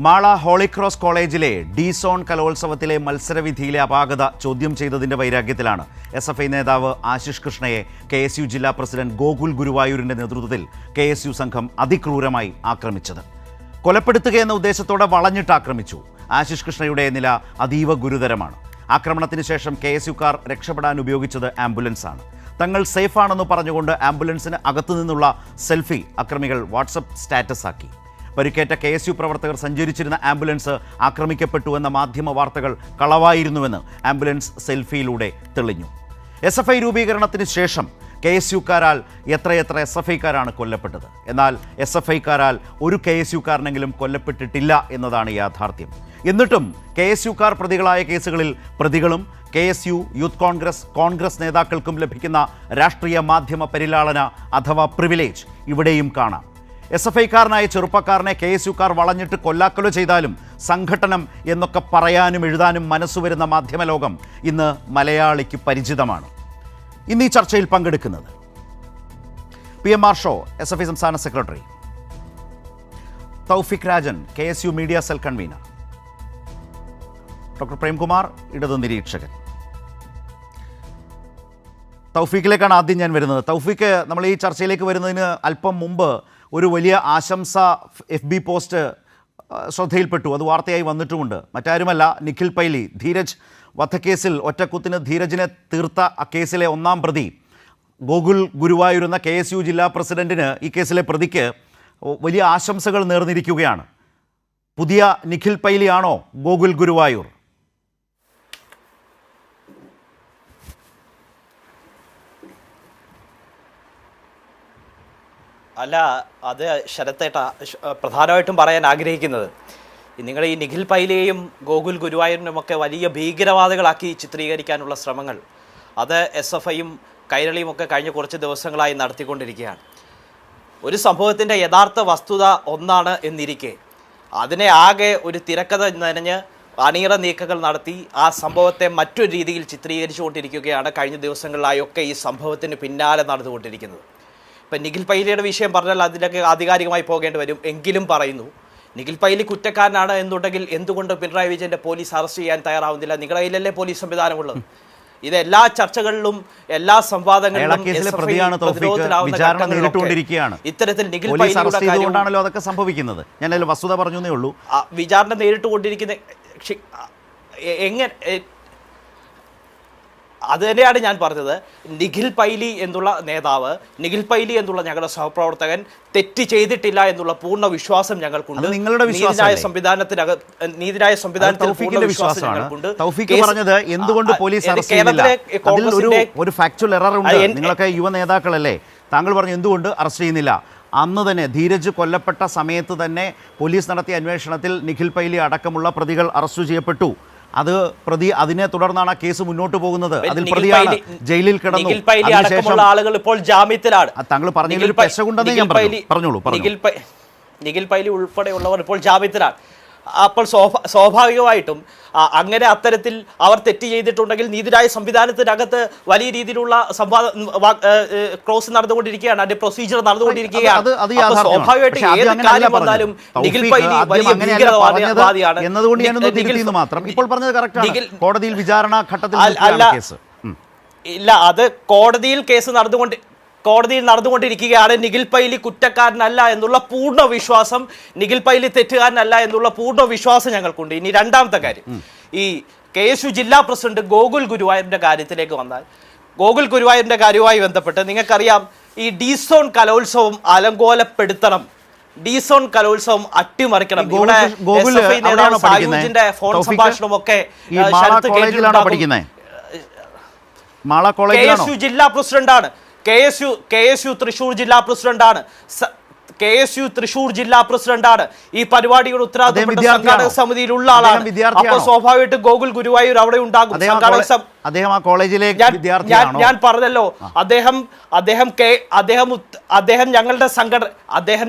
Mala Holy Cross കോളേജിലെ D-zone കലോത്സവത്തിലെ മത്സരവിധിയിലെ അപാകത ചോദ്യം ചെയ്തതിന്റെ വൈരാഗ്യത്തിലാണ് എസ്.എഫ്.ഐ നേതാവ് ആശിഷ് കൃഷ്ണയെ കെ.എസ്.യു ജില്ലാ പ്രസിഡന്റ് ഗോകുൽ ഗുരുവായൂരിന്റെ നേതൃത്വത്തിൽ കെ.എസ്.യു സംഘം അതിക്രൂരമായി ആക്രമിച്ചത്. കൊലപ്പെടുത്തുകയെന്ന ഉദ്ദേശത്തോടെ വളഞ്ഞിട്ട് ആക്രമിച്ചു. ആശിഷ് കൃഷ്ണയുടെ നില അതീവ ഗുരുതരമാണ്. ആക്രമണത്തിന് ശേഷം കെ.എസ്.യുക്കാർ രക്ഷപ്പെടാൻ ഉപയോഗിച്ചത് ആംബുലൻസാണ്. തങ്ങൾ സേഫാണെന്ന് പറഞ്ഞുകൊണ്ട് ആംബുലൻസിന് അകത്തുനിന്നുള്ള സെൽഫി അക്രമികൾ വാട്സപ്പ് സ്റ്റാറ്റസ് ആക്കി. പരിക്കേറ്റ കെ.എസ്.യു പ്രവർത്തകർ സഞ്ചരിച്ചിരുന്ന ആംബുലൻസ് ആക്രമിക്കപ്പെട്ടുവെന്ന മാധ്യമ വാർത്തകൾ കളവായിരുന്നുവെന്ന് ആംബുലൻസ് സെൽഫിയിലൂടെ തെളിഞ്ഞു. എസ്.എഫ്.ഐ രൂപീകരണത്തിന് ശേഷം കെ.എസ്.യുക്കാരാൽ എത്രയെത്ര എസ്.എഫ്.ഐക്കാരാണ് കൊല്ലപ്പെട്ടത്. എന്നാൽ എസ്.എഫ്.ഐക്കാരാൽ ഒരു കെ.എസ്.യുക്കാരനെങ്കിലും കൊല്ലപ്പെട്ടിട്ടില്ല എന്നതാണ് യാഥാർത്ഥ്യം. എന്നിട്ടും കെ.എസ്.യുക്കാർ പ്രതികളായ കേസുകളിൽ പ്രതികളും കെ.എസ്.യു, യൂത്ത് കോൺഗ്രസ് നേതാക്കൾക്കും ലഭിക്കുന്ന രാഷ്ട്രീയ മാധ്യമ പരിലാളന അഥവാ പ്രിവിലേജ് ഇവിടെയും കാണാം. എസ്.എഫ്.ഐക്കാരനായ ചെറുപ്പക്കാരനെ കെ.എസ്.യുക്കാർ വളഞ്ഞിട്ട് കൊല്ലാക്കൊല ചെയ്താലും സംഘട്ടനം എന്നൊക്കെ പറയാനും എഴുതാനും മനസ്സുവരുന്ന മാധ്യമലോകം ഇന്ന് മലയാളിക്ക് പരിചിതമാണ്. ഇന്ന് ഈ ചർച്ചയിൽ പങ്കെടുക്കുന്നത് PM.R. ഷോ, എസ്.എഫ്.ഐ സംസ്ഥാന secretary, Taufiq Rajan, KSU media cell convener, doctor Premkumar, ഇടതു നിരീക്ഷകൻ. തൗഫീഖിലേക്കാണ് ആദ്യം ഞാൻ വരുന്നത്. തൗഫീഖ്, നമ്മൾ ഈ ചർച്ചയിലേക്ക് വരുന്നതിന് അല്പം മുമ്പ് ഒരു വലിയ ആശംസ FB പോസ്റ്റ് ശ്രദ്ധയിൽപ്പെട്ടു. അത് വാർത്തയായി വന്നിട്ടുമുണ്ട്. മറ്റാരുമല്ല, നിഖിൽ പൈലി, ധീരജ് വധക്കേസിൽ ഒറ്റക്കുത്തിന് ധീരജിനെ തീർത്ത ആ കേസിലെ ഒന്നാം പ്രതി ഗോകുൽ ഗുരുവായൂരെന്ന കെ.എസ്.യു ജില്ലാ പ്രസിഡന്റിന്, ഈ കേസിലെ പ്രതിക്ക് വലിയ ആശംസകൾ നേർന്നിരിക്കുകയാണ്. പുതിയ നിഖിൽ പൈലിയാണോ ഗോകുൽ ഗുരുവായൂർ? അല്ല, അത് ശരത്തേട്ട പ്രധാനമായിട്ടും പറയാൻ ആഗ്രഹിക്കുന്നത്, നിങ്ങൾ ഈ നിഖിൽ പൈലിയെയും ഗോകുൽ ഗുരുവായൂരിനുമൊക്കെ വലിയ ഭീകരവാദികളാക്കി ചിത്രീകരിക്കാനുള്ള ശ്രമങ്ങൾ അത് എസ്.എഫ്.ഐയും കൈരളിയും ഒക്കെ കഴിഞ്ഞ കുറച്ച് ദിവസങ്ങളായി നടത്തിക്കൊണ്ടിരിക്കുകയാണ്. ഒരു സംഭവത്തിൻ്റെ യഥാർത്ഥ വസ്തുത ഒന്നാണ് എന്നിരിക്കെ അതിനെ ആകെ ഒരു തിരക്കഥ നനഞ്ഞ് അണിയറ നീക്കങ്ങൾ നടത്തി ആ സംഭവത്തെ മറ്റൊരു രീതിയിൽ ചിത്രീകരിച്ചുകൊണ്ടിരിക്കുകയാണ് കഴിഞ്ഞ ദിവസങ്ങളിലായൊക്കെ ഈ സംഭവത്തിന് പിന്നാലെ നടന്നുകൊണ്ടിരിക്കുന്നത്. ഇപ്പം നിഖിൽ പൈലിയുടെ വിഷയം പറഞ്ഞാൽ അതിലൊക്കെ ആധികാരികമായി പോകേണ്ടി വരും. എങ്കിലും പറയുന്നു, നിഖിൽ പൈലി കുറ്റക്കാരനാണ് എന്നുണ്ടെങ്കിൽ എന്തുകൊണ്ട് പിണറായി വിജയൻ്റെ പോലീസ് അറസ്റ്റ് ചെയ്യാൻ തയ്യാറാവുന്നില്ല? നിങ്ങളുടെ കയ്യിലല്ലേ പോലീസ് സംവിധാനമുള്ളത്? ഇത് എല്ലാ ചർച്ചകളിലും എല്ലാ സംവാദങ്ങളിലും ഇത്തരത്തിൽ നിഖിൽ പൈലിയുടെ അതൊക്കെ സംഭവിക്കുന്നത്. ഞാൻ വസ്തുത പറഞ്ഞേ ഉള്ളൂ. വിചാരണ നേരിട്ടുകൊണ്ടിരിക്കുന്ന എങ്ങനെ, അത് തന്നെയാണ് ഞാൻ പറഞ്ഞത്. നിഖിൽ പൈലി എന്നുള്ള നേതാവ്, നിഖിൽ പൈലി എന്നുള്ള ഞങ്ങളുടെ സഹപ്രവർത്തകൻ തെറ്റ് ചെയ്തിട്ടില്ല എന്നുള്ള പൂർണ്ണ വിശ്വാസം ഞങ്ങൾക്കുണ്ട്. നീതിന്യായ സംവിധാനത്തിൽ പൂർണ്ണ വിശ്വാസം ഞങ്ങൾക്കുണ്ട്. എന്തുകൊണ്ട് പോലീസ് ഒരു ഫാക്ച്വൽ എറർ ഉണ്ട്. നിങ്ങളൊക്കെ യുവ നേതാക്കളല്ലേ, താങ്കൾ പറഞ്ഞു എന്തുകൊണ്ട് അറസ്റ്റ് ചെയ്യുന്നില്ല? അന്ന് തന്നെ ധീരജ് കൊല്ലപ്പെട്ട സമയത്ത് തന്നെ പോലീസ് നടത്തിയ അന്വേഷണത്തിൽ നിഖിൽ പൈലി അടക്കമുള്ള പ്രതികൾ അറസ്റ്റ് ചെയ്യപ്പെട്ടു. അതിനെ തുടർന്നാണ് ആ കേസ് മുന്നോട്ട് പോകുന്നത്. അതിൽ പ്രതിയാണ് ജയിലിൽ കിടന്നു. ആളുകൾ ഇപ്പോൾ ജാമ്യത്തിലാണ്. താങ്കൾ പറഞ്ഞതിൽ ഒരു പെശകുണ്ടെന്ന് ഞാൻ പറഞ്ഞോളൂ. നിഖിൽ പൈലി ഉൾപ്പെടെയുള്ളവർ ഇപ്പോൾ ജാമ്യത്തിലാണ്. അപ്പോൾ സ്വാഭാവികമായിട്ടും അങ്ങനെ അത്തരത്തിൽ അവർ തെറ്റ് ചെയ്തിട്ടുണ്ടെങ്കിൽ നീതിന്യായ സംവിധാനത്തിനകത്ത് വലിയ രീതിയിലുള്ള ക്രോസ് നടന്നുകൊണ്ടിരിക്കുകയാണ്, അതിന്റെ പ്രൊസീജിയർ നടന്നുകൊണ്ടിരിക്കുകയാണ്. സ്വാഭാവികമായിട്ട് ഏത് കാര്യം വന്നാലും നിഖിൽ പൈലി വലിയ ഭീകരവാദിയാണ് കോടതിയിൽ വിചാരണ ഘട്ടത്തിൽ ഇല്ല, അത് കോടതിയിൽ നടന്നുകൊണ്ടിരിക്കുകയാണ്. നിഖിൽ പൈലി കുറ്റക്കാരനല്ല എന്നുള്ള പൂർണ്ണ വിശ്വാസം, നിഖിൽ പൈലി തെറ്റുകാരനല്ല എന്നുള്ള പൂർണ്ണ വിശ്വാസം ഞങ്ങൾക്കുണ്ട്. ഇനി രണ്ടാമത്തെ കാര്യം, ഈ കെ.എസ്.യു ജില്ലാ പ്രസിഡന്റ് ഗോകുൽ ഗുരുവായൂരിന്റെ കാര്യത്തിലേക്ക് വന്നാൽ, ഗോകുൽ ഗുരുവായൂരിന്റെ കാര്യവുമായി ബന്ധപ്പെട്ട് നിങ്ങൾക്കറിയാം, ഈ ഡി-സോൺ കലോത്സവം അലങ്കോലപ്പെടുത്തണം, ഡി-സോൺ കലോത്സവം അട്ടിമറിക്കണം. ഇവിടെ സായൂജിന്റെ ഫോൺ സംഭാഷണമൊക്കെ കെ.എസ്.യു ജില്ലാ പ്രസിഡന്റാണ്, കെ.എസ്.യു തൃശ്ശൂർ ജില്ലാ പ്രസിഡന്റാണ്, ഈ പരിപാടിയുടെ ഉത്തരവാദിത്തപ്പെട്ട സംഘാടക സമിതിയിലുള്ള ആളാണ്. അപ്പോൾ സ്വാഭാവികമായിട്ട് ഗോകുൽ ഗുരുവായൂർ അവിടെ ഉണ്ടാകും. അദ്ദേഹം ആ കോളേജിലെ വിദ്യാർത്ഥിയാണോ? ഞാൻ പറഞ്ഞല്ലോ, അദ്ദേഹം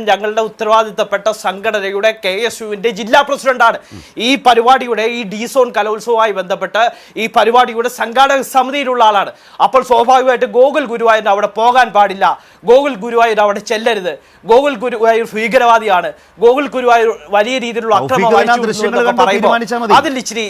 ഞങ്ങളുടെ ഉത്തരവാദിത്തപ്പെട്ട സംഘടനയുടെ KSUവിന്റെ ജില്ലാ പ്രസിഡന്റാണ്. ഈ പരിപാടിയുടെ ഈ ഡീസോൺ കലോത്സവവുമായി ബന്ധപ്പെട്ട് ഈ പരിപാടിയുടെ സംഘാടക സമിതിയിലുള്ള ആളാണ്. അപ്പോൾ സ്വാഭാവികമായിട്ട് ഗോകുൽ ഗുരുവായൂർ അവിടെ പോകാൻ പാടില്ല, ഗോകുൽ ഗുരുവായൂർ അവിടെ ചെല്ലരുത്, ഗോകുൽ ഗുരുവായൂർ ഭീകരവാദിയാണ്, ഗോകുൽ ഗുരുവായൂർ വലിയ രീതിയിലുള്ള അക്രമം അതിൽ ഇച്ചിരി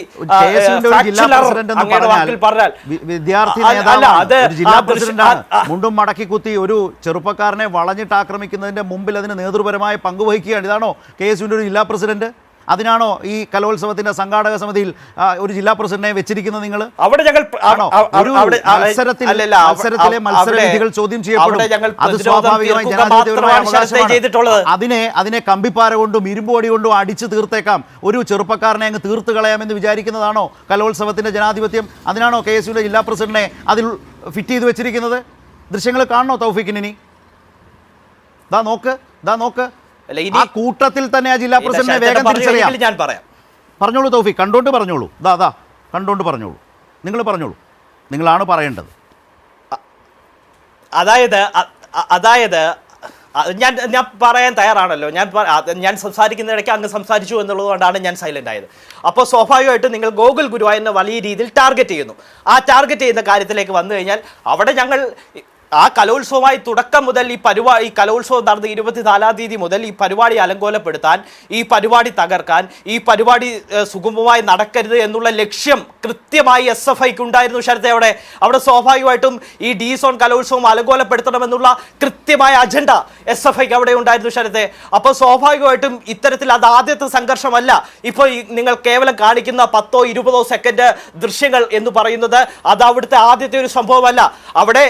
മുണ്ടും മടക്കി കുത്തി ഒരു ചെറുപ്പക്കാരനെ വളഞ്ഞിട്ട് ആക്രമിക്കുന്നതിന്റെ മുമ്പിൽ അതിന് നേതൃപരമായ പങ്കുവഹിക്കുകയാണ്. ഇതാണോ KSUവിന്റെ ഒരു ജില്ലാ പ്രസിഡന്റ്? അതിനാണോ ഈ കലോത്സവത്തിന്റെ സംഘാടക സമിതിയിൽ ഒരു ജില്ലാ പ്രസിഡന്റിനെ വെച്ചിരിക്കുന്നത്? നിങ്ങൾ അവിടെ ഞങ്ങൾ മത്സരത്തിലെ മത്സരവിധികൾ ചോദ്യം ചെയ്യപ്പെടും. അത് സ്വാഭാവികമായി ജനാധിപത്യപരമായ അതിനെ കമ്പിപ്പാര കൊണ്ടും ഇരുമ്പുവടി കൊണ്ടും അടിച്ചു തീർത്തേക്കാം. ഒരു ചെറുപ്പക്കാരനെ അങ്ങ് തീർത്ത് കളയാമെന്ന് വിചാരിക്കുന്നതാണോ കലോത്സവത്തിന്റെ ജനാധിപത്യം? അതിനാണോ KSUവിന്റെ ജില്ലാ പ്രസിഡന്റിനെ അതിൽ ഫിറ്റ് ചെയ്ത് വെച്ചിരിക്കുന്നത്? ദൃശ്യങ്ങൾ കാണണോ തൗഫീഖിന്? ഇനി ദാ നോക്ക് ആ കൂട്ടത്തിൽ തന്നെ ആ ജില്ലാ പ്രസിഡന്റിനെ വേഗം തിരിച്ചറിയാം. ഞാൻ പറയാം, പറഞ്ഞോളൂ തൗഫീഖ്, കണ്ടോണ്ട് പറഞ്ഞോളൂ. കണ്ടോണ്ട് പറഞ്ഞോളൂ, നിങ്ങൾ പറഞ്ഞോളൂ, നിങ്ങളാണ് പറയേണ്ടത്. അതായത് ഞാൻ പറയാൻ തയ്യാറാണല്ലോ. ഞാൻ സംസാരിക്കുന്നിടയ്ക്ക് അങ്ങ് സംസാരിച്ചു എന്നുള്ളത് കൊണ്ടാണ് ഞാൻ സൈലന്റ് ആയത്. അപ്പോൾ സ്വാഭാവികമായിട്ടും നിങ്ങൾ ഗോകുൽ ഗുരുവായൂരിനെ വലിയ രീതിയിൽ ടാർഗറ്റ് ചെയ്യുന്നു. ആ ടാർഗറ്റ് ചെയ്യുന്ന കാര്യത്തിലേക്ക് വന്നു കഴിഞ്ഞാൽ അവിടെ ഞങ്ങൾ ആ കലോത്സവമായി തുടക്കം മുതൽ ഈ കലോത്സവം നടന്ന് 24-ാം തീയതി മുതൽ ഈ പരിപാടി അലങ്കോലപ്പെടുത്താൻ, ഈ പരിപാടി തകർക്കാൻ, ഈ പരിപാടി സുഗമമായി നടക്കരുത് എന്നുള്ള ലക്ഷ്യം കൃത്യമായി SFIക്ക് ഉണ്ടായിരുന്നു. ശരത്തെ അവിടെ സ്വാഭാവികമായിട്ടും ഈ ഡീസോൺ കലോത്സവം അലങ്കോലപ്പെടുത്തണമെന്നുള്ള കൃത്യമായ അജണ്ട SFIക്ക് അവിടെ ഉണ്ടായിരുന്നു ശരത്തെ. അപ്പോൾ സ്വാഭാവികമായിട്ടും ഇത്തരത്തിൽ അത് ആദ്യത്തെ സംഘർഷമല്ല. ഇപ്പോൾ നിങ്ങൾ കേവലം കാണിക്കുന്ന 10-20 സെക്കൻഡ് ദൃശ്യങ്ങൾ എന്ന് പറയുന്നത് അത് അവിടുത്തെ ആദ്യത്തെ ഒരു സംഭവമല്ല. അവിടെ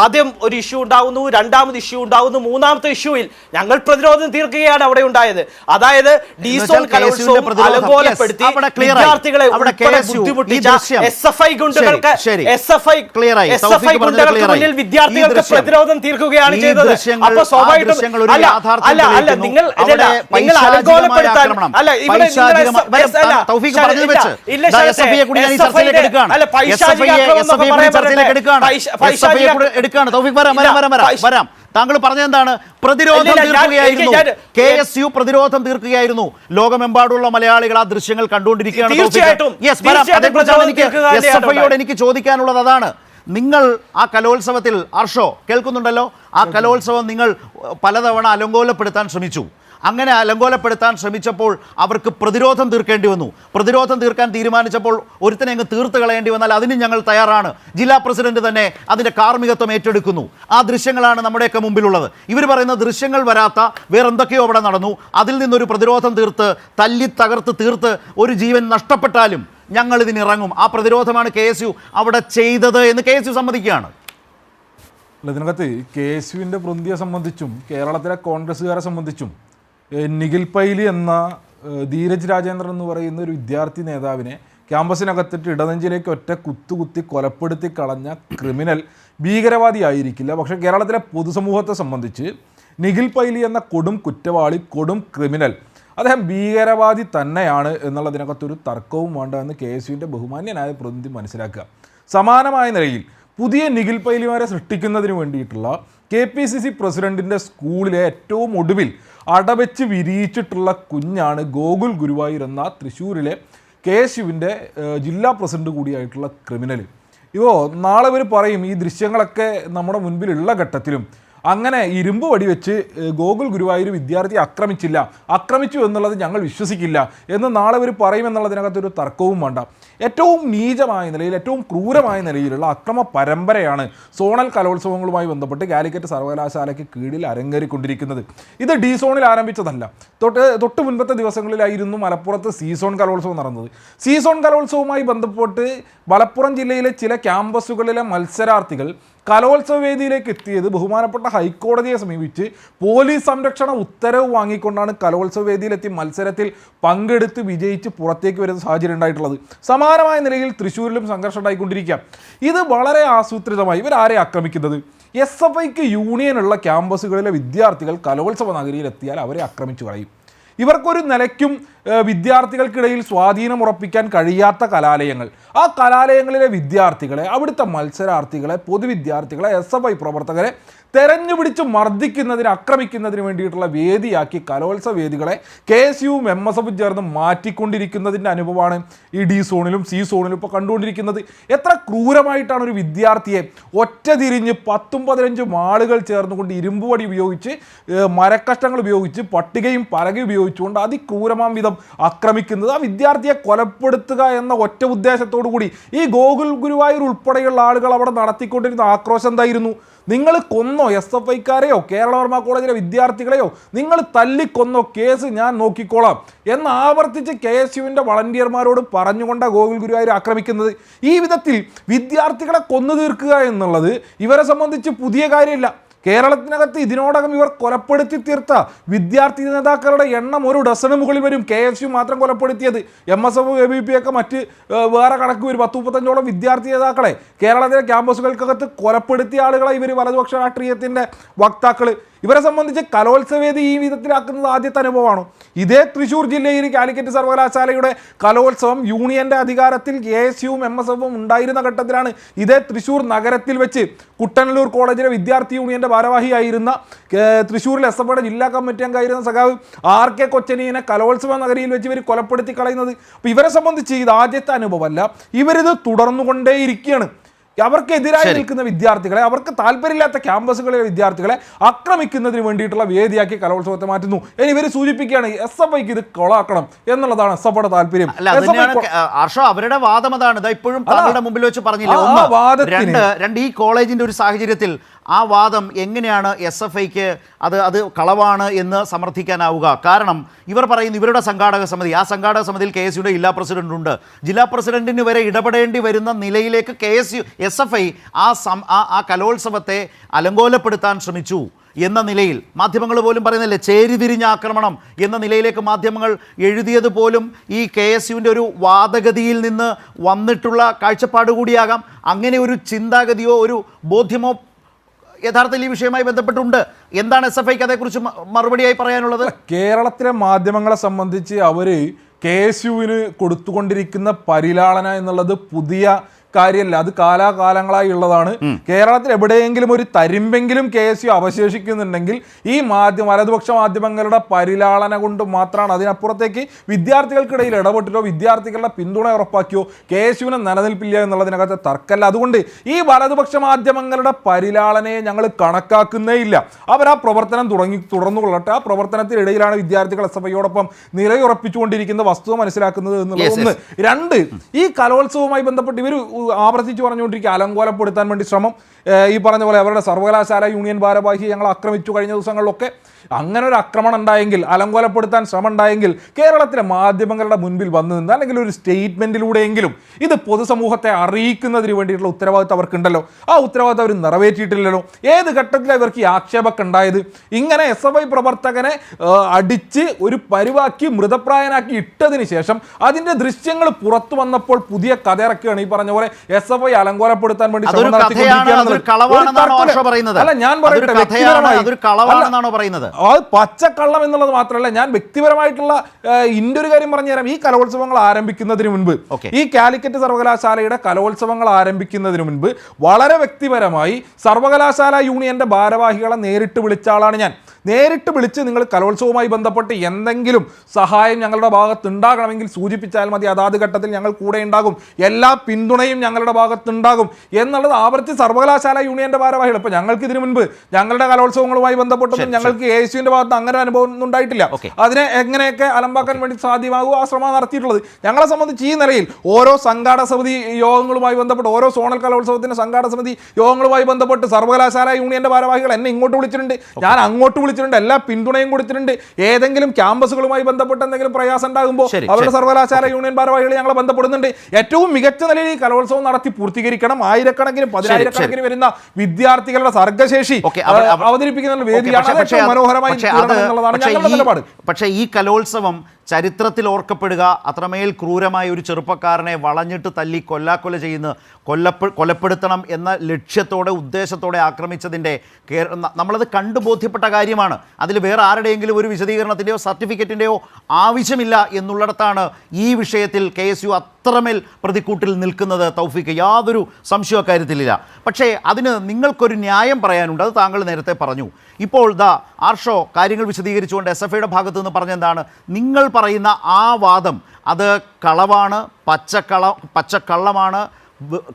ആദ്യം ഒരു ഇഷ്യൂ ഉണ്ടാകുന്നു, രണ്ടാമത് ഇഷ്യൂ ഉണ്ടാകുന്നു, മൂന്നാമത്തെ ഇഷ്യൂവിൽ ഞങ്ങൾ പ്രതിരോധം തീർക്കുകയാണ് അവിടെ ഉണ്ടായത്. അതായത് ഡീസോൺ കലോത്സവം അലങ്കോലപ്പെടുത്തി വിദ്യാർത്ഥികളെ ബുദ്ധിമുട്ടിച്ച SFI ഗുണ്ടകൾക്ക് മുന്നിൽ വിദ്യാർത്ഥികൾക്ക് പ്രതിരോധം തീർക്കുകയാണ് ചെയ്തത്. അപ്പൊ സ്വാഭാവികമായിട്ടും നിങ്ങൾ അലങ്കോലപ്പെടുത്താൻ വരാം. താങ്കൾ പറഞ്ഞെന്താണ്? പ്രതിരോധം തീർക്കുകയായിരുന്നു. KSU പ്രതിരോധം തീർക്കുകയായിരുന്നു. ലോകമെമ്പാടുള്ള മലയാളികൾ ആ ദൃശ്യങ്ങൾ കണ്ടുകൊണ്ടിരിക്കുകയാണ്. എനിക്ക് ചോദിക്കാനുള്ളത് അതാണ്. നിങ്ങൾ ആ കലോത്സവത്തിൽ, അർഷോ കേൾക്കുന്നുണ്ടല്ലോ, ആ കലോത്സവം നിങ്ങൾ പലതവണ അലങ്കോലപ്പെടുത്താൻ ശ്രമിച്ചു. അങ്ങനെ അലങ്കോലപ്പെടുത്താൻ ശ്രമിച്ചപ്പോൾ അവർക്ക് പ്രതിരോധം തീർക്കേണ്ടി വന്നു. പ്രതിരോധം തീർക്കാൻ തീരുമാനിച്ചപ്പോൾ ഒരുത്തനെ അങ്ങ് തീർത്ത് കളയേണ്ടി വന്നാൽ അതിന് ഞങ്ങൾ തയ്യാറാണ്. ജില്ലാ പ്രസിഡന്റ് തന്നെ അതിൻ്റെ കാർമ്മികത്വം ഏറ്റെടുക്കുന്നു. ആ ദൃശ്യങ്ങളാണ് നമ്മുടെയൊക്കെ മുമ്പിലുള്ളത്. ഇവർ പറയുന്ന ദൃശ്യങ്ങൾ വരാത്ത വേറെന്തൊക്കെയോ അവിടെ നടന്നു. അതിൽ നിന്നൊരു പ്രതിരോധം തീർത്ത് തല്ലി തകർത്ത് തീർത്ത് ഒരു ജീവൻ നഷ്ടപ്പെട്ടാലും ഞങ്ങൾ ഇതിനിറങ്ങും. ആ പ്രതിരോധമാണ് KSU അവിടെ ചെയ്തത് എന്ന് KSU സമ്മതിക്കുകയാണ്. ഇതിനകത്ത് KSUവിൻ്റെ പ്രതിനിധിയെ സംബന്ധിച്ചും കേരളത്തിലെ കോൺഗ്രസ്സുകാരെ സംബന്ധിച്ചും നിഖിൽ പൈലി എന്ന ധീരജ് രാജേന്ദ്രൻ എന്ന് പറയുന്ന ഒരു വിദ്യാർത്ഥി നേതാവിനെ ക്യാമ്പസിനകത്തിട്ട് ഇടനെഞ്ചിലേക്ക് ഒറ്റ കുത്തി കൊലപ്പെടുത്തി കളഞ്ഞ ക്രിമിനൽ ഭീകരവാദി ആയിരിക്കില്ല. പക്ഷേ കേരളത്തിലെ പൊതുസമൂഹത്തെ സംബന്ധിച്ച് നിഖിൽ പൈലി എന്ന കൊടും കുറ്റവാളി, കൊടും ക്രിമിനൽ, അദ്ദേഹം ഭീകരവാദി തന്നെയാണ് എന്നുള്ളതിനകത്തൊരു തർക്കവും വേണ്ട എന്ന് KSUവിൻ്റെ ബഹുമാന്യനായ പ്രതിനിധി മനസ്സിലാക്കുക. സമാനമായ നിലയിൽ പുതിയ നിഖിൽ പൈലിമാരെ സൃഷ്ടിക്കുന്നതിന് വേണ്ടിയിട്ടുള്ള KPCC പ്രസിഡന്റിൻ്റെ സ്കൂളിലെ ഏറ്റവും ഒടുവിൽ അടവെച്ച് വിരിയിച്ചിട്ടുള്ള കുഞ്ഞാണ് ഗോകുൽ ഗുരുവായൂർ എന്ന തൃശ്ശൂരിലെ KSUവിൻ്റെ ജില്ലാ പ്രസിഡന്റ് കൂടിയായിട്ടുള്ള ക്രിമിനൽ. നാളെ ഇവർ പറയും ഈ ദൃശ്യങ്ങളൊക്കെ നമ്മുടെ മുൻപിലുള്ള ഘട്ടത്തിലും അങ്ങനെ ഇരുമ്പ് വടിവെച്ച് ഗോകുൽ ഗുരുവായൂർ വിദ്യാർത്ഥിയെ ആക്രമിച്ചു എന്നുള്ളത് ഞങ്ങൾ വിശ്വസിക്കില്ല എന്ന് നാളെ ഇവർ പറയുമെന്നുള്ളതിനകത്തൊരു തർക്കവും വേണ്ട. ഏറ്റവും നീചമായ നിലയിൽ, ഏറ്റവും ക്രൂരമായ നിലയിലുള്ള അക്രമ പരമ്പരയാണ് സോണൽ കലോത്സവങ്ങളുമായി ബന്ധപ്പെട്ട് കാലിക്കറ്റ് സർവകലാശാലയ്ക്ക് കീഴിൽ അരങ്ങേറിക്കൊണ്ടിരിക്കുന്നത്. ഇത് D-സോണിൽ ആരംഭിച്ചതല്ല. തൊട്ട് മുൻപത്തെ ദിവസങ്ങളിലായിരുന്നു മലപ്പുറത്ത് C-സോൺ കലോത്സവം നടന്നത്. C-സോൺ കലോത്സവവുമായി ബന്ധപ്പെട്ട് മലപ്പുറം ജില്ലയിലെ ചില ക്യാമ്പസുകളിലെ മത്സരാർത്ഥികൾ കലോത്സവ വേദിയിലേക്ക് എത്തിയത് ബഹുമാനപ്പെട്ട ഹൈക്കോടതിയെ സമീപിച്ച് പോലീസ് സംരക്ഷണ ഉത്തരവ് വാങ്ങിക്കൊണ്ടാണ് കലോത്സവ വേദിയിലെത്തി മത്സരത്തിൽ പങ്കെടുത്ത് വിജയിച്ച് പുറത്തേക്ക് വരുന്ന സാഹചര്യം ഉണ്ടായിട്ടുള്ളത്. സമാനമായ നിലയിൽ തൃശ്ശൂരിലും സംഘർഷം ഉണ്ടായിക്കൊണ്ടിരിക്കുക. ഇത് വളരെ ആസൂത്രിതമായി ഇവരാരെ ആക്രമിക്കുന്നത്? SFIക്ക് യൂണിയനുള്ള ക്യാമ്പസുകളിലെ വിദ്യാർത്ഥികൾ കലോത്സവ നഗരിയിൽ എത്തിയാൽ അവരെ ആക്രമിച്ചു കളയും. ഇവർക്കൊരു നിലയ്ക്കും വിദ്യാർത്ഥികൾക്കിടയിൽ സ്വാധീനം ഉറപ്പിക്കാൻ കഴിയാത്ത കലാലയങ്ങൾ, ആ കലാലയങ്ങളിലെ വിദ്യാർത്ഥികളെ, അവിടുത്തെ മത്സരാർത്ഥികളെ, പൊതുവിദ്യാർത്ഥികളെ, SFI പ്രവർത്തകരെ തെരഞ്ഞുപിടിച്ച് മർദ്ദിക്കുന്നതിന്, ആക്രമിക്കുന്നതിന് വേണ്ടിയിട്ടുള്ള വേദിയാക്കി കലോത്സവ വേദികളെ KSUവും MSFും ചേർന്ന് മാറ്റിക്കൊണ്ടിരിക്കുന്നതിൻ്റെ അനുഭവമാണ് ഈ D സോണിലും C സോണിലും ഇപ്പോൾ കണ്ടുകൊണ്ടിരിക്കുന്നത്. എത്ര ക്രൂരമായിട്ടാണ് ഒരു വിദ്യാർത്ഥിയെ ഒറ്റ തിരിഞ്ഞ് 10-15 ആളുകൾ ചേർന്നുകൊണ്ട് ഇരുമ്പുവടി ഉപയോഗിച്ച്, മരക്കഷ്ടങ്ങൾ ഉപയോഗിച്ച്, പട്ടികയും പലകയും ഉപയോഗിച്ചുകൊണ്ട് അതിക്രൂരമാം വിധം ആക്രമിക്കുന്നത്. ആ വിദ്യാർത്ഥിയെ കൊലപ്പെടുത്തുക എന്ന ഒറ്റ ഉദ്ദേശത്തോടു കൂടി ഈ ഗോകുൽ ഗുരുവായൂർ ഉൾപ്പെടെയുള്ള ആളുകൾ അവിടെ നടത്തിക്കൊണ്ടിരുന്ന ആക്രോശം എന്തായിരുന്നു? നിങ്ങൾ കൊന്നോ SFIക്കാരെയോ കേരളവർമ്മ കോളേജിലെ വിദ്യാർത്ഥികളെയോ നിങ്ങൾ തല്ലിക്കൊന്നോ, കേസ് ഞാൻ നോക്കിക്കോളാം എന്ന് ആവർത്തിച്ച് KSUവിൻ്റെ വളണ്ടിയർമാരോട് പറഞ്ഞുകൊണ്ട ഗോകുൽ ഗുരുവായൂർ ആക്രമിക്കുന്നത്. ഈ വിധത്തിൽ വിദ്യാർത്ഥികളെ കൊന്നു തീർക്കുക എന്നുള്ളത് ഇവരെ സംബന്ധിച്ച് പുതിയ കാര്യമില്ല. കേരളത്തിനകത്ത് ഇതിനോടകം ഇവർ കൊലപ്പെടുത്തി തീർത്ത വിദ്യാർത്ഥി നേതാക്കളുടെ എണ്ണം ഒരു ഡസന് മുകളിൽ വരും. KSU മാത്രം കൊലപ്പെടുത്തിയത്. MSF ABP ഒക്കെ മറ്റ് വേറെ കണക്ക് വരും. 10-35ഓളം വിദ്യാർത്ഥി നേതാക്കളെ കേരളത്തിലെ ക്യാമ്പസുകൾക്കകത്ത് കൊലപ്പെടുത്തിയ ആളുകളെ ഇവർ വലതുപക്ഷ രാഷ്ട്രീയത്തിൻ്റെ വക്താക്കൾ. ഇവരെ സംബന്ധിച്ച് കലോത്സവേദി ഈ വിധത്തിലാക്കുന്നത് ആദ്യത്തെ അനുഭവമാണ്. ഇതേ തൃശ്ശൂർ ജില്ലയിൽ കാലിക്കറ്റ് സർവകലാശാലയുടെ കലോത്സവം യൂണിയൻ്റെ അധികാരത്തിൽ KSUവും MSFും ഉണ്ടായിരുന്ന ഘട്ടത്തിലാണ് ഇതേ തൃശ്ശൂർ നഗരത്തിൽ വെച്ച് കുട്ടനല്ലൂർ കോളേജിലെ വിദ്യാർത്ഥി യൂണിയൻ്റെ ഭാരവാഹിയായിരുന്ന, തൃശ്ശൂരിൽ SFയുടെ ജില്ലാ കമ്മിറ്റി അംഗമായിരുന്ന സഖാവ് RK കൊച്ചനിയെ കലോത്സവ നഗരിയിൽ വെച്ച് ഇവർ കൊലപ്പെടുത്തി കളയുന്നത്. അപ്പോൾ ഇവരെ സംബന്ധിച്ച് ഇത് ആദ്യത്തെ അനുഭവമല്ല, ഇവരിത് തുടർന്നുകൊണ്ടേയിരിക്കുകയാണ്. അവർക്കെതിരായി നിൽക്കുന്ന വിദ്യാർത്ഥികളെ, അവർക്ക് താല്പര്യമില്ലാത്ത ക്യാമ്പസുകളിലെ വിദ്യാർത്ഥികളെ ആക്രമിക്കുന്നതിന് വേണ്ടിയിട്ടുള്ള വേദിയാക്കി കലോത്സവത്തെ മാറ്റുന്നു. ഇനി ഇവർ സൂചിപ്പിക്കുകയാണ് SFIക്ക് ഇത് കൊളാക്കണം എന്നുള്ളതാണ് SFയുടെ താല്പര്യം. അവരുടെ വാദം അതാണ്. ഇപ്പോഴും താങ്കളുടെ മുമ്പിൽ വെച്ച് പറഞ്ഞില്ല. രണ്ട്, ഈ കോളേജിന്റെ ഒരു സാഹചര്യത്തിൽ ആ വാദം എങ്ങനെയാണ് SFIക്ക് അത് കളവാണ് എന്ന് സമർത്ഥിക്കാനാവുക? കാരണം ഇവർ പറയുന്നു ഇവരുടെ സംഘാടക സമിതി, ആ സംഘാടക സമിതിയിൽ KSUയുടെ ജില്ലാ പ്രസിഡന്റ് ഉണ്ട്. ജില്ലാ പ്രസിഡന്റിന് വരെ ഇടപെടേണ്ടി വരുന്ന നിലയിലേക്ക് SFI ആ കലോത്സവത്തെ അലങ്കോലപ്പെടുത്താൻ ശ്രമിച്ചു എന്ന നിലയിൽ മാധ്യമങ്ങൾ പോലും പറയുന്നില്ലേ, ചേരിതിരിഞ്ഞ ആക്രമണം എന്ന നിലയിലേക്ക് മാധ്യമങ്ങൾ എഴുതിയത് പോലും ഈ KSUവിൻ്റെ ഒരു വാദഗതിയിൽ നിന്ന് വന്നിട്ടുള്ള കാഴ്ചപ്പാട് കൂടിയാകാം. അങ്ങനെ ഒരു ചിന്താഗതിയോ ഒരു ബോധ്യമോ യഥാർത്ഥത്തിൽ ഈ വിഷയവുമായി ബന്ധപ്പെട്ടുണ്ട്. എന്താണ് SFIക്ക് അതേക്കുറിച്ച് മറുപടിയായി പറയാനുള്ളത്? കേരളത്തിലെ മാധ്യമങ്ങളെ സംബന്ധിച്ച് അവർ KSUവിന് കൊടുത്തുകൊണ്ടിരിക്കുന്ന പരിലാളന എന്നുള്ളത് പുതിയ കാര്യമല്ല, അത് കാലാകാലങ്ങളായി ഉള്ളതാണ്. കേരളത്തിൽ എവിടെയെങ്കിലും ഒരു തരിമ്പെങ്കിലും KSU അവശേഷിക്കുന്നുണ്ടെങ്കിൽ ഈ വലതുപക്ഷ മാധ്യമങ്ങളുടെ പരിലാളന കൊണ്ട് മാത്രമാണ്. അതിനപ്പുറത്തേക്ക് വിദ്യാർത്ഥികൾക്കിടയിൽ ഇടപെട്ടിട്ടോ വിദ്യാർത്ഥികളുടെ പിന്തുണ ഉറപ്പാക്കിയോ KSUവിനെ നിലനിൽപ്പില്ല എന്നുള്ളതിനകത്ത് തർക്കമല്ല. അതുകൊണ്ട് ഈ വലതുപക്ഷ മാധ്യമങ്ങളുടെ പരിലാളനയെ ഞങ്ങൾ കണക്കാക്കുന്നേ ഇല്ല. അവർ ആ പ്രവർത്തനം തുടർന്നുകൊള്ളട്ടെ. ആ പ്രവർത്തനത്തിനിടയിലാണ് വിദ്യാർത്ഥികൾ SFIയോടൊപ്പം നിലയുറപ്പിച്ചുകൊണ്ടിരിക്കുന്ന വസ്തുത മനസ്സിലാക്കുന്നത് എന്നുള്ളത് ഒന്ന്. രണ്ട്, ഈ കലോത്സവവുമായി ബന്ധപ്പെട്ട് ഇവർ ആവർത്തിച്ച് പറഞ്ഞുകൊണ്ടിരിക്കുക അലങ്കോലപ്പെടുത്താൻ വേണ്ടി ശ്രമം. ഈ പറഞ്ഞ പോലെ അവരുടെ സർവകലാശാല യൂണിയൻ ഭാരവാഹി ഞങ്ങൾ ആക്രമിച്ചു കഴിഞ്ഞ ദിവസങ്ങളിലൊക്കെ. അങ്ങനെ ഒരു ആക്രമണം ഉണ്ടായെങ്കിൽ, അലങ്കോലപ്പെടുത്താൻ ശ്രമം ഉണ്ടായെങ്കിൽ കേരളത്തിലെ മാധ്യമങ്ങളുടെ മുൻപിൽ വന്നു നിന്ന് അല്ലെങ്കിൽ ഒരു സ്റ്റേറ്റ്മെൻറ്റിലൂടെയെങ്കിലും ഇത് പൊതുസമൂഹത്തെ അറിയിക്കുന്നതിന് വേണ്ടിയിട്ടുള്ള ഉത്തരവാദിത്തം അവർക്കുണ്ടല്ലോ. ആ ഉത്തരവാദിത്തം അവർ നിറവേറ്റിയിട്ടില്ലല്ലോ. ഏത് ഘട്ടത്തിലാണ് ഇവർക്ക് ഈ ആക്ഷേപമൊക്കെ ഉണ്ടായത്? ഇങ്ങനെ SFI പ്രവർത്തകനെ അടിച്ച് ഒരു പരിവാക്കി മൃതപ്രായനാക്കി ഇട്ടതിന് ശേഷം അതിൻ്റെ ദൃശ്യങ്ങൾ പുറത്തു വന്നപ്പോൾ പുതിയ കഥ ഇറക്കുകയാണ്. ഈ പറഞ്ഞ പോലെ SFI അലങ്കോലപ്പെടുത്താൻ വേണ്ടി അല്ല, ഞാൻ പറയുന്നത് അത് പച്ചക്കള്ളം എന്നുള്ളത് മാത്രമല്ല, ഞാൻ വ്യക്തിപരമായിട്ടുള്ള എൻ്റെ ഒരു കാര്യം പറഞ്ഞുതരാം. ഈ കലോത്സവങ്ങൾ ആരംഭിക്കുന്നതിന് മുൻപ്, ഈ കാലിക്കറ്റ് സർവകലാശാലയുടെ കലോത്സവങ്ങൾ ആരംഭിക്കുന്നതിന് മുൻപ് വളരെ വ്യക്തിപരമായി സർവകലാശാല യൂണിയന്റെ ഭാരവാഹികളെ നേരിട്ട് വിളിച്ച ആളാണ് ഞാൻ. നേരിട്ട് വിളിച്ച് നിങ്ങൾ കലോത്സവവുമായി ബന്ധപ്പെട്ട് എന്തെങ്കിലും സഹായം ഞങ്ങളുടെ ഭാഗത്തുണ്ടാകണമെങ്കിൽ സൂചിപ്പിച്ചാൽ മതി, അതാത് ഘട്ടത്തിൽ ഞങ്ങൾ കൂടെ ഉണ്ടാകും, എല്ലാ പിന്തുണയും ഞങ്ങളുടെ ഭാഗത്തുണ്ടാകും എന്നുള്ളത് ആവർത്തിച്ച് സർവകലാശാല യൂണിയന്റെ ഭാരവാഹികൾ. ഇപ്പോൾ ഞങ്ങൾക്ക് ഇതിനു മുൻപ് ഞങ്ങളുടെ കലോത്സവങ്ങളുമായി ബന്ധപ്പെട്ടൊന്നും ഞങ്ങൾക്ക് KSUവിൻ്റെ ഭാഗത്ത് അങ്ങനെ അനുഭവം ഒന്നും ഉണ്ടായിട്ടില്ല. അതിനെ എങ്ങനെയൊക്കെ അലമ്പാക്കാൻ വേണ്ടി സാധ്യമാകും ആ ശ്രമം നടത്തിയിട്ടുള്ളത്. ഞങ്ങളെ സംബന്ധിച്ച് ഈ നിലയിൽ ഓരോ സംഘാടക സമിതി യോഗങ്ങളുമായി ബന്ധപ്പെട്ട്, ഓരോ സോണൽ കലോത്സവത്തിൻ്റെ സംഘാടക സമിതി യോഗങ്ങളുമായി ബന്ധപ്പെട്ട് സർവകലാശാല യൂണിയന്റെ ഭാരവാഹികൾ എന്നെ ഇങ്ങോട്ട് വിളിച്ചിട്ടുണ്ട്, ഞാൻ അങ്ങോട്ട് വിളിച്ചിട്ടുണ്ട്, എല്ലാ പിന്തുണയും കൊടുത്തിട്ടുണ്ട്. ഏതെങ്കിലും ക്യാമ്പസുകളുമായി ബന്ധപ്പെട്ട് എന്തെങ്കിലും പ്രയാസം ഉണ്ടാകുമ്പോൾ അവരുടെ സർവകലാശാല യൂണിയൻ ഭാരവാഹികൾ ഞങ്ങളെ ബന്ധപ്പെടുന്നുണ്ട്. ഏറ്റവും മികച്ച നിലയിൽ ഈ കലോത്സവം നടത്തി പൂർത്തീകരിക്കണം. ആയിരക്കണക്കിന് 10,000-കണക്കിന് വരുന്ന വിദ്യാർത്ഥികളുടെ സർഗശേഷി അവതരിപ്പിക്കുന്ന വേദിയാണ് മനോഹരമായി. പക്ഷേ ഈ കലോത്സവം ചരിത്രത്തിൽ ഓർക്കപ്പെടുക അത്രമേൽ ക്രൂരമായ ഒരു ചെറുപ്പക്കാരനെ വളഞ്ഞിട്ട് തല്ലി കൊല്ലാക്കൊല ചെയ്യുന്ന കൊലപ്പെടുത്തണം എന്ന ലക്ഷ്യത്തോടെ ഉദ്ദേശത്തോടെ ആക്രമിച്ചതിൻ്റെ നമ്മളത് കണ്ടു ബോധ്യപ്പെട്ട കാര്യമാണ്. അതിൽ വേറെ ആരുടെയെങ്കിലും ഒരു വിശദീകരണത്തിൻ്റെയോ സർട്ടിഫിക്കറ്റിൻ്റെയോ ആവശ്യമില്ല എന്നുള്ളിടത്താണ് ഈ വിഷയത്തിൽ KSU അത്രമേൽ പ്രതിക്കൂട്ടിൽ നിൽക്കുന്നത്. തൗഫീഖ്, യാതൊരു സംശയ കാര്യത്തിലില്ല. പക്ഷേ അതിന് നിങ്ങൾക്കൊരു ന്യായം പറയാനുണ്ട്. അത് താങ്കൾ നേരത്തെ പറഞ്ഞു. ഇപ്പോൾ ആർഷോ കാര്യങ്ങൾ വിശദീകരിച്ചുകൊണ്ട് SFIയുടെ ഭാഗത്തു നിന്ന് പറഞ്ഞെന്താണ്, നിങ്ങൾ പറയുന്ന ആ വാദം അത് കളവാണ്, പച്ചക്കള്ളമാണ്,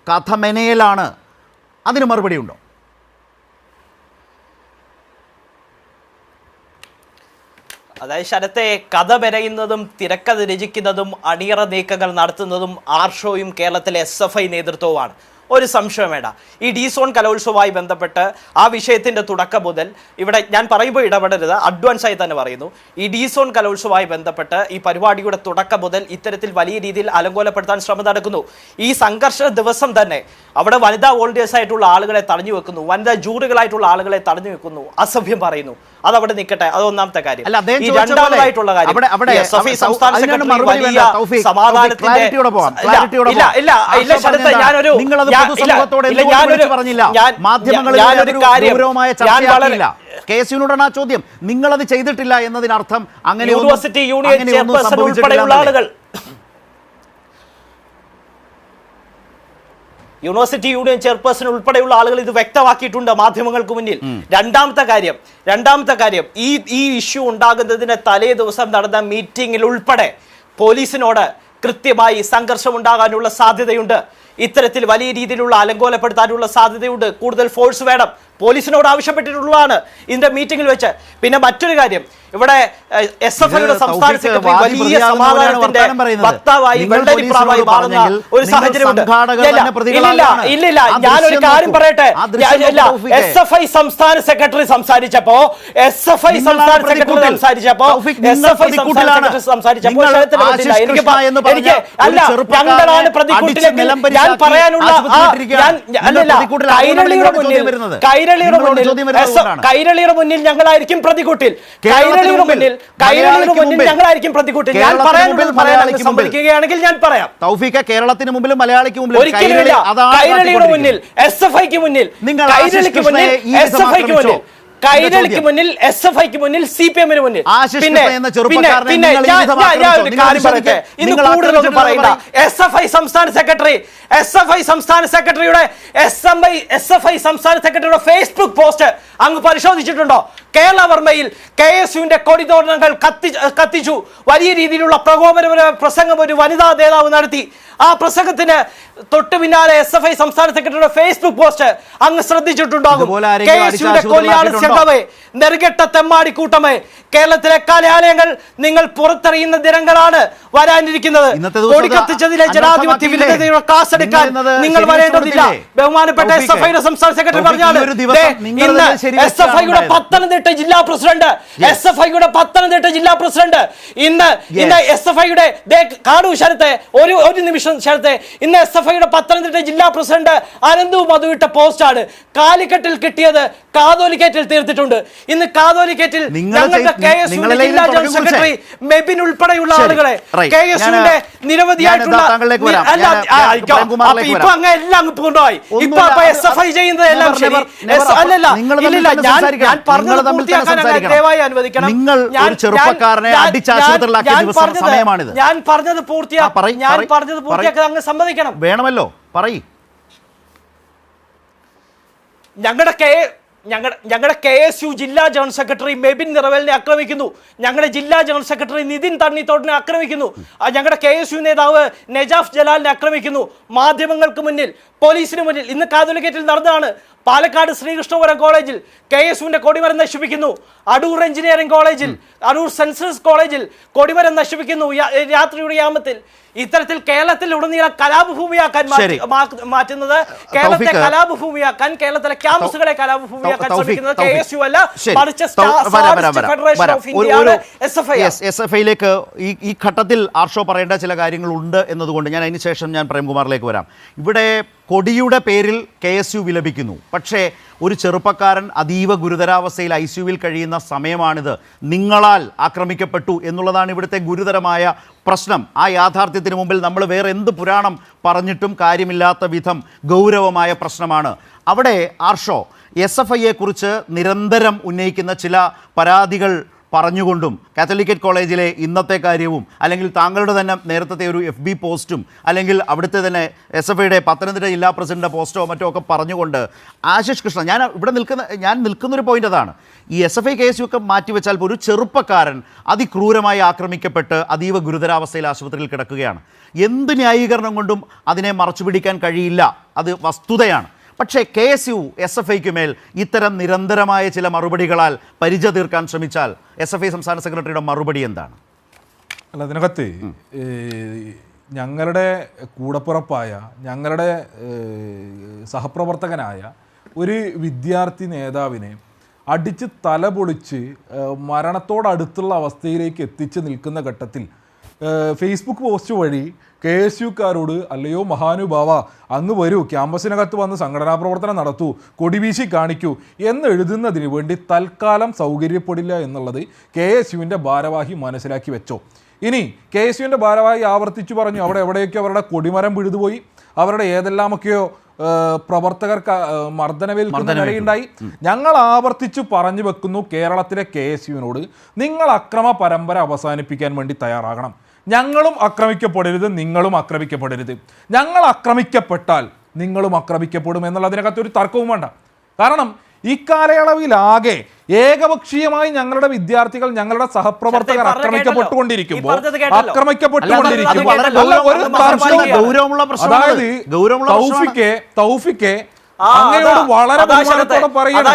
കഥമെനയലാണ്. അതിന് മറുപടി ഉണ്ടോ? അതായത് ശരത്തെ, കഥ മെനയുന്നതും തിരക്കഥ രചിക്കുന്നതും അണിയറ നീക്കങ്ങൾ നടത്തുന്നതും ആർഷോയും കേരളത്തിലെ SFI നേതൃത്വവുമാണ്. ഒരു സംശയം വേണ്ട. ഈ ഡീസോൺ കലോത്സവവുമായി ബന്ധപ്പെട്ട് ആ വിഷയത്തിൻ്റെ തുടക്കം മുതൽ, ഇവിടെ ഞാൻ പറയുമ്പോൾ ഇടപെടരുത്, അഡ്വാൻസായി തന്നെ പറയുന്നു, ഈ ഡീസോൺ കലോത്സവവുമായി ബന്ധപ്പെട്ട് ഈ പരിപാടിയുടെ തുടക്കം മുതൽ ഇത്തരത്തിൽ വലിയ രീതിയിൽ അലങ്കോലപ്പെടുത്താൻ ശ്രമം നടക്കുന്നു. ഈ സംഘർഷ ദിവസം തന്നെ അവിടെ വനിതാ വോളണ്ടിയേഴ്സ് ആയിട്ടുള്ള ആളുകളെ തടഞ്ഞു വെക്കുന്നു, വനിതാ ജൂറികളായിട്ടുള്ള ആളുകളെ തടഞ്ഞു വെക്കുന്നു, അസഭ്യം പറയുന്നു. അതവിടെ നിൽക്കട്ടെ, അത് ഒന്നാമത്തെ കാര്യം. ഈ രണ്ടാമതായിട്ടുള്ള കാര്യം, SFI സംസ്ഥാന സെക്രട്ടറി വലിയ സമാധാനത്തിന്റെ KSUവിനോടാണ് ആ ചോദ്യം. നിങ്ങളത് ചെയ്തിട്ടില്ല എന്നതിനർത്ഥം അങ്ങനെ യൂണിവേഴ്സിറ്റി യൂണിയൻ ചെയർപേഴ്സൺ ഉൾപ്പെടെയുള്ള ആളുകൾ, യൂണിവേഴ്സിറ്റി യൂണിയൻ ചെയർപേഴ്സൺ ഉൾപ്പെടെയുള്ള ആളുകൾ ഇത് വ്യക്തമാക്കിയിട്ടുണ്ട് മാധ്യമങ്ങൾക്ക് മുന്നിൽ. രണ്ടാമത്തെ കാര്യം ഈ ഇഷ്യൂ ഉണ്ടാകുന്നതിന് തലേ ദിവസം നടന്ന മീറ്റിംഗിൽ ഉൾപ്പെടെ പോലീസിനോട് കൃത്യമായി സംഘർഷം ഉണ്ടാകാനുള്ള സാധ്യതയുണ്ട്. ഇത്തരത്തിൽ വലിയ രീതിയിലുള്ള അലങ്കോലപ്പെടുത്താനുള്ള സാധ്യതയുണ്ട്. കൂടുതൽ ഫോഴ്സ് വേണം, പോലീസിനോട് ആവശ്യപ്പെട്ടിട്ടുള്ളതാണ് ഇതിന്റെ മീറ്റിംഗിൽ വെച്ച്. പിന്നെ മറ്റൊരു കാര്യം, ഇവിടെ SFIയുടെ സംസ്ഥാന സെക്രട്ടറി വലിയ സമാധാനത്തിന്റെ വക്താവായി വെള്ളരിപ്രാവായി മാറുന്ന ഒരു സാഹചര്യമുണ്ട്. ഇല്ലില്ല, ഞാനൊരു കാര്യം പറയട്ടെ. SFI സംസ്ഥാന സെക്രട്ടറി സംസാരിച്ചപ്പോ എനിക്ക് അല്ല, ഞങ്ങളാണ് പ്രതിക്കൂട്ടിലെങ്കിൽ ഞാൻ പറയാനുള്ള കൈരളിയുടെ മുന്നിൽ ഞങ്ങളായിരിക്കും പ്രതിക്കൂട്ടിൽ. ഞങ്ങളായിരിക്കും പ്രതിക്കൂട്ടിൽ. ഞാൻ സമ്മതിക്കുകയാണെങ്കിൽ ഞാൻ പറയാം. തൗഫീഖ്, കേരളത്തിന് മുമ്പിലും മലയാളിക്ക് മുമ്പിലും ഒരിക്കലുമില്ല. കൈരളിയുടെ മുന്നിൽ, SFIക്ക് മുന്നിൽ, കൈരളിക്ക് മുന്നിൽ, SFIക്ക് മുന്നിൽ, കൈരളിക്ക് മുന്നിൽ, SFIക്ക് മുന്നിൽ, CPMന് മുന്നിൽ. പിന്നെ ഞാൻ ഒരു കാര്യം പറയട്ടെ, ഇന്ന് കൂടുതലൊന്നും പറയില്ല. SFI സംസ്ഥാന സെക്രട്ടറിയുടെ SFI സംസ്ഥാന സെക്രട്ടറിയുടെ ഫേസ്ബുക്ക് പോസ്റ്റ് അങ്ങ് പരിശോധിച്ചിട്ടുണ്ടോ? കേരള വർമ്മയിൽ KSUവിന്റെ കൊടിതോരണങ്ങൾ കത്തിച്ചു, വലിയ രീതിയിലുള്ള പ്രകോപനപരമായ പ്രസംഗം ഒരു വനിതാ നേതാവ് നടത്തി. ആ പ്രസംഗത്തിന് തൊട്ടു പിന്നാലെ SFI സംസ്ഥാന സെക്രട്ടറിയുടെ ഫേസ്ബുക്ക് പോസ്റ്റ് അങ്ങ് ശ്രദ്ധിച്ചിട്ടുണ്ടാകും. KSUവിന്റെ കൊലയാളി സംഘമേ, നെറുകെട്ട തെമ്മാടിക്കൂട്ടമേ, കേരളത്തിലെ കലാലയങ്ങൾ നിങ്ങൾ പുറത്തെറിയുന്ന ദിനങ്ങളാണ് വരാനിരിക്കുന്നത്. കൊടിക്കത്തിച്ചതിലെ ജനാധിപത്യ വിരുദ്ധതയുടെ ക്ലാസ് എടുക്കാൻ നിങ്ങൾ വരേണ്ടതില്ല. ബഹുമാനപ്പെട്ട SFIയുടെ സംസ്ഥാന സെക്രട്ടറി പറഞ്ഞാണ്, ഇന്ന് SFIയുടെ പത്തനംതിട്ട ജില്ലാ പ്രസിഡന്റ്, ഇന്ന് SFIയുടെ കാണൂ ശരത്തെ, ഒരു നിമിഷം ശരത്തെ, ഇന്ന് SFIയുടെ പത്തനംതിട്ട ജില്ലാ പ്രസിഡന്റ് അനന്തു മധുവിട്ട പോസ്റ്റാണ്. കാലിക്കറ്റിൽ കിട്ടിയത് കാതോലിക്കേറ്റിൽ തീർത്തിട്ടുണ്ട്. ഇന്ന് കാതോലിക്കേറ്റിൽ ഞങ്ങളുടെ KSUവിന്റെ ജില്ലാ ജനറൽ സെക്രട്ടറി മെബിൻ ഉൾപ്പെടെയുള്ള ആളുകളെ, KSUവിന്റെ നിരവധിയായിട്ടുള്ള ഇപ്പൊ അങ്ങ് എല്ലാം അങ്ങ് പൂർണ്ണമായി. ഇപ്പൊ SFI ചെയ്യുന്നത് എല്ലാം ശരി അല്ലല്ല. ഇല്ലില്ല, ഞാൻ പറഞ്ഞത് പൂർത്തിയാക്കാൻ ദയവായി അനുവദിക്കണം. ഞാൻ പറഞ്ഞത് പൂർത്തിയാക്കാൻ അങ്ങ് സമ്മതിക്കണം. വേണമല്ലോ, പറയ്. ഞങ്ങളുടെ KSU ജില്ലാ ജനറൽ സെക്രട്ടറി മെബിൻ നിറവേലിനെ ആക്രമിക്കുന്നു. ഞങ്ങളുടെ ജില്ലാ ജനറൽ സെക്രട്ടറി നിതിൻ തണ്ണിത്തോടിനെ ആക്രമിക്കുന്നു. ഞങ്ങളുടെ KSU നേതാവ് നജാഫ് ജലാലിനെ ആക്രമിക്കുന്നു. മാധ്യമങ്ങൾക്ക് മുന്നിൽ, പോലീസിന് മുന്നിൽ. ഇന്ന് കാതോലിക്കേറ്റിൽ നടന്നതാണ്. പാലക്കാട് ശ്രീകൃഷ്ണപുരം കോളേജിൽ KSUവിന്റെ കൊടിമരം നശിപ്പിക്കുന്നു. അടൂർ എഞ്ചിനീയറിംഗ് കോളേജിൽ, അടൂർ സെൻസസ് കോളേജിൽ കൊടിമരം നശിപ്പിക്കുന്നു രാത്രിയുടെ യാമത്തിൽ. ഇത്തരത്തിൽ കേരളത്തിൽ ഉടനീളം കലാപഭൂമിയാക്കാൻ മാറ്റുന്നത്, കേരളത്തെ കലാപഭൂമിയാക്കാൻ, കേരളത്തിലെ ക്യാമ്പസുകളെ കലാപഭൂമിയാക്കാൻ ശ്രമിക്കുന്നത് KSU അല്ല, മറിച്ച് ഫെഡറേഷൻ ഓഫ് ഇന്ത്യയാണ് SFI. SFIയിലേക്ക് ഈ ഘട്ടത്തിൽ ആർഷോ പറയേണ്ട ചില കാര്യങ്ങളുണ്ട് എന്നതുകൊണ്ട് ഞാൻ അതിനുശേഷം പ്രേംകുമാറിലേക്ക് വരാം. ഇവിടെ കൊടിയുടെ പേരിൽ KSU വിലപിക്കുന്നു. പക്ഷേ ഒരു ചെറുപ്പക്കാരൻ അതീവ ഗുരുതരാവസ്ഥയിൽ ICUവിൽ കഴിയുന്ന സമയമാണിത്. നിങ്ങളാൽ ആക്രമിക്കപ്പെട്ടു എന്നുള്ളതാണ് ഇവിടുത്തെ ഗുരുതരമായ പ്രശ്നം. ആ യാഥാർത്ഥ്യത്തിന് മുമ്പിൽ നമ്മൾ വേറെ എന്ത് പുരാണം പറഞ്ഞിട്ടും കാര്യമില്ലാത്ത വിധം ഗൗരവമായ പ്രശ്നമാണ്. അവിടെ ആർഷോ SFIയെക്കുറിച്ച് നിരന്തരം ഉന്നയിക്കുന്ന ചില പരാതികൾ പറഞ്ഞുകൊണ്ടും കാത്തലിക്കറ്റ് കോളേജിലെ ഇന്നത്തെ കാര്യവും അല്ലെങ്കിൽ താങ്കളുടെ തന്നെ നേരത്തെ ഒരു FB പോസ്റ്റും അല്ലെങ്കിൽ അവിടുത്തെ തന്നെ SFIയുടെ പത്തനംതിട്ട ജില്ലാ പ്രസിഡന്റ് പോസ്റ്റോ മറ്റോ ഒക്കെ പറഞ്ഞുകൊണ്ട് ആശിഷ് കൃഷ്ണ ഞാൻ നിൽക്കുന്നൊരു പോയിന്റ് അതാണ്. ഈ SFI KSU ഒക്കെ മാറ്റിവെച്ചാൽ ഒരു ചെറുപ്പക്കാരൻ അതിക്രൂരമായി ആക്രമിക്കപ്പെട്ട് അതീവ ഗുരുതരാവസ്ഥയിൽ ആശുപത്രിയിൽ കിടക്കുകയാണ്. എന്ത് ന്യായീകരണം കൊണ്ടും അതിനെ മറച്ചുപിടിക്കാൻ കഴിയില്ല, അത് വസ്തുതയാണ്. പക്ഷേ KSU SFIക്ക് മേൽ ഇത്തരം നിരന്തരമായ ചില മറുപടികളാൽ പരിച തീർക്കാൻ ശ്രമിച്ചാൽ SFI സംസ്ഥാന സെക്രട്ടറിയുടെ മറുപടി എന്താണ്? അല്ല, അതിനകത്ത് ഞങ്ങളുടെ കൂടപ്പുറപ്പായ ഞങ്ങളുടെ സഹപ്രവർത്തകനായ ഒരു വിദ്യാർത്ഥി നേതാവിനെ അടിച്ച് തല പൊളിച്ച് മരണത്തോടടുത്തുള്ള അവസ്ഥയിലേക്ക് എത്തിച്ച് നിൽക്കുന്ന ഘട്ടത്തിൽ ഫേസ്ബുക്ക് പോസ്റ്റ് വഴി KSUക്കാരോട് അല്ലയോ മഹാനുഭാവ അങ്ങ് വരൂ, ക്യാമ്പസിനകത്ത് വന്ന് സംഘടനാ പ്രവർത്തനം നടത്തൂ, കൊടിവീശി കാണിക്കൂ എന്ന് എഴുതുന്നതിന് വേണ്ടി തൽക്കാലം സൗകര്യപ്പെടില്ല എന്നുള്ളത് KSUവിൻ്റെ ഭാരവാഹി മനസ്സിലാക്കി വെച്ചോ. ഇനി KSUവിൻ്റെ ഭാരവാഹി ആവർത്തിച്ചു പറഞ്ഞു അവിടെ എവിടെയൊക്കെ അവരുടെ കൊടിമരം പിഴുതുപോയി, അവരുടെ ഏതെല്ലാമൊക്കെയോ പ്രവർത്തകർക്ക് മർദ്ദനമേൽക്കുന്ന നിലയുണ്ടായി. ഞങ്ങൾ ആവർത്തിച്ചു പറഞ്ഞു വെക്കുന്നു കേരളത്തിലെ KSUവിനോട്, നിങ്ങൾ അക്രമ പരമ്പര അവസാനിപ്പിക്കാൻ വേണ്ടി തയ്യാറാകണം. ഞങ്ങളും ആക്രമിക്കപ്പെടരുത്, നിങ്ങളും ആക്രമിക്കപ്പെടരുത്. ഞങ്ങൾ ആക്രമിക്കപ്പെട്ടാൽ നിങ്ങളും ആക്രമിക്കപ്പെടും എന്നുള്ളതിനകത്ത് ഒരു തർക്കവും വേണ്ട. കാരണം ഇക്കാലയളവിലാകെ ഏകപക്ഷീയമായി ഞങ്ങളുടെ വിദ്യാർത്ഥികൾ, ഞങ്ങളുടെ സഹപ്രവർത്തകർ ആക്രമിക്കപ്പെട്ടുകൊണ്ടിരിക്കുമ്പോൾ അതായത് തൗഫിക്കെ അങ്ങയോട് വളരെ ബഹുമാനത്തോടെ പറയുന്നത്,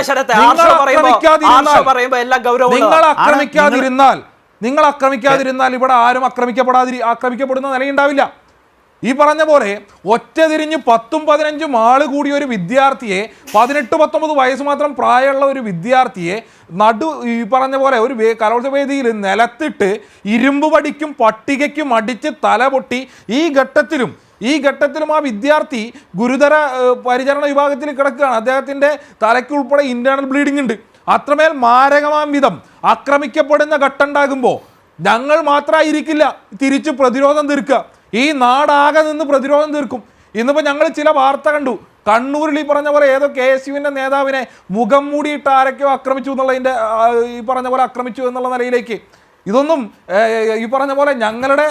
നിങ്ങൾ ആക്രമിക്കാതിരുന്നാൽ ഇവിടെ ആരും ആക്രമിക്കപ്പെടുന്ന നിലയുണ്ടാവില്ല. ഈ പറഞ്ഞ പോലെ ഒറ്റ തിരിഞ്ഞ് 10-15 ആള് കൂടി ഒരു വിദ്യാർത്ഥിയെ, 18-19 വയസ്സ് മാത്രം പ്രായമുള്ള ഒരു വിദ്യാർത്ഥിയെ ഈ പറഞ്ഞ പോലെ ഒരു കലോത്സവ വേദിയിൽ നിലത്തിട്ട് ഇരുമ്പ് വടിക്കും പട്ടികയ്ക്കും അടിച്ച് തല പൊട്ടി ഈ ഘട്ടത്തിലും ആ വിദ്യാർത്ഥി ഗുരുതര പരിചരണ വിഭാഗത്തിൽ കിടക്കുകയാണ്. അദ്ദേഹത്തിൻ്റെ തലയ്ക്കുൾപ്പെടെ ഇന്റേണൽ ബ്ലീഡിംഗ് ഉണ്ട്. അത്രമേൽ മാരകമാം വിധം ആക്രമിക്കപ്പെടുന്ന ഘട്ടം ഉണ്ടാകുമ്പോൾ ഞങ്ങൾ മാത്രമായിരിക്കില്ല തിരിച്ച് പ്രതിരോധം തീർക്കുക, ഈ നാടാകെ നിന്ന് പ്രതിരോധം തീർക്കും. ഇന്നിപ്പോൾ ഞങ്ങൾ ചില വാർത്ത കണ്ടു, കണ്ണൂരിൽ ഈ പറഞ്ഞ പോലെ ഏതോ KSUവിൻ്റെ നേതാവിനെ മുഖം മൂടിയിട്ട് ആരൊക്കെയോ ആക്രമിച്ചു എന്നുള്ളതിൻ്റെ ഈ പറഞ്ഞ പോലെ ആക്രമിച്ചു എന്നുള്ള നിലയിലേക്ക്. ഇതൊന്നും ഈ പറഞ്ഞ പോലെ ഞങ്ങളുടെ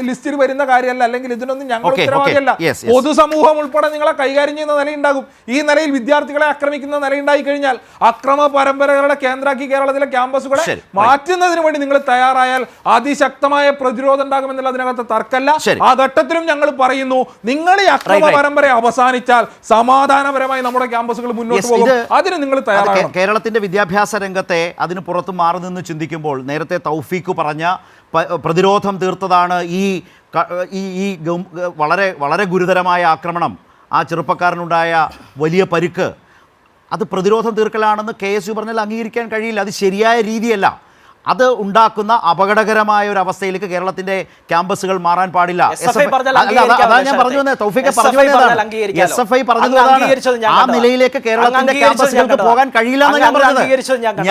ലിസ്റ്റിൽ വരുന്ന കാര്യമല്ല, അല്ലെങ്കിൽ ഇതിനൊന്നും ഞങ്ങൾ ഉത്തരവാദിയല്ല. പൊതുസമൂഹം ഉൾപ്പെടെ നിങ്ങളെ കൈകാര്യം ചെയ്യുന്ന നിലയുണ്ടാകും. ഈ നിലയിൽ വിദ്യാർത്ഥികളെ ആക്രമിക്കുന്ന നിലയുണ്ടായി കഴിഞ്ഞാൽ അക്രമ പരമ്പരകളുടെ കേന്ദ്രമാക്കി കേരളത്തിലെ ക്യാമ്പസുകളെ മാറ്റുന്നതിന് വേണ്ടി നിങ്ങൾ തയ്യാറായാൽ അതിശക്തമായ പ്രതിരോധം ഉണ്ടാകുമെന്നുള്ള അതിനകത്ത് തർക്കമല്ല. ആ ഘട്ടത്തിലും ഞങ്ങൾ പറയുന്നു, നിങ്ങൾ ഈ അക്രമ പരമ്പര അവസാനിച്ചാൽ സമാധാനപരമായി നമ്മുടെ ക്യാമ്പസുകൾ മുന്നോട്ട് പോകും. അതിന് നിങ്ങൾ തയ്യാറാകണം. കേരളത്തിന്റെ വിദ്യാഭ്യാസ രംഗത്തെ അതിന് പുറത്ത് മാറി നിന്ന് ചിന്തിക്കുമ്പോൾ നേരത്തെ തൗഫീഖ് പറഞ്ഞ പ്രതിരോധം തീർത്തതാണ് ഈ വളരെ വളരെ ഗുരുതരമായ ആക്രമണം, ആ ചെറുപ്പക്കാരനുണ്ടായ വലിയ പരിക്ക്, അത് പ്രതിരോധം തീർക്കലാണെന്ന് KSU പറഞ്ഞാൽ അംഗീകരിക്കാൻ കഴിയില്ല. അത് ശരിയായ രീതിയല്ല. അത് ഉണ്ടാക്കുന്ന അപകടകരമായ ഒരു അവസ്ഥയിലേക്ക് കേരളത്തിന്റെ ക്യാമ്പസുകൾ മാറാൻ പാടില്ല. അതാണ് ഞാൻ പറഞ്ഞു വന്നത്. തൗഫീഖ് പറഞ്ഞു വന്നതാണ്, SFI പറഞ്ഞതാണ് ആ നിലയിലേക്ക് കേരളത്തിന്റെ ക്യാമ്പസുകൾക്ക് പോകാൻ കഴിയില്ല എന്ന് ഞാൻ പറഞ്ഞത്.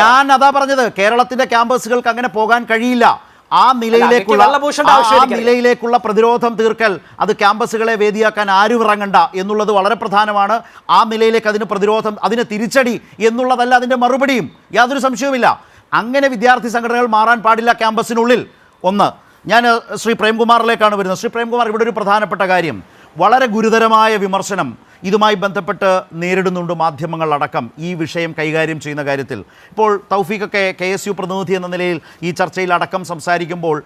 ഞാൻ അതാ പറഞ്ഞത്, കേരളത്തിന്റെ ക്യാമ്പസുകൾക്ക് അങ്ങനെ പോകാൻ കഴിയില്ല. ആ നിലയിലേക്കുള്ള പ്രതിരോധം തീർക്കൽ, അത് ക്യാമ്പസുകളെ വേദിയാക്കാൻ ആരും ഇറങ്ങണ്ട എന്നുള്ളത് വളരെ പ്രധാനമാണ്. ആ നിലയിലേക്ക് അതിന് തിരിച്ചടി എന്നുള്ളതല്ല അതിന്റെ മറുപടിയും, യാതൊരു സംശയവുമില്ല. അങ്ങനെ വിദ്യാർത്ഥി സംഘടനകൾ മാറാൻ പാടില്ല ക്യാമ്പസിനുള്ളിൽ. ഒന്ന്, ഞാൻ ശ്രീ പ്രേംകുമാറിലേക്കാണ് വരുന്നത്. ശ്രീ പ്രേംകുമാർ, ഇവിടെ ഒരു പ്രധാനപ്പെട്ട കാര്യം, വളരെ ഗുരുതരമായ വിമർശനം ഇതുമായി ബന്ധപ്പെട്ട് നേരിടുന്നുണ്ട് മാധ്യമങ്ങളടക്കം ഈ വിഷയം കൈകാര്യം ചെയ്യുന്ന കാര്യത്തിൽ. ഇപ്പോൾ തൗഫീഖൊക്കെ KSU പ്രതിനിധി എന്ന നിലയിൽ ഈ ചർച്ചയിൽ അടക്കം സംസാരിക്കുമ്പോൾ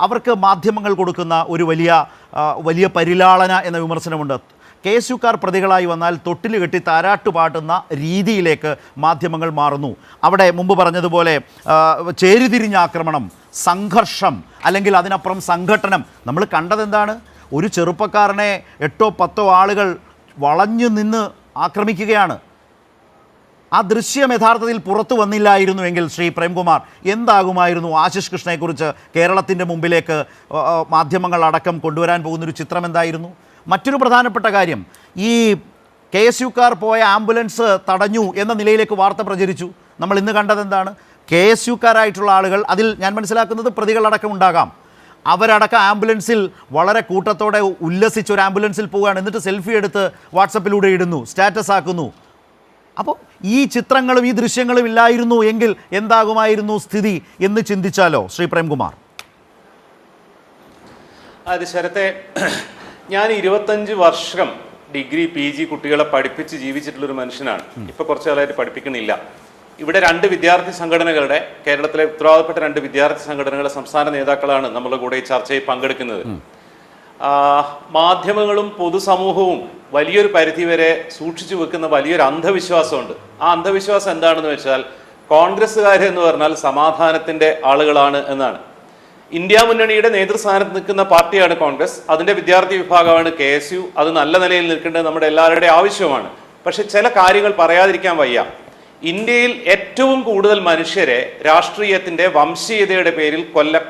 അവർക്ക് മാധ്യമങ്ങൾ കൊടുക്കുന്ന ഒരു വലിയ പരിലാളന എന്ന വിമർശനമുണ്ട്. KSUക്കാർ പ്രതികളായി വന്നാൽ തൊട്ടിൽ കെട്ടി താരാട്ടുപാട്ടുന്ന രീതിയിലേക്ക് മാധ്യമങ്ങൾ മാറുന്നു. അവിടെ മുമ്പ് പറഞ്ഞതുപോലെ ചേരിതിരിഞ്ഞ ആക്രമണം, സംഘർഷം, അല്ലെങ്കിൽ അതിനപ്പുറം സംഘട്ടനം. നമ്മൾ കണ്ടതെന്താണ്? ഒരു ചെറുപ്പക്കാരനെ 8-10 ആളുകൾ വളഞ്ഞു നിന്ന് ആക്രമിക്കുകയാണ്. ആ ദൃശ്യം യഥാർത്ഥത്തിൽ പുറത്തു വന്നില്ലായിരുന്നുവെങ്കിൽ ശ്രീ പ്രേംകുമാർ, എന്താകുമായിരുന്നു ആശിഷ് കൃഷ്ണയെക്കുറിച്ച് കേരളത്തിൻ്റെ മുമ്പിലേക്ക് മാധ്യമങ്ങൾ അടക്കം കൊണ്ടുവരാൻ പോകുന്നൊരു ചിത്രം എന്തായിരുന്നു? മറ്റൊരു പ്രധാനപ്പെട്ട കാര്യം, ഈ KSUക്കാർ പോയ ആംബുലൻസ് തടഞ്ഞു എന്ന നിലയിലേക്ക് വാർത്ത പ്രചരിച്ചു. നമ്മൾ ഇന്ന് കണ്ടത് എന്താണ്? KSUക്കാരായിട്ടുള്ള ആളുകൾ, അതിൽ ഞാൻ മനസ്സിലാക്കുന്നത് പ്രതികളടക്കം ഉണ്ടാകാം, അവരടക്കം ആംബുലൻസിൽ വളരെ കൂട്ടത്തോടെ ഉല്ലസിച്ച് ഒരു ആംബുലൻസിൽ പോവുകയാണ്, എന്നിട്ട് സെൽഫി എടുത്ത് വാട്സപ്പിലൂടെ ഇടുന്നു, സ്റ്റാറ്റസ് ആക്കുന്നു. അപ്പോൾ ഈ ചിത്രങ്ങളും ഈ ദൃശ്യങ്ങളും ഇല്ലായിരുന്നു എങ്കിൽ എന്താകുമായിരുന്നു സ്ഥിതി എന്ന് ചിന്തിച്ചാലോ ശ്രീ പ്രേംകുമാർ? അത് ശരത്തെ, ഞാൻ 25 വർഷം ഡിഗ്രി PG കുട്ടികളെ പഠിപ്പിച്ച് ജീവിച്ചിട്ടുള്ളൊരു മനുഷ്യനാണ്. ഇപ്പൊ കുറച്ചു കാലമായിട്ട് പഠിപ്പിക്കുന്നില്ല. ഇവിടെ 2 വിദ്യാർത്ഥി സംഘടനകളുടെ, കേരളത്തിലെ ഉത്തരവാദപ്പെട്ട 2 വിദ്യാർത്ഥി സംഘടനകളുടെ സംസ്ഥാന നേതാക്കളാണ് നമ്മുടെ കൂടെ ഈ ചർച്ചയിൽ പങ്കെടുക്കുന്നത്. മാധ്യമങ്ങളും പൊതുസമൂഹവും വലിയൊരു പരിധിവരെ സൂക്ഷിച്ചു വെക്കുന്ന വലിയൊരു അന്ധവിശ്വാസമുണ്ട്. ആ അന്ധവിശ്വാസം എന്താണെന്ന് വെച്ചാൽ, കോൺഗ്രസ്സുകാർ എന്ന് പറഞ്ഞാൽ സമാധാനത്തിന്റെ ആളുകളാണ് എന്നാണ്. ഇന്ത്യ മുന്നണിയുടെ നേതൃസ്ഥാനത്ത് നിൽക്കുന്ന പാർട്ടിയാണ് കോൺഗ്രസ്. അതിന്റെ വിദ്യാർത്ഥി വിഭാഗമാണ് KSU. അത് നല്ല നിലയിൽ നിൽക്കേണ്ടത് നമ്മുടെ എല്ലാവരുടെയും ആവശ്യമാണ്. പക്ഷെ ചില കാര്യങ്ങൾ പറയാതിരിക്കാൻ വയ്യ. ഇന്ത്യയിൽ ഏറ്റവും കൂടുതൽ മനുഷ്യരെ രാഷ്ട്രീയത്തിന്റെ വംശീയതയുടെ പേരിൽ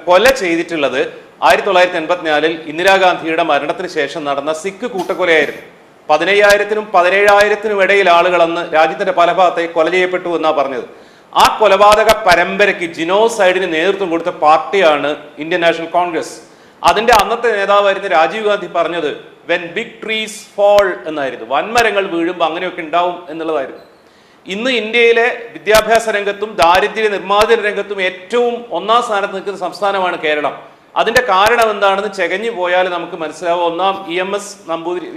കൊല ചെയ്തിട്ടുള്ളത് 1984 ഇന്ദിരാഗാന്ധിയുടെ മരണത്തിന് ശേഷം നടന്ന സിഖ് കൂട്ടക്കൊലയായിരുന്നു. 15,000-നും 17,000-നും ഇടയിൽ ആളുകൾ അന്ന് രാജ്യത്തിന്റെ പല ഭാഗത്തേക്ക് കൊല ചെയ്യപ്പെട്ടു എന്നാ പറഞ്ഞത്. ആ കൊലപാതക പരമ്പരയ്ക്ക്, ജിനോസൈഡിന് നേതൃത്വം കൊടുത്ത പാർട്ടിയാണ് ഇന്ത്യൻ നാഷണൽ കോൺഗ്രസ്. അതിന്റെ അന്നത്തെ നേതാവായിരുന്ന രാജീവ് ഗാന്ധി പറഞ്ഞത് വെൻ ബിഗ് ട്രീസ് ഫോൾ എന്നായിരുന്നു. വൻമരങ്ങൾ വീഴുമ്പോൾ അങ്ങനെയൊക്കെ ഉണ്ടാവും എന്നുള്ളതായിരുന്നു. ഇന്ന് ഇന്ത്യയിലെ വിദ്യാഭ്യാസ രംഗത്തും ദാരിദ്ര്യ നിർമ്മാർജ്ജന രംഗത്തും ഏറ്റവും ഒന്നാം സ്ഥാനത്ത് നിൽക്കുന്ന സംസ്ഥാനമാണ് കേരളം. അതിന്റെ കാരണം എന്താണെന്ന് ചെകഞ്ഞു പോയാൽ നമുക്ക് മനസ്സിലാവും. ഒന്നാം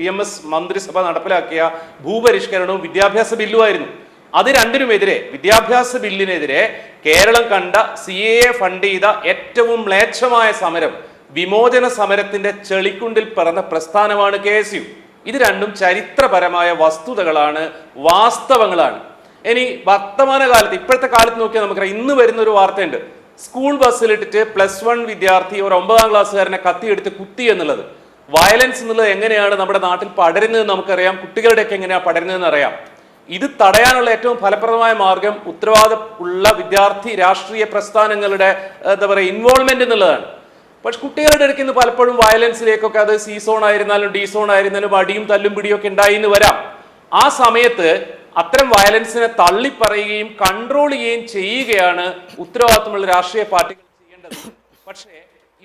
EMS മന്ത്രിസഭ നടപ്പിലാക്കിയ ഭൂപരിഷ്കരണവും വിദ്യാഭ്യാസ ബില്ലുമായിരുന്നു. അത് രണ്ടിനുമെതിരെ, വിദ്യാഭ്യാസ ബില്ലിനെതിരെ കേരളം കണ്ട CAA ഫണ്ട് ചെയ്ത ഏറ്റവും മ്ലേച്ഛമായ സമരം, വിമോചന സമരത്തിന്റെ ചെളിക്കുണ്ടിൽ പിറന്ന പ്രസ്ഥാനമാണ് KSU. ഇത് രണ്ടും ചരിത്രപരമായ വസ്തുതകളാണ്, വാസ്തവങ്ങളാണ്. ഇനി വർത്തമാന കാലത്ത്, ഇപ്പോഴത്തെ കാലത്ത് നോക്കിയാൽ നമുക്കറിയാം, ഇന്ന് വരുന്ന ഒരു വാർത്തയുണ്ട്. സ്കൂൾ ബസ്സിലിട്ടിട്ട് +1 വിദ്യാർത്ഥി ഒരു 9ാം ക്ലാസ്സുകാരനെ കത്തിയെടുത്ത് കുത്തി എന്നുള്ളത്. വയലൻസ് എന്നുള്ളത് എങ്ങനെയാണ് നമ്മുടെ നാട്ടിൽ പടരുന്നതെന്ന് നമുക്കറിയാം. കുട്ടികളുടെയൊക്കെ എങ്ങനെയാണ് പടരുന്നതെന്ന് അറിയാം. ഇത് തടയാനുള്ള ഏറ്റവും ഫലപ്രദമായ മാർഗം ഉത്തരവാദിത്തമുള്ള വിദ്യാർത്ഥി രാഷ്ട്രീയ പ്രസ്ഥാനങ്ങളുടെ ഇൻവോൾവ്മെന്റ് എന്നുള്ളതാണ്. പക്ഷെ കുട്ടികളുടെ ഇടയ്ക്ക് നിന്ന് പലപ്പോഴും വയലൻസിലേക്കൊക്കെ, അത് C-സോൺ ആയിരുന്നാലും D-സോൺ ആയിരുന്നാലും അടിയും തല്ലും പിടിയൊക്കെ ഉണ്ടായിന്ന് വരാം. ആ സമയത്ത് അത്തരം വയലൻസിനെ തള്ളിപ്പറയുകയും കൺട്രോൾ ചെയ്യുകയും ചെയ്യുകയാണ് ഉത്തരവാദിത്തമുള്ള രാഷ്ട്രീയ പാർട്ടികൾ ചെയ്യേണ്ടത്. പക്ഷേ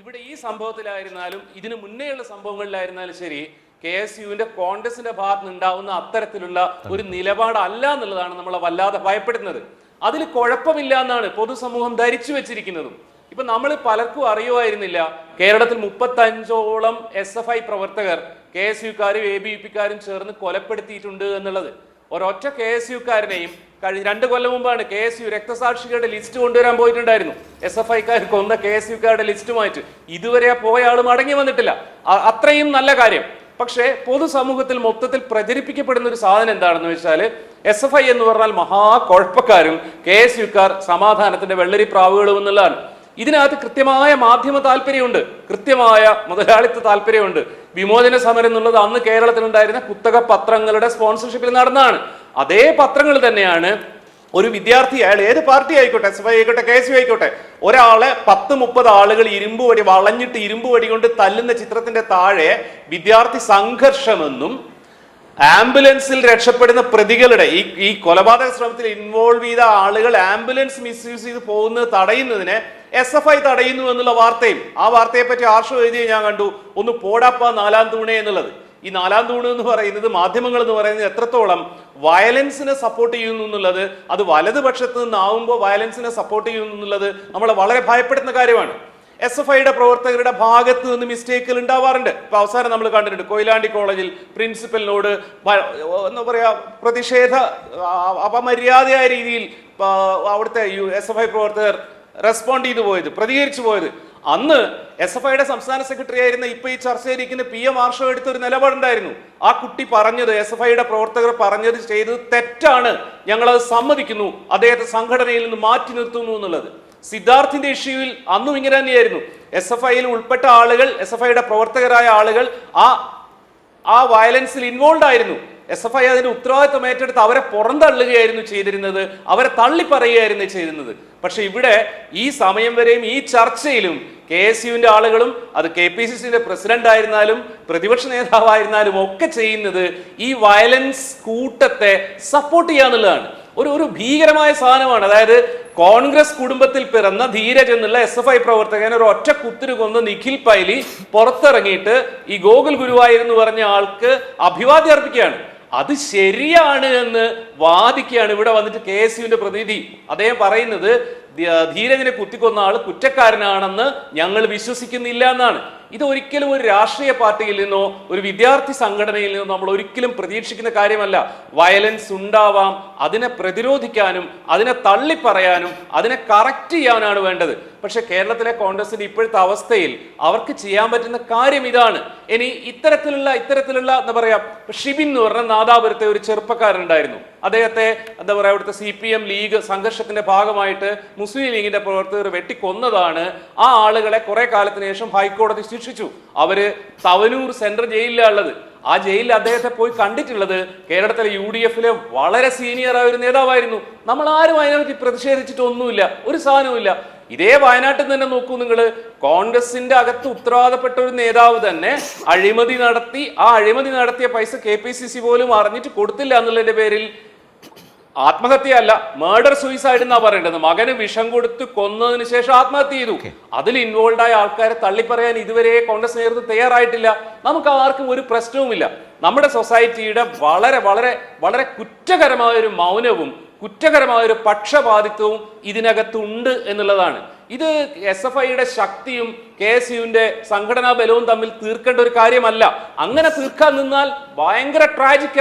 ഇവിടെ ഈ സംഭവത്തിലായിരുന്നാലും ഇതിനു മുന്നേയുള്ള സംഭവങ്ങളിലായിരുന്നാലും ശരി, KSUവിന്റെ കോൺഗ്രസിന്റെ ഭാഗത്ത് നിന്നുണ്ടാവുന്ന അത്തരത്തിലുള്ള ഒരു നിലപാടല്ല എന്നുള്ളതാണ് നമ്മളെ വല്ലാതെ ഭയപ്പെടുന്നത്. അതിൽ കുഴപ്പമില്ല എന്നാണ് പൊതുസമൂഹം ധരിച്ചു വെച്ചിരിക്കുന്നതും. ഇപ്പൊ നമ്മൾ പലർക്കും അറിയുമായിരുന്നില്ല, കേരളത്തിൽ 35ഓളം SFI പ്രവർത്തകർ KSUക്കാരും ABVP-ക്കാരും ചേർന്ന് കൊലപ്പെടുത്തിയിട്ടുണ്ട് എന്നുള്ളത്. ഒരൊറ്റ KSUക്കാരനെയും കഴിഞ്ഞ 2 കൊല്ലം മുമ്പാണ് KSU രക്തസാക്ഷികളുടെ ലിസ്റ്റ് കൊണ്ടുവരാൻ പോയിട്ടുണ്ടായിരുന്നു. SFI-ക്കാർ കൊന്ന KSUക്കാരുടെ ലിസ്റ്റുമായിട്ട് ഇതുവരെ പോയ ആൾ മടങ്ങി വന്നിട്ടില്ല. അത്രയും നല്ല കാര്യം. പക്ഷേ പൊതുസമൂഹത്തിൽ മൊത്തത്തിൽ പ്രചരിപ്പിക്കപ്പെടുന്ന ഒരു സാധനം എന്താണെന്ന് വെച്ചാൽ, SFI എന്ന് പറഞ്ഞാൽ മഹാകുഴപ്പക്കാരും KSUക്കാർ സമാധാനത്തിന്റെ വെള്ളരി പ്രാവുകളും എന്നുള്ളതാണ്. ഇതിനകത്ത് കൃത്യമായ മാധ്യമ താല്പര്യമുണ്ട്, കൃത്യമായ മുതലാളിത്ത താല്പര്യമുണ്ട്. വിമോചന സമരം എന്നുള്ളത് അന്ന് കേരളത്തിലുണ്ടായിരുന്ന കുത്തക പത്രങ്ങളുടെ സ്പോൺസർഷിപ്പിൽ നടന്നതാണ്. അതേ പത്രങ്ങൾ തന്നെയാണ് ഒരു വിദ്യാർത്ഥി, അയാൾ ഏത് പാർട്ടി ആയിക്കോട്ടെ, SFI ആയിക്കോട്ടെ, KSU ആയിക്കോട്ടെ, ഒരാളെ 10-30 ആളുകൾ ഇരുമ്പ് വടി വളഞ്ഞിട്ട് ഇരുമ്പ് വടി കൊണ്ട് തല്ലുന്ന ചിത്രത്തിന്റെ താഴെ വിദ്യാർത്ഥി സംഘർഷമെന്നും ആംബുലൻസിൽ രക്ഷപ്പെടുന്ന പ്രതികളുടെ ഈ കൊലപാതക ശ്രമത്തിൽ ഇൻവോൾവ് ചെയ്ത ആളുകൾ ആംബുലൻസ് മിസ്യൂസ് ചെയ്ത് പോകുന്നത് തടയുന്നതിനെ SFI തടയുന്നു എന്നുള്ള വാർത്തയും, ആ വാർത്തയെ പറ്റി ആർഷോ എഴുതിയ ഞാൻ കണ്ടു. ഒന്ന് പോടാപ്പ 4-ാം തൂണേ എന്നുള്ളത്. ഈ 4-ാം തൂണ് എന്ന് പറയുന്നത്, മാധ്യമങ്ങൾ എന്ന് പറയുന്നത് എത്രത്തോളം വയലൻസിനെ സപ്പോർട്ട് ചെയ്യുന്നു എന്നുള്ളത്, അത് വലതുപക്ഷത്ത് നിന്നാവുമ്പോൾ വയലൻസിനെ സപ്പോർട്ട് ചെയ്യുന്നു എന്നുള്ളത് നമ്മളെ വളരെ ഭയപ്പെടുത്തുന്ന കാര്യമാണ്. SFIയുടെ പ്രവർത്തകരുടെ ഭാഗത്ത് നിന്ന് മിസ്റ്റേക്കുകൾ ഉണ്ടാവാറുണ്ട്. ഇപ്പൊ അവസാനം നമ്മൾ കണ്ടിട്ടുണ്ട്, കൊയിലാണ്ടി കോളേജിൽ പ്രിൻസിപ്പലിനോട് എന്താ പറയാ, അപമര്യാദയായ രീതിയിൽ അവിടുത്തെ SFI പ്രവർത്തകർ റെസ്പോണ്ട് ചെയ്തു പോയത്, പ്രതികരിച്ചു പോയത്. അന്ന് SFIയുടെ സംസ്ഥാന സെക്രട്ടറി ആയിരുന്ന ഇപ്പൊ ഈ ചർച്ചയിരിക്കുന്ന PM ആർഷോ എടുത്തൊരു നിലപാടുണ്ടായിരുന്നു. ആ കുട്ടി പറഞ്ഞത്, SFIയുടെ പ്രവർത്തകർ പറഞ്ഞത് ചെയ്തത് തെറ്റാണ്, ഞങ്ങളത് സമ്മതിക്കുന്നു, അദ്ദേഹത്തെ സംഘടനയിൽ നിന്ന് മാറ്റി നിർത്തുന്നു എന്നുള്ളത്. സിദ്ധാർത്ഥിന്റെ ഇഷ്യൂവിൽ അന്നും ഇങ്ങനെ തന്നെയായിരുന്നു. SFIയിൽ ഉൾപ്പെട്ട ആളുകൾ, SFIയുടെ പ്രവർത്തകരായ ആളുകൾ ആ വയലൻസിൽ ഇൻവോൾവ് ആയിരുന്നു. SFI അതിന്റെ ഉത്തരവാദിത്വം ഏറ്റെടുത്ത് അവരെ പുറന്തള്ളുകയായിരുന്നു ചെയ്തിരുന്നത്, അവരെ തള്ളിപ്പറയുകയായിരുന്നു ചെയ്തിരുന്നത്. പക്ഷെ ഇവിടെ ഈ സമയം വരെയും ഈ ചർച്ചയിലും KSUവിന്റെ ആളുകളും അത് KPCCയുടെ പ്രസിഡന്റ് ആയിരുന്നാലും പ്രതിപക്ഷ നേതാവായിരുന്നാലും ഒക്കെ ചെയ്യുന്നത് ഈ വയലൻസ് കൂട്ടത്തെ സപ്പോർട്ട് ചെയ്യാന്നുള്ളതാണ്. ഒരു ഭീകരമായ സാധനമാണ്. അതായത് കോൺഗ്രസ് കുടുംബത്തിൽ പിറന്ന ധീരജ് എന്നുള്ള SFI പ്രവർത്തകൻ ഒരു ഒറ്റ കുത്തിരി കൊന്ന് നിഖിൽ പൈലി പുറത്തിറങ്ങിയിട്ട് ഈ ഗോകുൽ ഗുരുവായൂർ എന്ന് പറഞ്ഞ ആൾക്ക് അഭിവാദ്യം അർപ്പിക്കുകയാണ്. അത് ശരിയാണ് എന്ന് വാദിക്കുകയാണ് ഇവിടെ വന്നിട്ട് KSUവിന്റെ പ്രതിനിധി. അദ്ദേഹം പറയുന്നത് ധീരജിനെ കുത്തിക്കൊന്ന ആൾ കുറ്റക്കാരനാണെന്ന് ഞങ്ങൾ വിശ്വസിക്കുന്നില്ല എന്നാണ്. ഇത് ഒരിക്കലും ഒരു രാഷ്ട്രീയ പാർട്ടിയിൽ നിന്നോ ഒരു വിദ്യാർത്ഥി സംഘടനയിൽ നിന്നോ നമ്മൾ ഒരിക്കലും പ്രതീക്ഷിക്കുന്ന കാര്യമല്ല. വയലൻസ് ഉണ്ടാവാം, അതിനെ പ്രതിരോധിക്കാനും അതിനെ തള്ളിപ്പറയാനും അതിനെ കറക്റ്റ് ചെയ്യാനാണ് വേണ്ടത്. പക്ഷെ കേരളത്തിലെ കോൺഗ്രസിന്റെ ഇപ്പോഴത്തെ അവസ്ഥയിൽ അവർക്ക് ചെയ്യാൻ പറ്റുന്ന കാര്യം ഇതാണ്. ഇനി ഇത്തരത്തിലുള്ള എന്താ പറയാ, ഷിബിൻ എന്ന് പറഞ്ഞ നാദാപുരത്തെ ഒരു ചെറുപ്പക്കാരനുണ്ടായിരുന്നു. അദ്ദേഹത്തെ എന്താ പറയാ അവിടുത്തെ CPM ലീഗ് സംഘർഷത്തിന്റെ ഭാഗമായിട്ട് മുസ്ലിം ലീഗിന്റെ പ്രവർത്തകർ വെട്ടിക്കൊന്നതാണ്. ആ ആളുകളെ കുറെ കാലത്തിന് ശേഷം ഹൈക്കോടതി ശിക്ഷിച്ചു. അവര് തവനൂർ സെൻട്രൽ ജയിലിലാണ്. ആ ജയിലിൽ അദ്ദേഹത്തെ പോയി കണ്ടിട്ടുള്ളത് കേരളത്തിലെ UDF-ലെ വളരെ സീനിയറായ ഒരു നേതാവായിരുന്നു. നമ്മൾ ആരും അതിനെപ്പറ്റി പ്രതിഷേധിച്ചിട്ടൊന്നുമില്ല, ഒരു സാധനവുമില്ല. ഇതേ വയനാട്ടിൽ തന്നെ നോക്കൂ നിങ്ങൾ, കോൺഗ്രസിന്റെ അകത്ത് ഉത്തരവാദപ്പെട്ട ഒരു നേതാവ് തന്നെ അഴിമതി നടത്തി. ആ അഴിമതി നടത്തിയ പൈസ KPCC പോലും അറിഞ്ഞിട്ട് കൊടുത്തില്ല എന്നുള്ളതിന്റെ പേരിൽ ആത്മഹത്യ അല്ല, മേർഡർ സൂയിസൈഡ് എന്നാ പറയേണ്ടത്. മകന് വിഷം കൊടുത്ത് കൊന്നതിന് ശേഷം ആത്മഹത്യ ചെയ്തു. അതിൽ ഇൻവോൾവ് ആയ ആൾക്കാരെ തള്ളിപ്പറയാൻ ഇതുവരെ കോൺഗ്രസ് നേതൃത്വം തയ്യാറായിട്ടില്ല. നമുക്ക് ആർക്കും ഒരു പ്രശ്നവുമില്ല. നമ്മുടെ സൊസൈറ്റിയുടെ വളരെ വളരെ വളരെ കുറ്റകരമായ ഒരു മൗനവും കുറ്റകരമായ ഒരു പക്ഷപാതിത്വവും ഇതിനകത്തുണ്ട് എന്നുള്ളതാണ്. ഇത് SFIയുടെ ശക്തിയും KSUവിന്റെ സംഘടനാ ബലവും തമ്മിൽ തീർക്കേണ്ട ഒരു കാര്യമല്ല. അങ്ങനെ തീർക്കാൻ നിന്നാൽ ഭയങ്കര ട്രാജിക്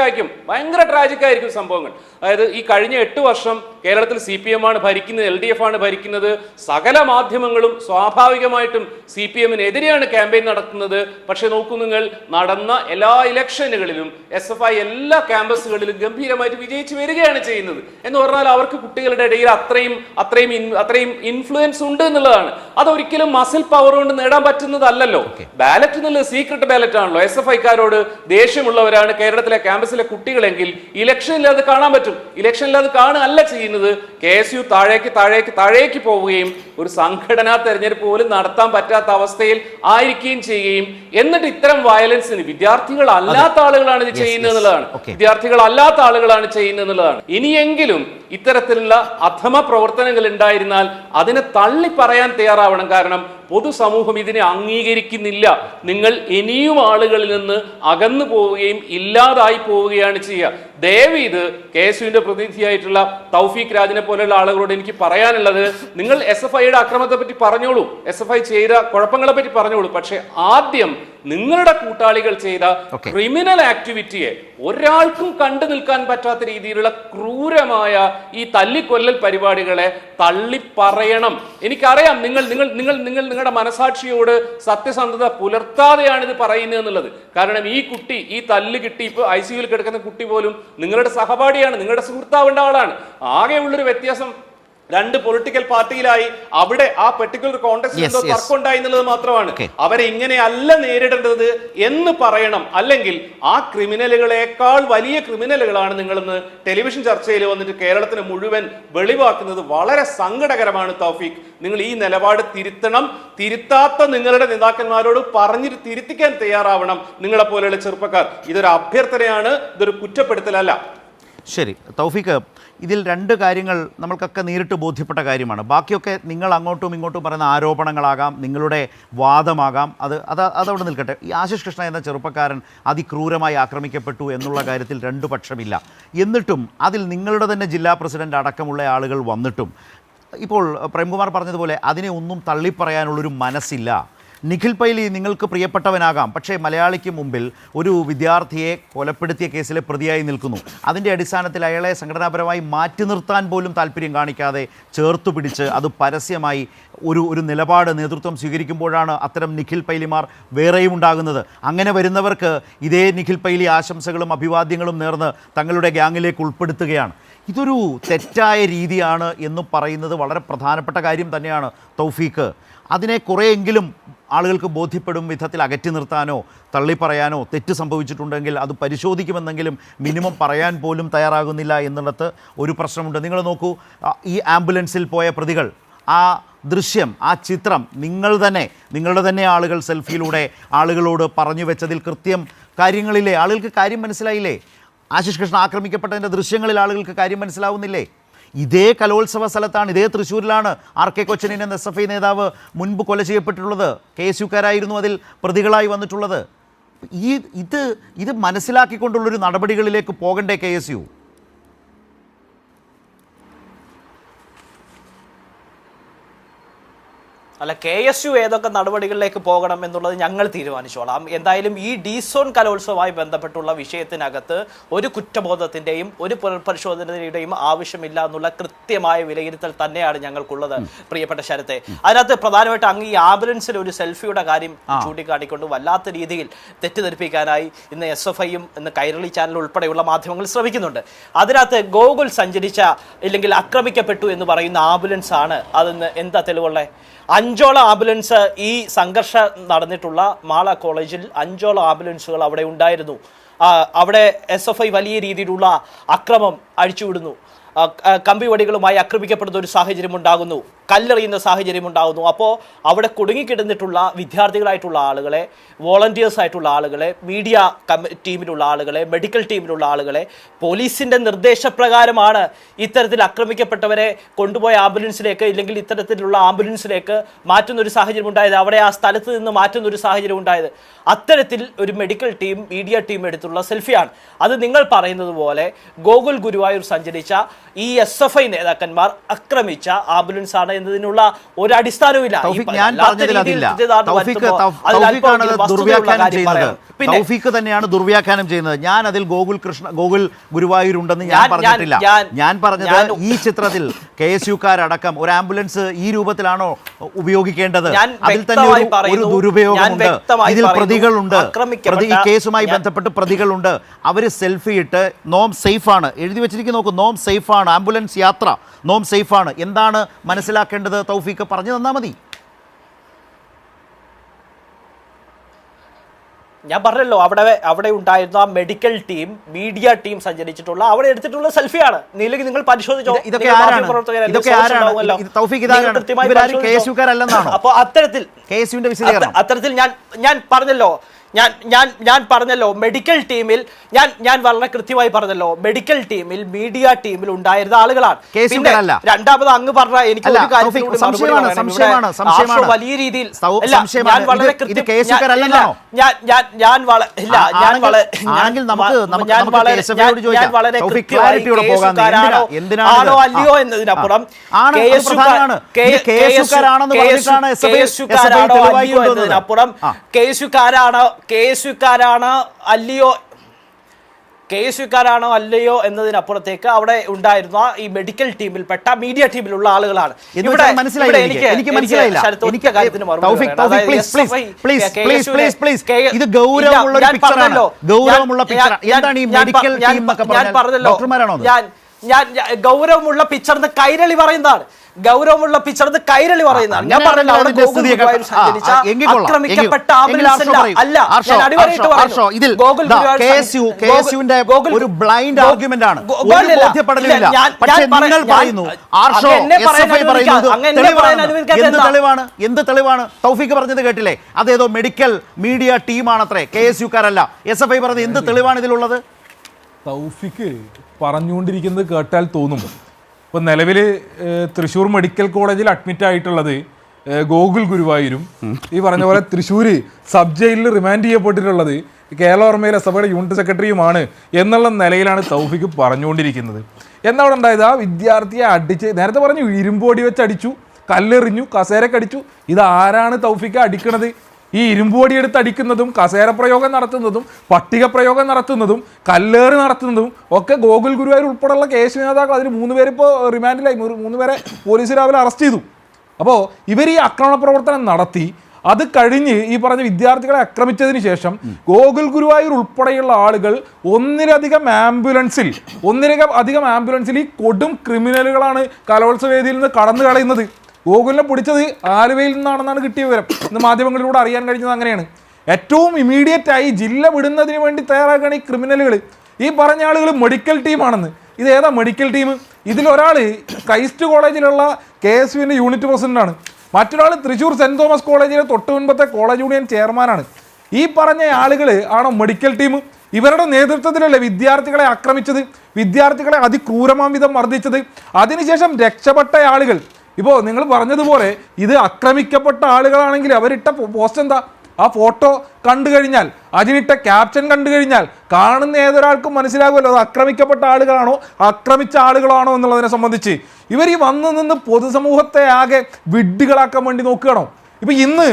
ആയിരിക്കും സംഭവങ്ങൾ. അതായത് ഈ കഴിഞ്ഞ 8 വർഷം കേരളത്തിൽ CPM ആണ് ഭരിക്കുന്നത്, LDF ആണ് ഭരിക്കുന്നത്. സകല മാധ്യമങ്ങളും സ്വാഭാവികമായിട്ടും CPM-നെതിരെയാണ് ക്യാമ്പയിൻ നടത്തുന്നത്. പക്ഷെ നോക്കൂ നിങ്ങൾ, നടന്ന എല്ലാ ഇലക്ഷനുകളിലും SFI എല്ലാ ക്യാമ്പസുകളിലും ഗംഭീരമായിട്ട് വിജയിച്ചു വരികയാണ് ചെയ്യുന്നത്. എന്ന് പറഞ്ഞാൽ അവർക്ക് കുട്ടികളുടെ ഇടയിൽ അത്രയും ഇൻഫ്ലുവൻസ് ഉണ്ട് എന്നുള്ളതാണ്. അതൊരിക്കലും മസിൽ പവർ കൊണ്ട് നേടാൻ പറ്റുന്നതല്ലല്ലോ. ബാലറ്റ് എന്നുള്ളത് സീക്രട്ട് ബാലറ്റ് ആണല്ലോ. SFIക്കാരോട് ദേഷ്യമുള്ളവരാണ് കേരളത്തിലെ ക്യാമ്പസിലെ കുട്ടികളെങ്കിൽ ഇലക്ഷനിൽ അത് കാണാൻ പറ്റും. ഇലക്ഷനിൽ അത് കാണുകയല്ല ചെയ്യുന്നത്. KSU താഴേക്ക് പോവുകയും ഒരു സംഘടനാ തെരഞ്ഞെടുപ്പ് പോലും നടത്താൻ പറ്റാത്ത അവസ്ഥയിൽ ആയിരിക്കുകയും ചെയ്യുകയും, എന്നിട്ട് ഇത്തരം വയലൻസിന് വിദ്യാർത്ഥികൾ അല്ലാത്ത ആളുകളാണ് ഇത് ചെയ്യുന്നത് എന്നുള്ളതാണ്. ഇനിയെങ്കിലും ഇത്തരത്തിലുള്ള അധമ പ്രവർത്തനങ്ങൾ ഉണ്ടായിരുന്നാൽ അതിനെ തള്ളി പറയാൻ തയ്യാറാവണം. കാരണം പൊതുസമൂഹം ഇതിനെ അംഗീകരിക്കുന്നില്ല. നിങ്ങൾ ഇനിയും ആളുകളിൽ നിന്ന് അകന്നു പോവുകയും ഇല്ലാതായി പോവുകയാണ് ചെയ്യുക. ദയവ് ഇത് KSUവിന്റെ പ്രതിനിധിയായിട്ടുള്ള തൗഫീഖ് രാജിനെ പോലെയുള്ള ആളുകളോട് എനിക്ക് പറയാനുള്ളത്, നിങ്ങൾ SFIയുടെ അക്രമത്തെ പറ്റി പറഞ്ഞോളൂ, SFI ചെയ്ത കുഴപ്പങ്ങളെ പറ്റി പറഞ്ഞോളൂ. പക്ഷെ ആദ്യം നിങ്ങളുടെ കൂട്ടാളികൾ ചെയ്ത ക്രിമിനൽ ആക്ടിവിറ്റിയെ ഒരാൾക്കും കണ്ടു നിൽക്കാൻ പറ്റാത്ത രീതിയിലുള്ള ക്രൂരമായ ഈ തല്ലിക്കൊല്ലൽ പരിപാടികളെ തള്ളിപ്പറയണം. എനിക്കറിയാം നിങ്ങൾ നിങ്ങളുടെ മനസാക്ഷിയോട് സത്യസന്ധത പുലർത്താതെയാണ് ഇത് പറയുന്നത് എന്നുള്ളത്. കാരണം ഈ തല്ല് കിട്ടി ഇപ്പൊ ICUവിൽ കിടക്കുന്ന കുട്ടി പോലും നിങ്ങളുടെ സഹപാഠിയാണ്, നിങ്ങളുടെ സുഹൃത്താവേണ്ട ആളാണ്. ആകെയുള്ളൊരു വ്യത്യാസം 2 പൊളിറ്റിക്കൽ പാർട്ടിയിലായി അവിടെ ആ പെർട്ടിക്കുലർ കോൺടെക്സ്റ്റ് എന്തോ തർക്കമുണ്ടായി എന്നുള്ളത് മാത്രമാണ്. അവരെ ഇങ്ങനെയല്ല നേരിടേണ്ടത് എന്ന് പറയണം. അല്ലെങ്കിൽ ആ ക്രിമിനലുകളെക്കാൾ വലിയ ക്രിമിനലുകളാണ് നിങ്ങളെന്ന് ടെലിവിഷൻ ചർച്ചയിൽ വന്നിട്ട് കേരളത്തിന് മുഴുവൻ വെളിവാക്കുന്നത് വളരെ സങ്കടകരമാണ്. തൗഫീഖ്, നിങ്ങൾ ഈ നിലപാട് തിരുത്തണം. തിരുത്താത്ത നിങ്ങളുടെ നേതാക്കന്മാരോട് പറഞ്ഞിട്ട് തിരുത്തിക്കാൻ തയ്യാറാവണം. നിങ്ങളെ പോലെയുള്ള ചെറുപ്പക്കാർ. ഇതൊരു അഭ്യർത്ഥനയാണ്, ഇതൊരു കുറ്റപ്പെടുത്തലല്ല. ശരി തൗഫീഖ്, ഇതിൽ 2 കാര്യങ്ങൾ നമ്മൾക്കൊക്കെ നേരിട്ട് ബോധ്യപ്പെട്ട കാര്യമാണ്. ബാക്കിയൊക്കെ നിങ്ങൾ അങ്ങോട്ടും ഇങ്ങോട്ടും പറയുന്ന ആരോപണങ്ങളാകാം, നിങ്ങളുടെ വാദമാകാം, അതവിടെ നിൽക്കട്ടെ. ഈ ആശിഷ് കൃഷ്ണ എന്ന ചെറുപ്പക്കാരൻ അതിക്രൂരമായി ആക്രമിക്കപ്പെട്ടു എന്നുള്ള കാര്യത്തിൽ 2 പക്ഷമില്ല. എന്നിട്ടും അതിൽ നിങ്ങളുടെ തന്നെ ജില്ലാ പ്രസിഡന്റ് അടക്കമുള്ള ആളുകൾ വന്നിട്ടും ഇപ്പോൾ പ്രേംകുമാർ പറഞ്ഞതുപോലെ അതിനെ ഒന്നും തള്ളിപ്പറയാനുള്ളൊരു മനസ്സില്ല. നിഖിൽ പൈലി നിങ്ങൾക്ക് പ്രിയപ്പെട്ടവനാകാം, പക്ഷേ മലയാളിക്ക് മുമ്പിൽ ഒരു വിദ്യാർത്ഥിയെ കൊലപ്പെടുത്തിയ കേസിലെ പ്രതിയായി നിൽക്കുന്നു. അതിൻ്റെ അടിസ്ഥാനത്തിൽ അയാളെ സംഘടനാപരമായി മാറ്റി നിർത്താൻ പോലും താല്പര്യം കാണിക്കാതെ ചേർത്തു പിടിച്ച് അത് പരസ്യമായി ഒരു നിലപാട് നേതൃത്വം സ്വീകരിക്കുമ്പോഴാണ് അത്തരം നിഖിൽ പൈലിമാർ വേറെയും ഉണ്ടാകുന്നത്. അങ്ങനെ വരുന്നവർക്ക് ഇതേ നിഖിൽ പൈലി ആശംസകളും അഭിവാദ്യങ്ങളും നേർന്ന് തങ്ങളുടെ ഗ്യാങ്ങിലേക്ക് ഉൾപ്പെടുത്തുകയാണ്. ഇതൊരു തെറ്റായ രീതിയാണ് എന്ന് പറയുന്നത് വളരെ പ്രധാനപ്പെട്ട കാര്യം തന്നെയാണ് തൗഫീഖ്. അതിനെ കുറേയെങ്കിലും ആളുകൾക്ക് ബോധ്യപ്പെടും വിധത്തിൽ അകറ്റി നിർത്താനോ തള്ളിപ്പറയാനോ തെറ്റ് സംഭവിച്ചിട്ടുണ്ടെങ്കിൽ അത് പരിശോധിക്കുമെന്നെങ്കിലും മിനിമം പറയാൻ പോലും തയ്യാറാകുന്നില്ല എന്നുള്ളത് ഒരു പ്രശ്നമുണ്ട്. നിങ്ങൾ നോക്കൂ, ഈ ആംബുലൻസിൽ പോയ പ്രതികൾ, ആ ദൃശ്യം, ആ ചിത്രം നിങ്ങളുടെ തന്നെ ആളുകൾ സെൽഫിയിലൂടെ ആളുകളോട് പറഞ്ഞു വെച്ചതിൽ കൃത്യം കാര്യങ്ങളില്ലേ? ആളുകൾക്ക് കാര്യം മനസ്സിലായില്ലേ? ആശിഷ് കൃഷ്ണ ആക്രമിക്കപ്പെട്ടതിൻ്റെ ദൃശ്യങ്ങളിൽ ആളുകൾക്ക് കാര്യം മനസ്സിലാവുന്നില്ലേ? ഇതേ കലോത്സവ സ്ഥലത്താണ്, ഇതേ തൃശ്ശൂരിലാണ് RK കൊച്ചനിൻ എന്ന SFI നേതാവ് മുൻപ് കൊല ചെയ്യപ്പെട്ടിട്ടുള്ളത്. KSUക്കാരായിരുന്നു അതിൽ പ്രതികളായി വന്നിട്ടുള്ളത്. ഇത് മനസ്സിലാക്കിക്കൊണ്ടുള്ളൊരു നടപടികളിലേക്ക് പോകണ്ടേ KSU? അല്ല, KSU ഏതൊക്കെ നടപടികളിലേക്ക് പോകണം എന്നുള്ളത് ഞങ്ങൾ തീരുമാനിച്ചോളാം. എന്തായാലും ഈ ഡീസോൺ കലോത്സവവുമായി ബന്ധപ്പെട്ടുള്ള വിഷയത്തിനകത്ത് ഒരു കുറ്റബോധത്തിൻ്റെയും ഒരു പുനർപരിശോധനയുടെയും ആവശ്യമില്ല എന്നുള്ള കൃത്യമായ വിലയിരുത്തൽ തന്നെയാണ് ഞങ്ങൾക്കുള്ളത്, പ്രിയപ്പെട്ട ശരത്തെ. അതിനകത്ത് പ്രധാനമായിട്ട് അങ്ങ് ഈ ആംബുലൻസിൽ ഒരു സെൽഫിയുടെ കാര്യം ചൂണ്ടിക്കാണിക്കൊണ്ട് വല്ലാത്ത രീതിയിൽ തെറ്റിദ്ധരിപ്പിക്കാനായി ഇന്ന് SFIയും ഇന്ന് കൈരളി ചാനൽ ഉൾപ്പെടെയുള്ള മാധ്യമങ്ങൾ ശ്രമിക്കുന്നുണ്ട്. അതിനകത്ത് ഗോകുൽ സഞ്ചരിച്ച ഇല്ലെങ്കിൽ ആക്രമിക്കപ്പെട്ടു എന്ന് പറയുന്ന ആംബുലൻസ് ആണ് അതെന്ന് എന്താ തെളിവുള്ളത്? 5 ആംബുലൻസ് ഈ സംഘർഷം നടന്നിട്ടുള്ള മാള കോളേജിൽ 5 ആംബുലൻസുകൾ അവിടെ ഉണ്ടായിരുന്നു. അവിടെ SFI വലിയ രീതിയിലുള്ള അക്രമം അഴിച്ചുവിടുന്നു. കമ്പിവടികളുമായി ആക്രമിക്കപ്പെടുന്ന ഒരു സാഹചര്യം ഉണ്ടാകുന്നു, കല്ലെറിയുന്ന സാഹചര്യം ഉണ്ടാകുന്നു. അപ്പോൾ അവിടെ കുടുങ്ങിക്കിടന്നിട്ടുള്ള വിദ്യാർത്ഥികളായിട്ടുള്ള ആളുകളെ, വോളണ്ടിയേഴ്സ് ആയിട്ടുള്ള ആളുകളെ, മീഡിയ ടീമിലുള്ള ആളുകളെ, മെഡിക്കൽ ടീമിലുള്ള ആളുകളെ പോലീസിൻ്റെ നിർദ്ദേശപ്രകാരമാണ് ഇത്തരത്തിൽ ആക്രമിക്കപ്പെട്ടവരെ കൊണ്ടുപോയ ആംബുലൻസിലേക്ക് ഇല്ലെങ്കിൽ ഇത്തരത്തിലുള്ള ആംബുലൻസിലേക്ക് മാറ്റുന്ന ഒരു സാഹചര്യം ഉണ്ടായത്, അവിടെ ആ സ്ഥലത്ത് നിന്ന് മാറ്റുന്ന ഒരു സാഹചര്യം ഉണ്ടായത്. അത്തരത്തിൽ ഒരു മെഡിക്കൽ ടീം, മീഡിയ ടീം എടുത്തുള്ള സെൽഫിയാണ് അത്. നിങ്ങൾ പറയുന്നത് പോലെ ഗോകുൽ ഗുരുവായൂർ സഞ്ചരിച്ച ഈ SFI നേതാക്കന്മാർ ആക്രമിച്ച ആംബുലൻസ് ആണ് എന്നതിനുള്ള ഒരു അടിസ്ഥാനവുമില്ല. തൗഫീഖ് തന്നെയാണ് ദുർവ്യാഖ്യാനം ചെയ്യുന്നത്. ഞാൻ അതിൽ ഗോകുൽ ഗുരുവായൂർ ഉണ്ടെന്ന് ഞാൻ പറഞ്ഞിട്ടില്ല. ഞാൻ പറഞ്ഞത് ഈ ചിത്രത്തിൽ KSUക്കാരടക്കം ഒരു ആംബുലൻസ് ഈ രൂപത്തിലാണോ ഉപയോഗിക്കേണ്ടത്? അതിൽ തന്നെ ഒരു ദുരുപയോഗമുണ്ട്. ഇതിൽ പ്രതികളുണ്ട്, ഈ കേസുമായി ബന്ധപ്പെട്ട് പ്രതികളുണ്ട്. അവർ സെൽഫി ഇട്ട് നോം സേഫാണ് എഴുതി വെച്ചിരിക്കുന്നു. നോക്കൂ, നോം സേഫാണ്, ആംബുലൻസ് യാത്ര നോം സേഫാണ്. എന്താണ് മനസ്സിലാക്കേണ്ടത്? തൗഫീഖ് പറഞ്ഞു തന്നാൽ മതി. ഞാൻ പറഞ്ഞല്ലോ, അവിടെ ഉണ്ടായിരുന്ന ആ മെഡിക്കൽ ടീം, മീഡിയ ടീം സഞ്ചരിച്ചിട്ടുള്ള അവിടെ എടുത്തിട്ടുള്ള സെൽഫിയാണ്. നിങ്ങൾ പരിശോധിച്ചോ. അപ്പോൾ അത്തരത്തിൽ ഞാൻ പറഞ്ഞല്ലോ, ഞാൻ പറഞ്ഞല്ലോ മെഡിക്കൽ ടീമിൽ ഞാൻ വളരെ കൃത്യമായി പറഞ്ഞല്ലോ, മെഡിക്കൽ ടീമിൽ, മീഡിയ ടീമിൽ ഉണ്ടായിരുന്ന ആളുകളാണ്. രണ്ടാമത് അങ്ങ് പറഞ്ഞ എനിക്ക് ഒരു കാര്യത്തിൽ വലിയ രീതിയിൽ ആണോ അല്ലയോ എന്നതിനപ്പുറം KSUക്കാരാണോ അല്ലയോ എന്നതിനപ്പുറത്തേക്ക് അവിടെ ഉണ്ടായിരുന്ന ഈ മെഡിക്കൽ ടീമിൽപ്പെട്ട മീഡിയ ടീമിലുള്ള ആളുകളാണ്. ഞാൻ ഗൗരവമുള്ള പിക്ചർ കൈരളി പറയുന്നതാണ്. ഗൗരവമുള്ള പിക്ചർ കൈരളി പറയുന്നതാണ്. ഞാൻ പറഞ്ഞല്ലോ, അവിടെ ആക്രമിക്കപ്പെട്ട ആംബുലൻസ് അല്ല. ഒരു ബ്ലൈൻഡ് ആർഗ്യുമെന്റ് ആണ്. എന്ത് തെളിവാണ്? തൗഫീഖ് പറഞ്ഞത് കേട്ടില്ലേ? അതേതോ മെഡിക്കൽ മീഡിയ ടീമാണത്രേ, KSUക്കാരല്ല. SFI പറഞ്ഞത് എന്ത് തെളിവാണ് ഇതിലുള്ളത്? തൗഫീഖ് പറഞ്ഞുകൊണ്ടിരിക്കുന്നത് കേട്ടാൽ തോന്നും. ഇപ്പോൾ നിലവിൽ തൃശ്ശൂർ മെഡിക്കൽ കോളേജിൽ അഡ്മിറ്റ് ആയിട്ടുള്ളത് ഗോകുൽ ഗുരുവായൂരും ഈ പറഞ്ഞ പോലെ തൃശ്ശൂർ സബ് ജയിലിൽ റിമാൻഡ് ചെയ്യപ്പെട്ടിട്ടുള്ളത് കേരളോർമയിൽ SFIയുടെ യൂണിറ്റ് സെക്രട്ടറിയുമാണ് എന്നുള്ള നിലയിലാണ് തൗഫീഖ് പറഞ്ഞുകൊണ്ടിരിക്കുന്നത്. എന്നവിടെ ഉണ്ടായത്, ആ വിദ്യാർത്ഥിയെ അടിച്ച്, നേരത്തെ പറഞ്ഞു ഇരുമ്പോടി വെച്ച് അടിച്ചു, കല്ലെറിഞ്ഞു, കസേരക്കടിച്ചു. ഇതാരാണ് തൗഫീഖ് അടിക്കണത്? ഈ ഇരുമ്പോടി എടുത്ത് അടിക്കുന്നതും കസേര പ്രയോഗം നടത്തുന്നതും പട്ടിക പ്രയോഗം നടത്തുന്നതും കല്ലേറ് നടത്തുന്നതും ഒക്കെ ഗോകുൽ ഗുരുവായൂർ ഉൾപ്പെടെയുള്ള KSU നേതാക്കൾ. അതിൽ 3 പേര് ഇപ്പോൾ റിമാൻഡിലായി. 3 പേരെ പോലീസ് രാവിലെ അറസ്റ്റ് ചെയ്തു. അപ്പോൾ ഇവർ ഈ ആക്രമണ പ്രവർത്തനം നടത്തി അത് കഴിഞ്ഞ് ഈ പറഞ്ഞ വിദ്യാർത്ഥികളെ ആക്രമിച്ചതിന് ശേഷം ഗോകുൽ ഗുരുവായൂർ ഉൾപ്പെടെയുള്ള ആളുകൾ ഒന്നിലധികം ആംബുലൻസിൽ ഈ കൊടും ക്രിമിനലുകളാണ് കലോത്സവ വേദിയിൽ നിന്ന് കടന്നു കളയുന്നത്. ഗോകുലിനെ പിടിച്ചത് ആലുവയിൽ നിന്നാണെന്നാണ് കിട്ടിയ വിവരം. ഇന്ന് മാധ്യമങ്ങളിലൂടെ അറിയാൻ കഴിഞ്ഞത് അങ്ങനെയാണ്. ഏറ്റവും ഇമീഡിയറ്റായി ജില്ല വിടുന്നതിന് വേണ്ടി തയ്യാറാക്കുകയാണ് ഈ ക്രിമിനലുകൾ. ഈ പറഞ്ഞ ആളുകൾ മെഡിക്കൽ ടീമാണെന്ന്. ഇതേതാ മെഡിക്കൽ ടീം? ഇതിലൊരാൾ ക്രൈസ്റ്റ് കോളേജിലുള്ള KSUവിൻ്റെ യൂണിറ്റ് പ്രസിഡന്റാണ്. മറ്റൊരാൾ തൃശ്ശൂർ സെന്റ് തോമസ് കോളേജിലെ തൊട്ട് മുൻപത്തെ കോളേജ് യൂണിയൻ ചെയർമാനാണ്. ഈ പറഞ്ഞ ആളുകൾ ആണോ മെഡിക്കൽ ടീം? ഇവരുടെ നേതൃത്വത്തിലല്ലേ വിദ്യാർത്ഥികളെ ആക്രമിച്ചത്, വിദ്യാർത്ഥികളെ അതിക്രൂരമാം വിധം മർദ്ദിച്ചത്? അതിനുശേഷം രക്ഷപ്പെട്ട ആളുകൾ, ഇപ്പോൾ നിങ്ങൾ പറഞ്ഞതുപോലെ ഇത് ആക്രമിക്കപ്പെട്ട ആളുകളാണെങ്കിൽ അവരിട്ട പോസ്റ്റ് എന്താ? ആ ഫോട്ടോ കണ്ടു കഴിഞ്ഞാൽ, അതിനിട്ട ക്യാപ്ഷൻ കണ്ടു കഴിഞ്ഞാൽ കാണുന്ന ഏതൊരാൾക്കും മനസ്സിലാകുമല്ലോ അത് ആക്രമിക്കപ്പെട്ട ആളുകളാണോ ആക്രമിച്ച ആളുകളാണോ എന്നുള്ളതിനെ സംബന്ധിച്ച്. ഇവർ ഈ വന്നു നിന്ന് പൊതുസമൂഹത്തെ ആകെ വിഡ്ഢികളാക്കാൻ വേണ്ടി നോക്കുകയാണോ? ഇപ്പം ഇന്ന്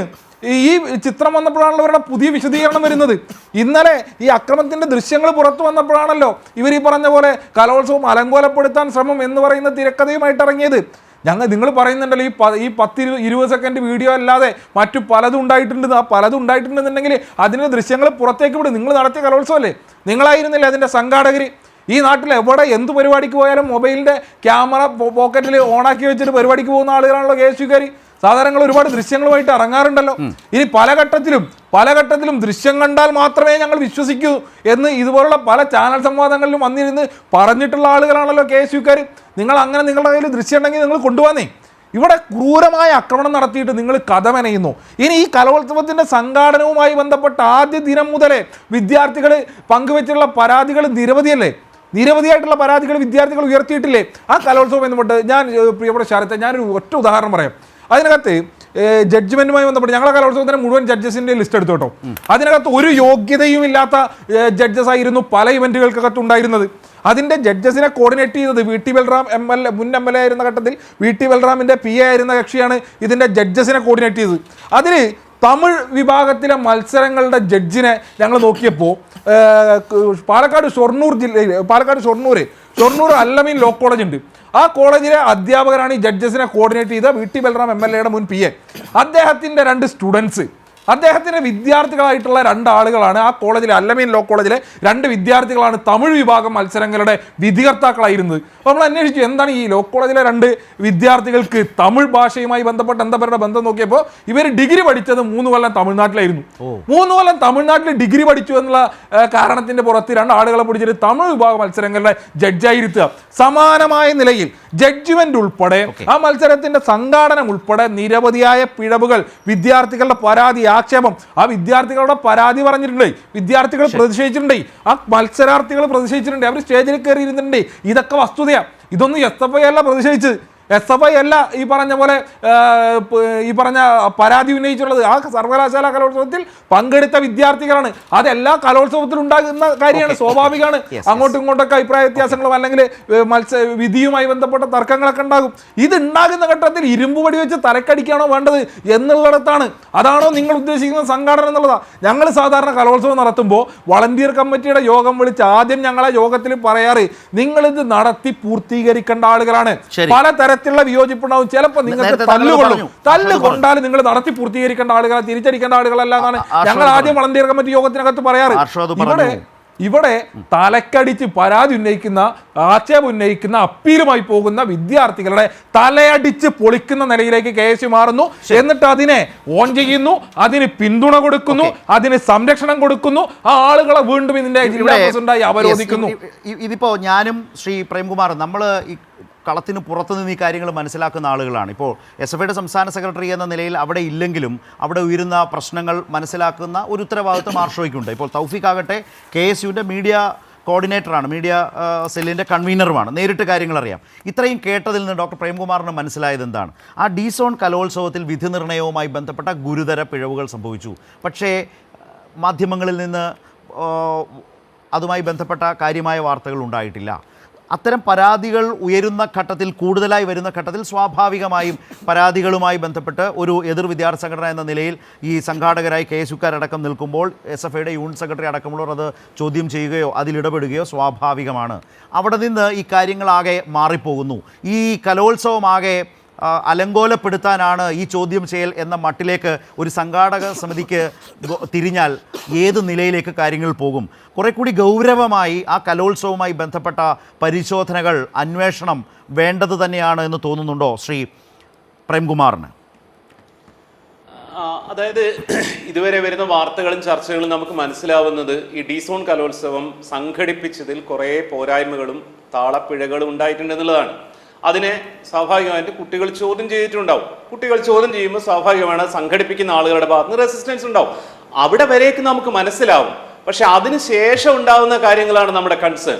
ഈ ചിത്രം വന്നപ്പോഴാണല്ലോ ഇവരുടെ പുതിയ വിശദീകരണം വരുന്നത്. ഇന്നലെ ഈ അക്രമത്തിന്റെ ദൃശ്യങ്ങൾ പുറത്തു വന്നപ്പോഴാണല്ലോ ഇവർ ഈ പറഞ്ഞ പോലെ കലോത്സവം അലങ്കോലപ്പെടുത്താൻ ശ്രമം എന്ന് പറയുന്ന തിരക്കഥയുമായിട്ട് ഇറങ്ങിയത്. നിങ്ങൾ പറയുന്നുണ്ടല്ലോ ഈ 10-20 സെക്കൻഡ് വീഡിയോ അല്ലാതെ മറ്റു പലതും ഉണ്ടായിട്ടുണ്ട്. ആ പലതും ഉണ്ടായിട്ടുണ്ടെന്നുണ്ടെങ്കിൽ അതിൻ്റെ ദൃശ്യങ്ങൾ പുറത്തേക്ക് വിടും. നിങ്ങൾ നടത്തിയ കലോത്സവമല്ലേ, നിങ്ങളായിരുന്നില്ലേ അതിൻ്റെ സംഘാടകർ? ഈ നാട്ടിൽ എവിടെ എന്ത് പരിപാടിക്ക് പോയാലും മൊബൈലിൻ്റെ ക്യാമറ പോക്കറ്റിൽ ഓണാക്കി വെച്ചിട്ട് പരിപാടിക്ക് പോകുന്ന ആളുകളാണല്ലോ KSUക്കാർ. സാധാരണ ഒരുപാട് ദൃശ്യങ്ങളുമായിട്ട് ഇറങ്ങാറുണ്ടല്ലോ. ഇനി പല ഘട്ടത്തിലും ദൃശ്യം കണ്ടാൽ മാത്രമേ ഞങ്ങൾ വിശ്വസിക്കൂ എന്ന് ഇതുപോലുള്ള പല ചാനൽ സംവാദങ്ങളിലും വന്നിരുന്ന് പറഞ്ഞിട്ടുള്ള ആളുകളാണല്ലോ KSUക്കാർ. നിങ്ങൾ അങ്ങനെ നിങ്ങളുടെ കയ്യിൽ ദൃശ്യം ഉണ്ടെങ്കിൽ നിങ്ങൾ കൊണ്ടുവന്നേ. ഇവിടെ ക്രൂരമായ ആക്രമണം നടത്തിയിട്ട് നിങ്ങൾ കഥ മെനയുന്നു. ഇനി ഈ കലോത്സവത്തിൻ്റെ സംഘാടനവുമായി ബന്ധപ്പെട്ട ആദ്യ ദിനം മുതലേ വിദ്യാർത്ഥികൾ പങ്കുവെച്ചിട്ടുള്ള പരാതികൾ നിരവധിയായിട്ടുള്ള പരാതികൾ വിദ്യാർത്ഥികൾ ഉയർത്തിയിട്ടില്ലേ? ആ കലോത്സവം ബന്ധപ്പെട്ട് ഞാൻ പ്രിയപ്പെട്ട ശരത്തെ ഞാനൊരു ഒറ്റ ഉദാഹരണം പറയാം. അതിനകത്ത് ജഡ്ജ്മെന്റുമായി ബന്ധപ്പെട്ട് ഞങ്ങളുടെ കലോത്സവത്തിന് മുഴുവൻ ജഡ്ജസിന്റെ ലിസ്റ്റ് എടുത്തു കേട്ടോ. അതിനകത്ത് ഒരു യോഗ്യതയും ഇല്ലാത്ത ജഡ്ജസ് ആയിരുന്നു പല ഇവന്റുകൾക്കകത്ത് ഉണ്ടായിരുന്നത്. അതിന്റെ ജഡ്ജസിനെ കോർഡിനേറ്റ് ചെയ്തത് VT ബൽറാം മുൻ MLA ആയിരുന്ന ഘട്ടത്തിൽ VT ബൽറാമിന്റെ PA ആയിരുന്ന കക്ഷിയാണ് ഇതിന്റെ ജഡ്ജസിനെ കോർഡിനേറ്റ് ചെയ്തത്. അതിന് തമിഴ് വിഭാഗത്തിലെ മത്സരങ്ങളുടെ ജഡ്ജിനെ ഞങ്ങൾ നോക്കിയപ്പോൾ പാലക്കാട് ഷൊർണൂർ അല്ലമീൻ ലോ കോളേജ് ഉണ്ട്. ആ കോളേജിലെ അധ്യാപകരാണ് ഈ ജഡ്ജസിനെ കോർഡിനേറ്റ് ചെയ്ത VT ബൽറാം MLA മുൻ PA. അദ്ദേഹത്തിൻ്റെ 2 സ്റ്റുഡൻസ്, അദ്ദേഹത്തിൻ്റെ വിദ്യാർത്ഥികളായിട്ടുള്ള 2 ആളുകളാണ് ആ കോളേജിലെ അല്ലമീൻ ലോ കോളേജിലെ 2 വിദ്യാർത്ഥികളാണ് തമിഴ് വിഭാഗം മത്സരങ്ങളുടെ വിധികർത്താക്കളായിരുന്നു. അപ്പോൾ നമ്മൾ അന്വേഷിച്ചു എന്താണ് ഈ ലോ കോളേജിലെ 2 വിദ്യാർത്ഥികൾക്ക് തമിഴ് ഭാഷയുമായി ബന്ധപ്പെട്ട് എന്താ പേരുടെ ബന്ധം നോക്കിയപ്പോൾ ഇവർ ഡിഗ്രി പഠിച്ചത് 3 കൊല്ലം തമിഴ്നാട്ടിലായിരുന്നു. 3 കൊല്ലം തമിഴ്നാട്ടിൽ ഡിഗ്രി പഠിച്ചു എന്നുള്ള കാരണത്തിന്റെ പുറത്ത് 2 ആളുകളെ പിടിച്ചിട്ട് തമിഴ് വിഭാഗ മത്സരങ്ങളുടെ ജഡ്ജായിരുത്തുക. സമാനമായ നിലയിൽ ജഡ്ജ്മെന്റ് ഉൾപ്പെടെ ആ മത്സരത്തിന്റെ സംഘാടനം ഉൾപ്പെടെ നിരവധിയായ പിഴവുകൾ, വിദ്യാർത്ഥികളുടെ പരാതി, ആക്ഷേപം, ആ വിദ്യാർത്ഥികളുടെ പരാതി പറഞ്ഞിട്ടുണ്ട്, വിദ്യാർത്ഥികൾ പ്രതിഷേധിച്ചിട്ടുണ്ട്, ആ മത്സരാർത്ഥികൾ പ്രതിഷേധിച്ചിട്ടുണ്ട്, അവർ സ്റ്റേജിൽ കയറി ഇരുന്നിട്ടുണ്ട്. ഇതൊക്കെ വസ്തുതയാണ്. ഇതൊന്നും SFI അല്ല പ്രതിഷേധിച്ചത്, SFI അല്ല ഈ പറഞ്ഞ പോലെ ഈ പറഞ്ഞ പരാതി ഉന്നയിച്ചുള്ളത്. ആ സർവകലാശാല കലോത്സവത്തിൽ പങ്കെടുത്ത വിദ്യാർത്ഥികളാണ്. അതെല്ലാ കലോത്സവത്തിലും ഉണ്ടാകുന്ന കാര്യമാണ്, സ്വാഭാവികമാണ്. അങ്ങോട്ടും ഇങ്ങോട്ടൊക്കെ അഭിപ്രായ വ്യത്യാസങ്ങളും അല്ലെങ്കിൽ വിധിയുമായി ബന്ധപ്പെട്ട തർക്കങ്ങളൊക്കെ ഉണ്ടാകും. ഇത് ഉണ്ടാകുന്ന ഘട്ടത്തിൽ ഇരുമ്പ് വടി വെച്ച് തലക്കടിക്കാണോ വേണ്ടത് എന്നുള്ളിടത്താണ്. അതാണോ നിങ്ങൾ ഉദ്ദേശിക്കുന്ന സംഘാടനം എന്നുള്ളതാണ്. ഞങ്ങൾ സാധാരണ കലോത്സവം നടത്തുമ്പോൾ വളണ്ടിയർ കമ്മിറ്റിയുടെ യോഗം വിളിച്ച് ആദ്യം ഞങ്ങളെ യോഗത്തിൽ പറയാറ് നിങ്ങളിത് നടത്തി പൂർത്തീകരിക്കേണ്ട ആളുകളാണ്. പലതരത്തിലുള്ള വിയോജിപ്പുണ്ടാവും. ചിലപ്പോൾ നിങ്ങൾക്ക് തല്ലുകൊണ്ടാൽ നിങ്ങൾ നടത്തി പൂർത്തീകരിക്കേണ്ട ആളുകളെ, തിരിച്ചടിക്കേണ്ട ആളുകളല്ല എന്നാണ് ഞങ്ങൾ ആദ്യം വളണ്ടിയർ കമ്മിറ്റി യോഗത്തിനകത്ത് പറയാറ്. ഇവിടെ തലക്കടിച്ച് പരാതി ഉന്നയിക്കുന്ന, ആക്ഷേപം ഉന്നയിക്കുന്ന, അപ്പീലുമായി പോകുന്ന വിദ്യാർത്ഥികളുടെ തലയടിച്ച് പൊളിക്കുന്ന നിലയിലേക്ക് KSU മാറുന്നു. എന്നിട്ട് അതിനെ ഓൺ ചെയ്യുന്നു, അതിന് പിന്തുണ കൊടുക്കുന്നു, അതിന് സംരക്ഷണം കൊടുക്കുന്നു. ആ ആളുകളെ വീണ്ടും ഇതിന്റെ ജില്ലാ പ്രസിഡന്റായി അവരോധിക്കുന്നു. ഇതിപ്പോ ഞാനും ശ്രീ പ്രേംകുമാർ നമ്മൾ ഈ കളത്തിന് പുറത്തു നിന്ന് ഈ കാര്യങ്ങൾ മനസ്സിലാക്കുന്ന ആളുകളാണ്. ഇപ്പോൾ SFIയുടെ സംസ്ഥാന സെക്രട്ടറി എന്ന നിലയിൽ അവിടെ ഇല്ലെങ്കിലും അവിടെ ഉയരുന്ന പ്രശ്നങ്ങൾ മനസ്സിലാക്കുന്ന ഒരു ഉത്തരവാദിത്വം ആർഷോയ്ക്കുണ്ട്. ഇപ്പോൾ തൗഫീഖ് ആകട്ടെ KSUവിൻ്റെ മീഡിയ കോർഡിനേറ്ററാണ്, മീഡിയ സെല്ലിൻ്റെ കൺവീനറുമാണ്, നേരിട്ട് കാര്യങ്ങൾ അറിയാം. ഇത്രയും കേട്ടതിൽ നിന്ന് ഡോക്ടർ പ്രേംകുമാറിന് മനസ്സിലായത് എന്താണ്? ആ D-സോൺ കലോത്സവത്തിൽ വിധി നിർണ്ണയവുമായി ബന്ധപ്പെട്ട ഗുരുതര പിഴവുകൾ സംഭവിച്ചു. പക്ഷേ മാധ്യമങ്ങളിൽ നിന്ന് അതുമായി ബന്ധപ്പെട്ട കാര്യമായ വാർത്തകൾ ഉണ്ടായിട്ടില്ല. അത്തരം പരാതികൾ ഉയരുന്ന ഘട്ടത്തിൽ, കൂടുതലായി വരുന്ന ഘട്ടത്തിൽ സ്വാഭാവികമായും പരാതികളുമായി ബന്ധപ്പെട്ട് ഒരു എതിർ വിദ്യാർത്ഥി സംഘടന എന്ന നിലയിൽ ഈ സംഘാടകരായി KSUക്കാരടക്കം നിൽക്കുമ്പോൾ SFIയുടെ യൂണിറ്റ് സെക്രട്ടറി അടക്കമുള്ളവർ അത് ചോദ്യം ചെയ്യുകയോ അതിലിടപെടുകയോ സ്വാഭാവികമാണ്. അവിടെ നിന്ന് ഈ കാര്യങ്ങളാകെ മാറിപ്പോകുന്നു. ഈ കലോത്സവമാകെ അലങ്കോലപ്പെടുത്താനാണ് ഈ ചോദ്യം ചെയ്യൽ എന്ന മട്ടിലേക്ക് ഒരു സംഘാടക സമിതിക്ക് തിരിഞ്ഞാൽ ഏത് നിലയിലേക്ക് കാര്യങ്ങൾ പോകും? കുറെ കൂടി ഗൗരവമായി ആ കലോത്സവവുമായി ബന്ധപ്പെട്ട പരിശോധനകൾ, അന്വേഷണം വേണ്ടത് തന്നെയാണ് എന്ന് തോന്നുന്നുണ്ടോ ശ്രീ പ്രേംകുമാറിന്? അതായത് ഇതുവരെ വരുന്ന വാർത്തകളും ചർച്ചകളും നമുക്ക് മനസ്സിലാവുന്നത് ഈ D-സോൺ കലോത്സവം സംഘടിപ്പിച്ചതിൽ കുറേ പോരായ്മകളും താളപ്പിഴകളും ഉണ്ടായിട്ടുണ്ടെന്നുള്ളതാണ്. അതിനെ സ്വാഭാവികമായിട്ട് കുട്ടികൾ ചോദ്യം ചെയ്തിട്ടുണ്ടാവും. കുട്ടികൾ ചോദ്യം ചെയ്യുമ്പോൾ സ്വാഭാവികമാണ് സംഘടിപ്പിക്കുന്ന ആളുകളുടെ ഭാഗത്ത് നിന്ന് റെസിസ്റ്റൻസ് ഉണ്ടാവും. അവിടെ വരേക്ക് നമുക്ക് മനസ്സിലാവും. പക്ഷെ അതിന് ശേഷം ഉണ്ടാകുന്ന കാര്യങ്ങളാണ് നമ്മുടെ കൺസേൺ.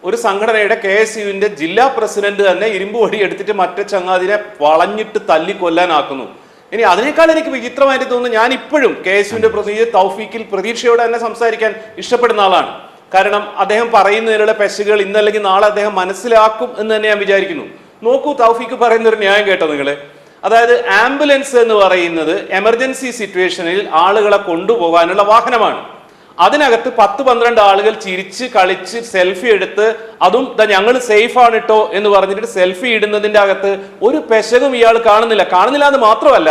ഒരു സംഘടനയുടെ KSUവിന്റെ ജില്ലാ പ്രസിഡന്റ് തന്നെ ഇരുമ്പ് വടി എടുത്തിട്ട് മറ്റേ ചങ്ങാതിനെ വളഞ്ഞിട്ട് തല്ലിക്കൊല്ലാനാക്കുന്നു. ഇനി അതിനേക്കാൾ എനിക്ക് വിചിത്രമായിട്ട് തോന്നുന്നു, ഞാൻ ഇപ്പോഴും KSUവിന്റെ പ്രതിനിധി തൗഫീഖിൽ പ്രതീക്ഷയോടെ തന്നെ സംസാരിക്കാൻ ഇഷ്ടപ്പെടുന്ന ആളാണ്. കാരണം അദ്ദേഹം പറയുന്നതിനുള്ള പെശകുകൾ ഇന്നല്ലെങ്കിൽ നാളെ അദ്ദേഹം മനസ്സിലാക്കും എന്ന് തന്നെ ഞാൻ വിചാരിക്കുന്നു. നോക്കൂ, തൗഫീഖ് പറയുന്ന ഒരു ന്യായം കേട്ടോ നിങ്ങള്. അതായത് ആംബുലൻസ് എന്ന് പറയുന്നത് എമർജൻസി സിറ്റുവേഷനിൽ ആളുകളെ കൊണ്ടുപോകാനുള്ള വാഹനമാണ്. അതിനകത്ത് 10-12 ആളുകൾ ചിരിച്ച് കളിച്ച് സെൽഫി എടുത്ത് അതും ഞങ്ങൾ സേഫ് ആണ് കേട്ടോ എന്ന് പറഞ്ഞിട്ട് സെൽഫി ഇടുന്നതിന്റെ അകത്ത് ഒരു പെശകും ഇയാൾ കാണുന്നില്ല എന്ന് മാത്രമല്ല,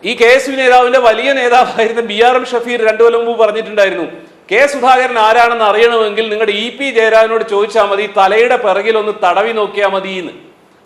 ഈ KSU നേതാവിന്റെ വലിയ നേതാവായിരുന്ന BRM ഷഫീർ 2 കൊല്ലം മുമ്പ് പറഞ്ഞിട്ടുണ്ടായിരുന്നു, K. സുധാകരൻ ആരാണെന്ന് അറിയണമെങ്കിൽ നിങ്ങളുടെ EP ജയരാജനോട് ചോദിച്ചാൽ മതി, തലയുടെ പിറകിൽ ഒന്ന് തടവി നോക്കിയാൽ മതി എന്ന്.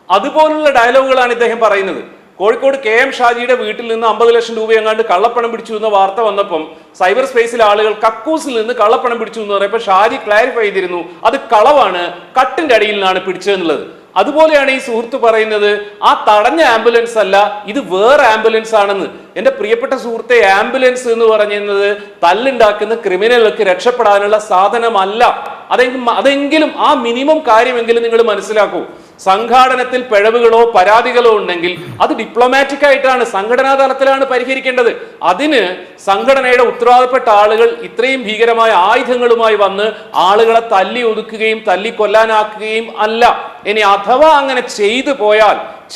അതുപോലുള്ള ഡയലോഗുകളാണ് ഇദ്ദേഹം പറയുന്നത്. കോഴിക്കോട് KM ഷാജിയുടെ വീട്ടിൽ നിന്ന് 50 ലക്ഷം രൂപ എങ്ങാണ്ട് കള്ളപ്പണം പിടിച്ചു എന്ന വാർത്ത വന്നപ്പം സൈബർ സ്പേസിലെ ആളുകൾ കക്കൂസിൽ നിന്ന് കള്ളപ്പണം പിടിച്ചു എന്ന് പറയുമ്പോൾ ഷാജി ക്ലാരിഫൈ ചെയ്തിരുന്നു അത് കളവാണ്, കട്ടിന്റെ അടിയിൽ നിന്നാണ് പിടിച്ചതെന്നുള്ളത്. അതുപോലെയാണ് ഈ സുഹൃത്ത് പറയുന്നത്, ആ തടഞ്ഞ ആംബുലൻസ് അല്ല, ഇത് വേറെ ആംബുലൻസ് ആണെന്ന്. എന്റെ പ്രിയപ്പെട്ട സുഹൃത്തെ, ആംബുലൻസ് എന്ന് പറയുന്നത് തല്ലുണ്ടാക്കുന്ന ക്രിമിനലുകൾക്ക് രക്ഷപ്പെടാനുള്ള സാധനമല്ല. അതെങ്കിലും ആ മിനിമം കാര്യമെങ്കിലും നിങ്ങൾ മനസ്സിലാക്കൂ. സംഘാടനത്തിൽ പിഴവുകളോ പരാതികളോ ഉണ്ടെങ്കിൽ അത് ഡിപ്ലോമാറ്റിക് ആയിട്ടാണ്, സംഘടനാ തലത്തിലാണ് പരിഹരിക്കേണ്ടത്. അതിന് സംഘടനയുടെ ഉത്തരവാദപ്പെട്ട ആളുകൾ ഇത്രയും ഭീകരമായ ആയുധങ്ങളുമായി വന്ന് ആളുകളെ തല്ലി ഒതുക്കുകയും തല്ലിക്കൊല്ലാനാക്കുകയും അല്ല. ഇനി അഥവാ അങ്ങനെ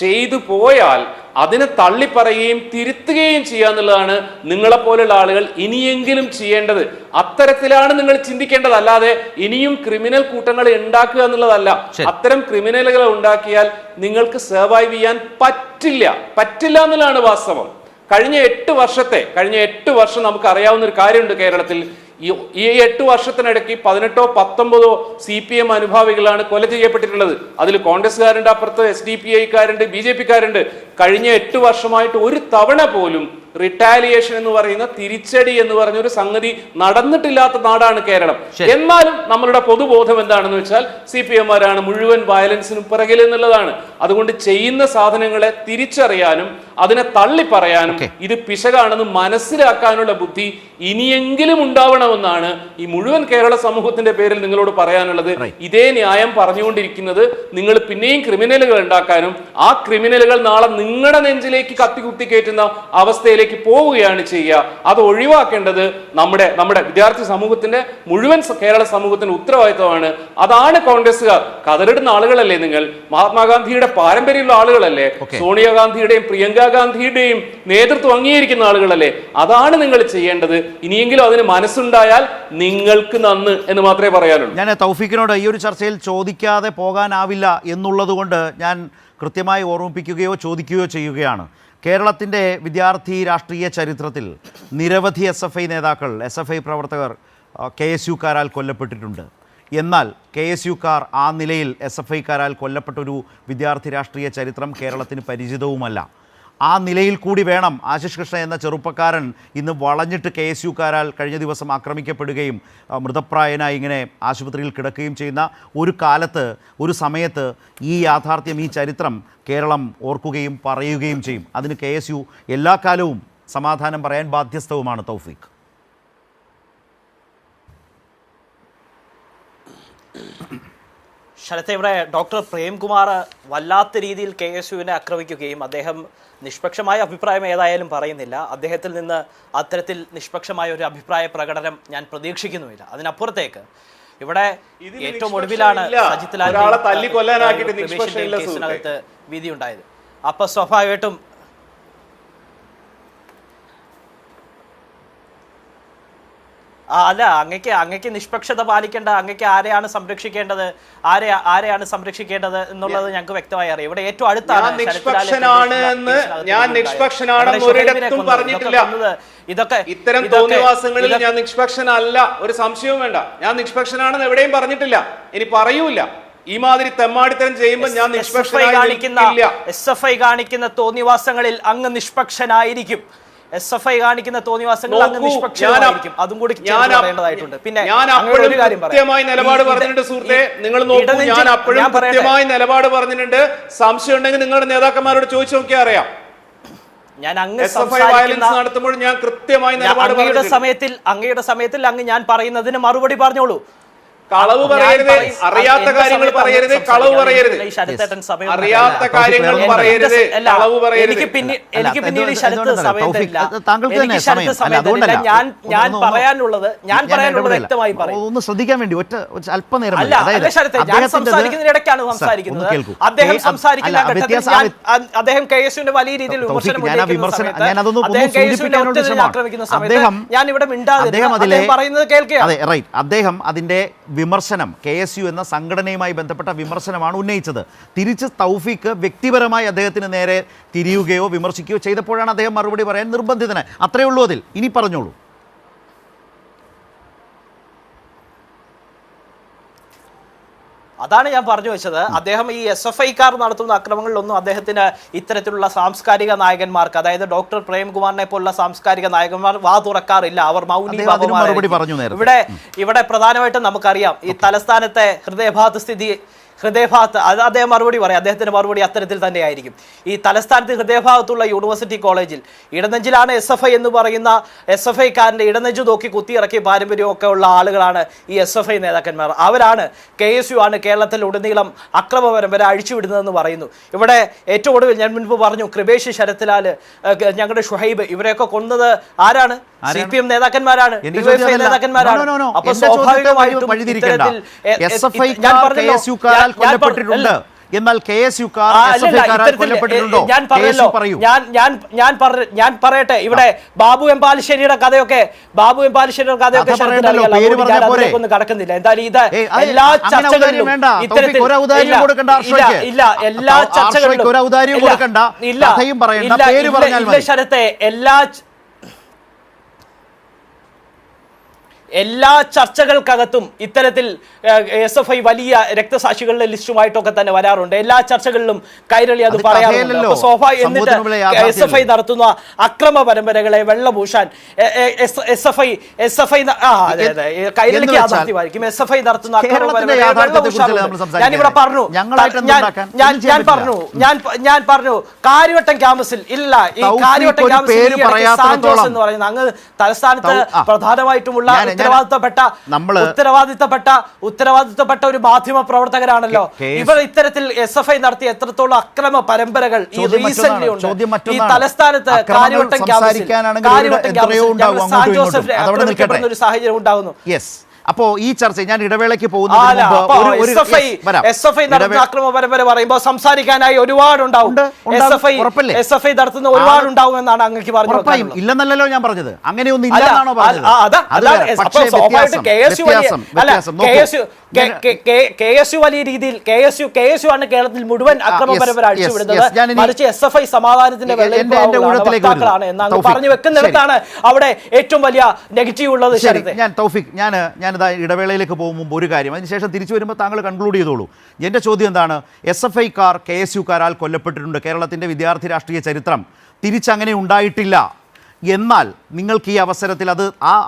ചെയ്തു പോയാൽ അതിനെ തള്ളിപ്പറയുകയും തിരുത്തുകയും ചെയ്യുക എന്നുള്ളതാണ് നിങ്ങളെപ്പോലുള്ള ആളുകൾ ഇനിയെങ്കിലും ചെയ്യേണ്ടത്. അത്തരത്തിലാണ് നിങ്ങൾ ചിന്തിക്കേണ്ടത്. അല്ലാതെ ഇനിയും ക്രിമിനൽ കൂട്ടങ്ങൾ ഉണ്ടാക്കുക എന്നുള്ളതല്ല. അത്തരം ക്രിമിനലുകളെ ഉണ്ടാക്കിയാൽ നിങ്ങൾക്ക് സർവൈവ് ചെയ്യാൻ പറ്റില്ല എന്നുള്ളതാണ് വാസ്തവം. കഴിഞ്ഞ 8 വർഷം നമുക്ക് അറിയാവുന്ന ഒരു കാര്യമുണ്ട് കേരളത്തിൽ. ഈ 8 വർഷത്തിനിടയ്ക്ക് 18-19 CPM അനുഭാവികളാണ് കൊല ചെയ്യപ്പെട്ടിട്ടുള്ളത്. അതിൽ കോൺഗ്രസ്സുകാരുണ്ട്, അപ്പുറത്ത് SDPI-കാരുണ്ട്, BJP-കാരുണ്ട്. കഴിഞ്ഞ 8 വർഷമായിട്ട് ഒരു തവണ പോലും റിട്ടാലിയേഷൻ എന്ന് പറയുന്ന തിരിച്ചടി എന്ന് പറഞ്ഞ ഒരു സംഗതി നടന്നിട്ടില്ലാത്ത നാടാണ് കേരളം. എന്നാലും നമ്മളുടെ പൊതുബോധം എന്താണെന്ന് വെച്ചാൽ CPM-മാരാണ് മുഴുവൻ വയലൻസിനും പിറകിൽ എന്നുള്ളതാണ്. അതുകൊണ്ട് ചെയ്യുന്ന സാധനങ്ങളെ തിരിച്ചറിയാനും അതിനെ തള്ളിപ്പറയാനും ഇത് പിശകാണെന്ന് മനസ്സിലാക്കാനുള്ള ബുദ്ധി ഇനിയെങ്കിലും ഉണ്ടാവണമെന്നാണ് ഈ മുഴുവൻ കേരള സമൂഹത്തിന്റെ പേരിൽ നിങ്ങളോട് പറയാനുള്ളത്. ഇതേ ന്യായം പറഞ്ഞുകൊണ്ടിരിക്കുന്നത് നിങ്ങൾ പിന്നെയും ക്രിമിനലുകൾ ഉണ്ടാക്കാനും ആ ക്രിമിനലുകൾ നാളെ നിങ്ങളുടെ നെഞ്ചിലേക്ക് കത്തിക്കുത്തി കയറ്റുന്ന അവസ്ഥയിലേക്ക് പോവുകയാണ് ചെയ്യുക. അത് ഒഴിവാക്കേണ്ടത് നമ്മുടെ വിദ്യാർത്ഥി സമൂഹത്തിന്റെ മുഴുവൻ കേരള സമൂഹത്തിന്റെ ഉത്തരവാദിത്തമാണ്. അതാണ് കോൺഗ്രസ്സുകാർ. കതറിടുന്ന ആളുകളല്ലേ നിങ്ങൾ? മഹാത്മാഗാന്ധിയുടെ പാരമ്പര്യമുള്ള ആളുകളല്ലേ? സോണിയാഗാന്ധിയുടെയും പ്രിയങ്ക ഗാന്ധിയുടെയും നേതൃത്വം അംഗീകരിക്കുന്ന ആളുകളല്ലേ? അതാണ് നിങ്ങൾ ചെയ്യേണ്ടത്. ഇനിയെങ്കിലും അതിന് മനസ്സുണ്ടായാൽ നിങ്ങൾക്ക് നന്ന് എന്ന് മാത്രമേ പറയാനുള്ളൂ. ഞാൻ തൗഫീഖിനോട് ഈ ഒരു ചർച്ചയിൽ ചോദിക്കാതെ പോകാനാവില്ല എന്നുള്ളത് കൊണ്ട് ഞാൻ കൃത്യമായി ഓർമ്മിപ്പിക്കുകയോ ചോദിക്കുകയോ ചെയ്യുകയാണ്. കേരളത്തിൻ്റെ വിദ്യാർത്ഥി രാഷ്ട്രീയ ചരിത്രത്തിൽ നിരവധി SFI നേതാക്കൾ, SFI പ്രവർത്തകർ KSUക്കാരാൽ കൊല്ലപ്പെട്ടിട്ടുണ്ട്. എന്നാൽ KSUക്കാർ ആ നിലയിൽ SFIക്കാരാൽ കൊല്ലപ്പെട്ടൊരു വിദ്യാർത്ഥി രാഷ്ട്രീയ ചരിത്രം കേരളത്തിന് പരിചിതവുമല്ല. ആ നിലയിൽ കൂടി വേണം ആശിഷ് കൃഷ്ണ എന്ന ചെറുപ്പക്കാരൻ ഇന്ന് വളഞ്ഞിട്ട് KSUക്കാരാൽ കഴിഞ്ഞ ദിവസം ആക്രമിക്കപ്പെടുകയും മൃതപ്രായനായി ഇങ്ങനെ ആശുപത്രിയിൽ കിടക്കുകയും ചെയ്യുന്ന ഒരു കാലത്ത്, ഒരു സമയത്ത് ഈ യാഥാർത്ഥ്യം, ഈ ചരിത്രം കേരളം ഓർക്കുകയും പറയുകയും ചെയ്യും. അതിന് KSU എല്ലാ കാലവും സമാധാനം പറയാൻ ബാധ്യസ്ഥവുമാണ്. തൗഫീഖ്, ശരത്തെ, ഇവിടെ ഡോക്ടർ പ്രേംകുമാർ വല്ലാത്ത രീതിയിൽ KSUവിനെ ആക്രമിക്കുകയും അദ്ദേഹം നിഷ്പക്ഷമായ അഭിപ്രായം ഏതായാലും പറയുന്നില്ല. അദ്ദേഹത്തിൽ നിന്ന് അത്തരത്തിൽ നിഷ്പക്ഷമായ ഒരു അഭിപ്രായ പ്രകടനം ഞാൻ പ്രതീക്ഷിക്കുന്നുമില്ല. അതിനപ്പുറത്തേക്ക് ഇവിടെ ഏറ്റവും ഒടുവിലാണ് സജിത് ലാൽ കേസിനകത്ത് വിധി ഉണ്ടായത്. അപ്പൊ സ്വാഭാവികമായിട്ടും അല്ല, അങ്ങക്ക് നിഷ്പക്ഷത പാലിക്കേണ്ട, അങ്ങക്ക് ആരെയാണ് സംരക്ഷിക്കേണ്ടത് എന്നുള്ളത് ഞങ്ങൾക്ക് വ്യക്തമായി അറിയാം. ഇവിടെ ഏറ്റവും അടുത്താണ് ഇതൊക്കെ ഇത്തരം തോന്നിവാസങ്ങളിൽ ഞാൻ നിഷ്പക്ഷനല്ല, ഒരു സംശയവും വേണ്ട. ഞാൻ നിഷ്പക്ഷനാണെന്ന് എവിടെയും പറഞ്ഞിട്ടില്ല, ഇനി പറയൂല. ഈ മാതിരി തെമ്മാടിത്തരം ചെയ്യുമ്പോൾ ഞാൻ SFI കാണിക്കുന്ന തോന്നിവാസങ്ങളിൽ അങ്ങ് നിഷ്പക്ഷനായിരിക്കും SFI കാണിക്കുന്ന തോന്നിവാസങ്ങൾ അങ്ങ് നോക്കൂ, നിഷ്പക്ഷമായിരിക്കും. അതും കൂടി ചേർത്ത് പറയേണ്ടതായിട്ടുണ്ട്. പിന്നെ ഞാൻ അങ്ങയുടെ ഒരു കാര്യം കൃത്യമായി നിലപാട് പറഞ്ഞിട്ടുണ്ട് സുഹൃത്തെ. നിങ്ങൾ നോക്കൂ, ഞാൻ അപ്പോഴും കൃത്യമായി നിലപാട് പറഞ്ഞിട്ടുണ്ട്. സംശയം ഉണ്ടെങ്കിൽ നിങ്ങളുടെ നേതാക്കന്മാരോട് ചോദിച്ചു നോക്കിയാൽ അറിയാം. ഞാൻ അങ്ങ് നടത്തുമ്പോൾ ഞാൻ കൃത്യമായി നിലപാട് അങ്ങയുടെ സമയത്തിൽ അങ്ങ് ഞാൻ പറയുന്നതിന് മറുപടി പറഞ്ഞോളൂ. കളവ് പറയരുത്, അറിയാത്ത കാര്യങ്ങൾ പറയരുത്, കളവ് പറയരുത്, അറിയാത്ത കാര്യങ്ങൾ പറയരുത്, കളവ് പറയരുത്. എനിക്ക് പിന്നീട് ശരത്ത് സമയത്തില്ല. ഞാൻ പറയാനുള്ളത് വ്യക്തമായി പറയും. ഒന്ന് ശ്രദ്ധിക്കാൻ വേണ്ടി അല്പനേരം ഞാൻ സംസാരിക്കുന്നതിനിടയ്ക്കാണ് സംസാരിക്കുന്നത്. അദ്ദേഹം സംസാരിക്കുന്ന ഘട്ടത്തിൽ അദ്ദേഹം KSUവിന്റെ വലിയ രീതിയിൽ വിമർശനം ആക്രമിക്കുന്ന സമയത്ത് ഞാൻ ഇവിടെ മിണ്ടാതെ പറയുന്നത് കേൾക്കുക. അദ്ദേഹം അതിന്റെ വിമർശനം KSU എന്ന സംഘടനയുമായി ബന്ധപ്പെട്ട വിമർശനമാണ് ഉന്നയിച്ചത്. തിരിച്ച് തൗഫീഖ് വ്യക്തിപരമായി അദ്ദേഹത്തിന് നേരെ തിരിയുകയോ വിമർശിക്കുകയോ ചെയ്തപ്പോഴാണ് അദ്ദേഹം മറുപടി പറയാൻ നിർബന്ധിതനായി. അത്രയേ ഉള്ളൂ. അതിൽ ഇനി പറഞ്ഞോളൂ. അതാണ് ഞാൻ പറഞ്ഞു വെച്ചത്. അദ്ദേഹം ഈ SFIക്കാർ നടത്തുന്ന അക്രമങ്ങളിലൊന്നും അദ്ദേഹത്തിന് ഇത്തരത്തിലുള്ള സാംസ്കാരിക നായകന്മാർക്ക്, അതായത് ഡോക്ടർ പ്രേംകുമാറിനെ പോലുള്ള സാംസ്കാരിക നായകന്മാർ വാ തുറക്കാറില്ല. അവർ മൗനി. ഇവിടെ പ്രധാനമായിട്ടും നമുക്കറിയാം ഈ തലസ്ഥാനത്തെ ഹൃദയഭാഗത്ത് അത് അദ്ദേഹം മറുപടി പറയാം. അദ്ദേഹത്തിന്റെ മറുപടി അത്തരത്തിൽ തന്നെയായിരിക്കും. ഈ തലസ്ഥാനത്ത് ഹൃദയഭാഗത്തുള്ള യൂണിവേഴ്സിറ്റി കോളേജിൽ ഇടനെഞ്ചിലാണ് SFI എന്ന് പറയുന്ന SFIക്കാരൻ്റെ ഇടനെഞ്ചു നോക്കി കുത്തിയിറക്കിയ പാരമ്പര്യമൊക്കെ ഉള്ള ആളുകളാണ് ഈ SFI നേതാക്കന്മാർ. അവരാണ് KSU ആണ് കേരളത്തിൽ ഉടനീളം അക്രമ പരമ്പര അഴിച്ചുവിടുന്നതെന്ന് പറയുന്നു. ഇവിടെ ഏറ്റവും ഒടുവിൽ ഞാൻ മുൻപ് പറഞ്ഞു, കൃപേഷ്, ശരത്ലാൽ, ഞങ്ങളുടെ ഷുഹൈബ്, ഇവരെയൊക്കെ കൊന്നത് ആരാണ്? CPM നേതാക്കന്മാരാണ്, DYFI നേതാക്കന്മാരാണ്. അപ്പൊ സ്വാഭാവികമായിട്ടും കൊല്ലപ്പെട്ടിട്ടുണ്ട്. എന്നാൽ KSUക്കാർ കൊല്ലപ്പെട്ടിട്ടുണ്ടോ? ഞാൻ പറയട്ടെ. ഇവിടെ ബാബു എം പാലശ്ശേരിയുടെ കഥയൊക്കെ ഒന്ന് കടക്കുന്നില്ല. എന്തായാലും ഇത് എല്ലാ ചർച്ചകളിലും ശരത്തെ എല്ലാ ചർച്ചകൾക്കകത്തും ഇത്തരത്തിൽ SFI വലിയ രക്തസാക്ഷികളുടെ ലിസ്റ്റുമായിട്ടൊക്കെ തന്നെ വരാറുണ്ട്. എല്ലാ ചർച്ചകളിലും കൈരളി അത് പറയാറുണ്ട്. സ്വാഭാവികം. എന്നിട്ട് SFI നടത്തുന്ന അക്രമ പരമ്പരകളെ വെള്ളപൂശാൻ SFI കൈരളിക്ക് യാഥാർത്ഥ്യമായിരിക്കും. SFI നടത്തുന്ന അക്രമ പരമ്പരകളെ വെള്ളപൂശാറുണ്ട്. ഞാനിവിടെ പറഞ്ഞു കാര്യവട്ടം ക്യാമ്പസിൽ ഇല്ല. ഈ കാര്യവട്ടം ക്യാമ്പസിൽ സാന്റോസ് എന്ന് പറയുന്ന അങ്ങ് തലസ്ഥാനത്ത് പ്രധാനമായിട്ടുമുള്ള ഉത്തരവാദിത്തപ്പെട്ട ഒരു മാധ്യമ പ്രവർത്തകരാണല്ലോ. ഇവർ ഇത്തരത്തിൽ SFI നടത്തിയ എത്രത്തോളം അക്രമ പരമ്പരകൾ ഈ റീസെന്റ് ഉണ്ട്. ഈ തലസ്ഥാനത്ത് കാര്യവട്ടം ക്യാമ്പസിൽ സാൻ ജോസഫ് ആക്രമിക്കപ്പെടുന്ന ഒരു സാഹചര്യം ഉണ്ടാകുന്നു. അപ്പോ ഈ ചർച്ച ഞാൻ ഇടവേളയ്ക്ക് പോകുന്നു. SFI നടത്തുന്ന അക്രമ പരമ്പര പറയുമ്പോൾ സംസാരിക്കാനായി ഒരുപാടുണ്ടാവും. SFI നടത്തുന്ന ഒരുപാടുണ്ടാവും എന്നാണ് അങ്ങക്ക് പറഞ്ഞത്. ഇല്ലെന്നല്ലോ ഞാൻ പറഞ്ഞത്. അങ്ങനെയൊന്നും ഇല്ലെന്നാണോ പറഞ്ഞത്? KSU വലിയ രീതിയിൽ KSU ആണ് കേരളത്തിൽ മുഴുവൻ അക്രമ പരമ്പര അഴിച്ചുവിടുന്നത്. മറിച്ച് SFI സമാധാനത്തിന്റെ വക്താക്കളാണ് എന്ന് പറഞ്ഞു വെക്കുന്നിടത്താണ് അവിടെ ഏറ്റവും വലിയ നെഗറ്റീവ് ഉള്ളത്. ഞാനിതാ ഇടവേളയിലേക്ക് പോകും മുമ്പ് ഒരു കാര്യം, അതിനുശേഷം തിരിച്ചു വരുമ്പോൾ താങ്കൾ കൺക്ലൂഡ് ചെയ്തോളൂ. എൻ്റെ ചോദ്യം എന്താണ്? SFIക്കാർ KSUക്കാരാൽ കൊല്ലപ്പെട്ടിട്ടുണ്ട്. കേരളത്തിൻ്റെ വിദ്യാർത്ഥി രാഷ്ട്രീയ ചരിത്രം തിരിച്ചങ്ങനെ ഉണ്ടായിട്ടില്ല. എന്നാൽ നിങ്ങൾക്ക് ഈ അവസരത്തിൽ അത്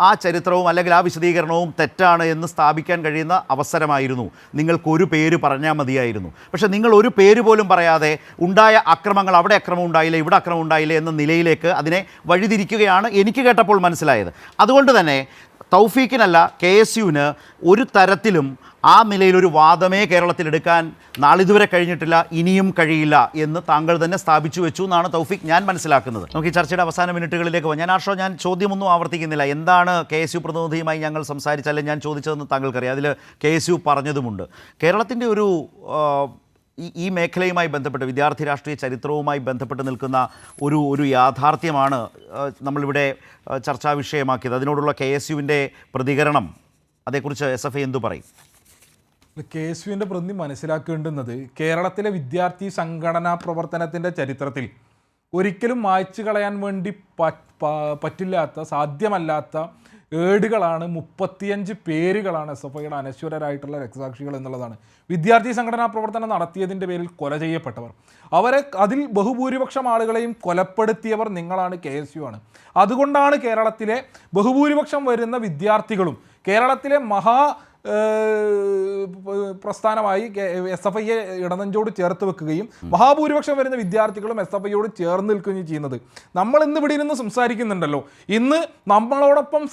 ആ ചരിത്രവും അല്ലെങ്കിൽ ആ വിശദീകരണവും തെറ്റാണ് എന്ന് സ്ഥാപിക്കാൻ കഴിയുന്ന അവസരമായിരുന്നു. നിങ്ങൾക്കൊരു പേര് പറഞ്ഞാൽ മതിയായിരുന്നു. പക്ഷേ നിങ്ങൾ ഒരു പേര് പോലും പറയാതെ ഉണ്ടായ അക്രമങ്ങൾ, അവിടെ അക്രമം ഉണ്ടായില്ല, ഇവിടെ അക്രമം ഉണ്ടായില്ല എന്ന നിലയിലേക്ക് അതിനെ വഴിതിരിക്കുകയാണ് എനിക്ക് കേട്ടപ്പോൾ മനസ്സിലായത്. അതുകൊണ്ട് തന്നെ തൗഫീഖിനല്ല KSUവിന് ഒരു തരത്തിലും ആ നിലയിലൊരു വാദമേ കേരളത്തിലെടുക്കാൻ നാളിതുവരെ കഴിഞ്ഞിട്ടില്ല, ഇനിയും കഴിയില്ല എന്ന് താങ്കൾ തന്നെ സ്ഥാപിച്ചു വെച്ചു എന്നാണ് തൗഫീഖ് ഞാൻ മനസ്സിലാക്കുന്നത്. നമുക്ക് ഈ ചർച്ചയുടെ അവസാന മിനിറ്റുകളിലേക്ക് പോകാം. ഞാൻ ചോദ്യമൊന്നും ആവർത്തിക്കുന്നില്ല. എന്താണ് KSU പ്രതിനിധിയുമായി ഞങ്ങൾ സംസാരിച്ചാലും ഞാൻ ചോദിച്ചതെന്ന് താങ്കൾക്കറിയാം. അതിൽ KSU പറഞ്ഞതുമുണ്ട്. കേരളത്തിൻ്റെ ഒരു ഈ മേഖലയുമായി ബന്ധപ്പെട്ട് വിദ്യാർത്ഥി രാഷ്ട്രീയ ചരിത്രവുമായി ബന്ധപ്പെട്ട് നിൽക്കുന്ന ഒരു യാഥാർത്ഥ്യമാണ് നമ്മളിവിടെ ചർച്ചാ വിഷയമാക്കിയത്. അതിനോടുള്ള KSUവിൻ്റെ പ്രതികരണം, അതേക്കുറിച്ച് SFI എന്തു പറയും? KSUവിൻ്റെ പ്രതി മനസ്സിലാക്കേണ്ടുന്നത് കേരളത്തിലെ വിദ്യാർത്ഥി സംഘടനാ പ്രവർത്തനത്തിൻ്റെ ചരിത്രത്തിൽ ഒരിക്കലും മായ്ച്ചു കളയാൻ വേണ്ടി പറ്റില്ലാത്ത, സാധ്യമല്ലാത്ത ഏടുകളാണ്, 35 പേരുകളാണ് SFIയുടെ അനശ്വരരായിട്ടുള്ള രക്തസാക്ഷികൾ എന്നുള്ളതാണ്. വിദ്യാർത്ഥി സംഘടനാ പ്രവർത്തനം നടത്തിയതിൻ്റെ പേരിൽ കൊല ചെയ്യപ്പെട്ടവർ, അവരെ അതിൽ ബഹുഭൂരിപക്ഷം ആളുകളെയും കൊലപ്പെടുത്തിയവർ നിങ്ങളാണ്, KSU ആണ്. അതുകൊണ്ടാണ് കേരളത്തിലെ ബഹുഭൂരിപക്ഷം വരുന്ന വിദ്യാർത്ഥികളും കേരളത്തിലെ പ്രസ്ഥാനമായി SFIയെ ഇടനെഞ്ചോട് ചേർത്ത് വെക്കുകയും മഹാഭൂരിപക്ഷം വരുന്ന വിദ്യാർത്ഥികളും SFIയോട് ചേർന്ന് നിൽക്കുകയും ചെയ്യുന്നത്. നമ്മൾ ഇന്ന് ഇവിടെ ഇരുന്ന് സംസാരിക്കുന്നുണ്ടല്ലോ, ഇന്ന് നമ്മളോടൊപ്പം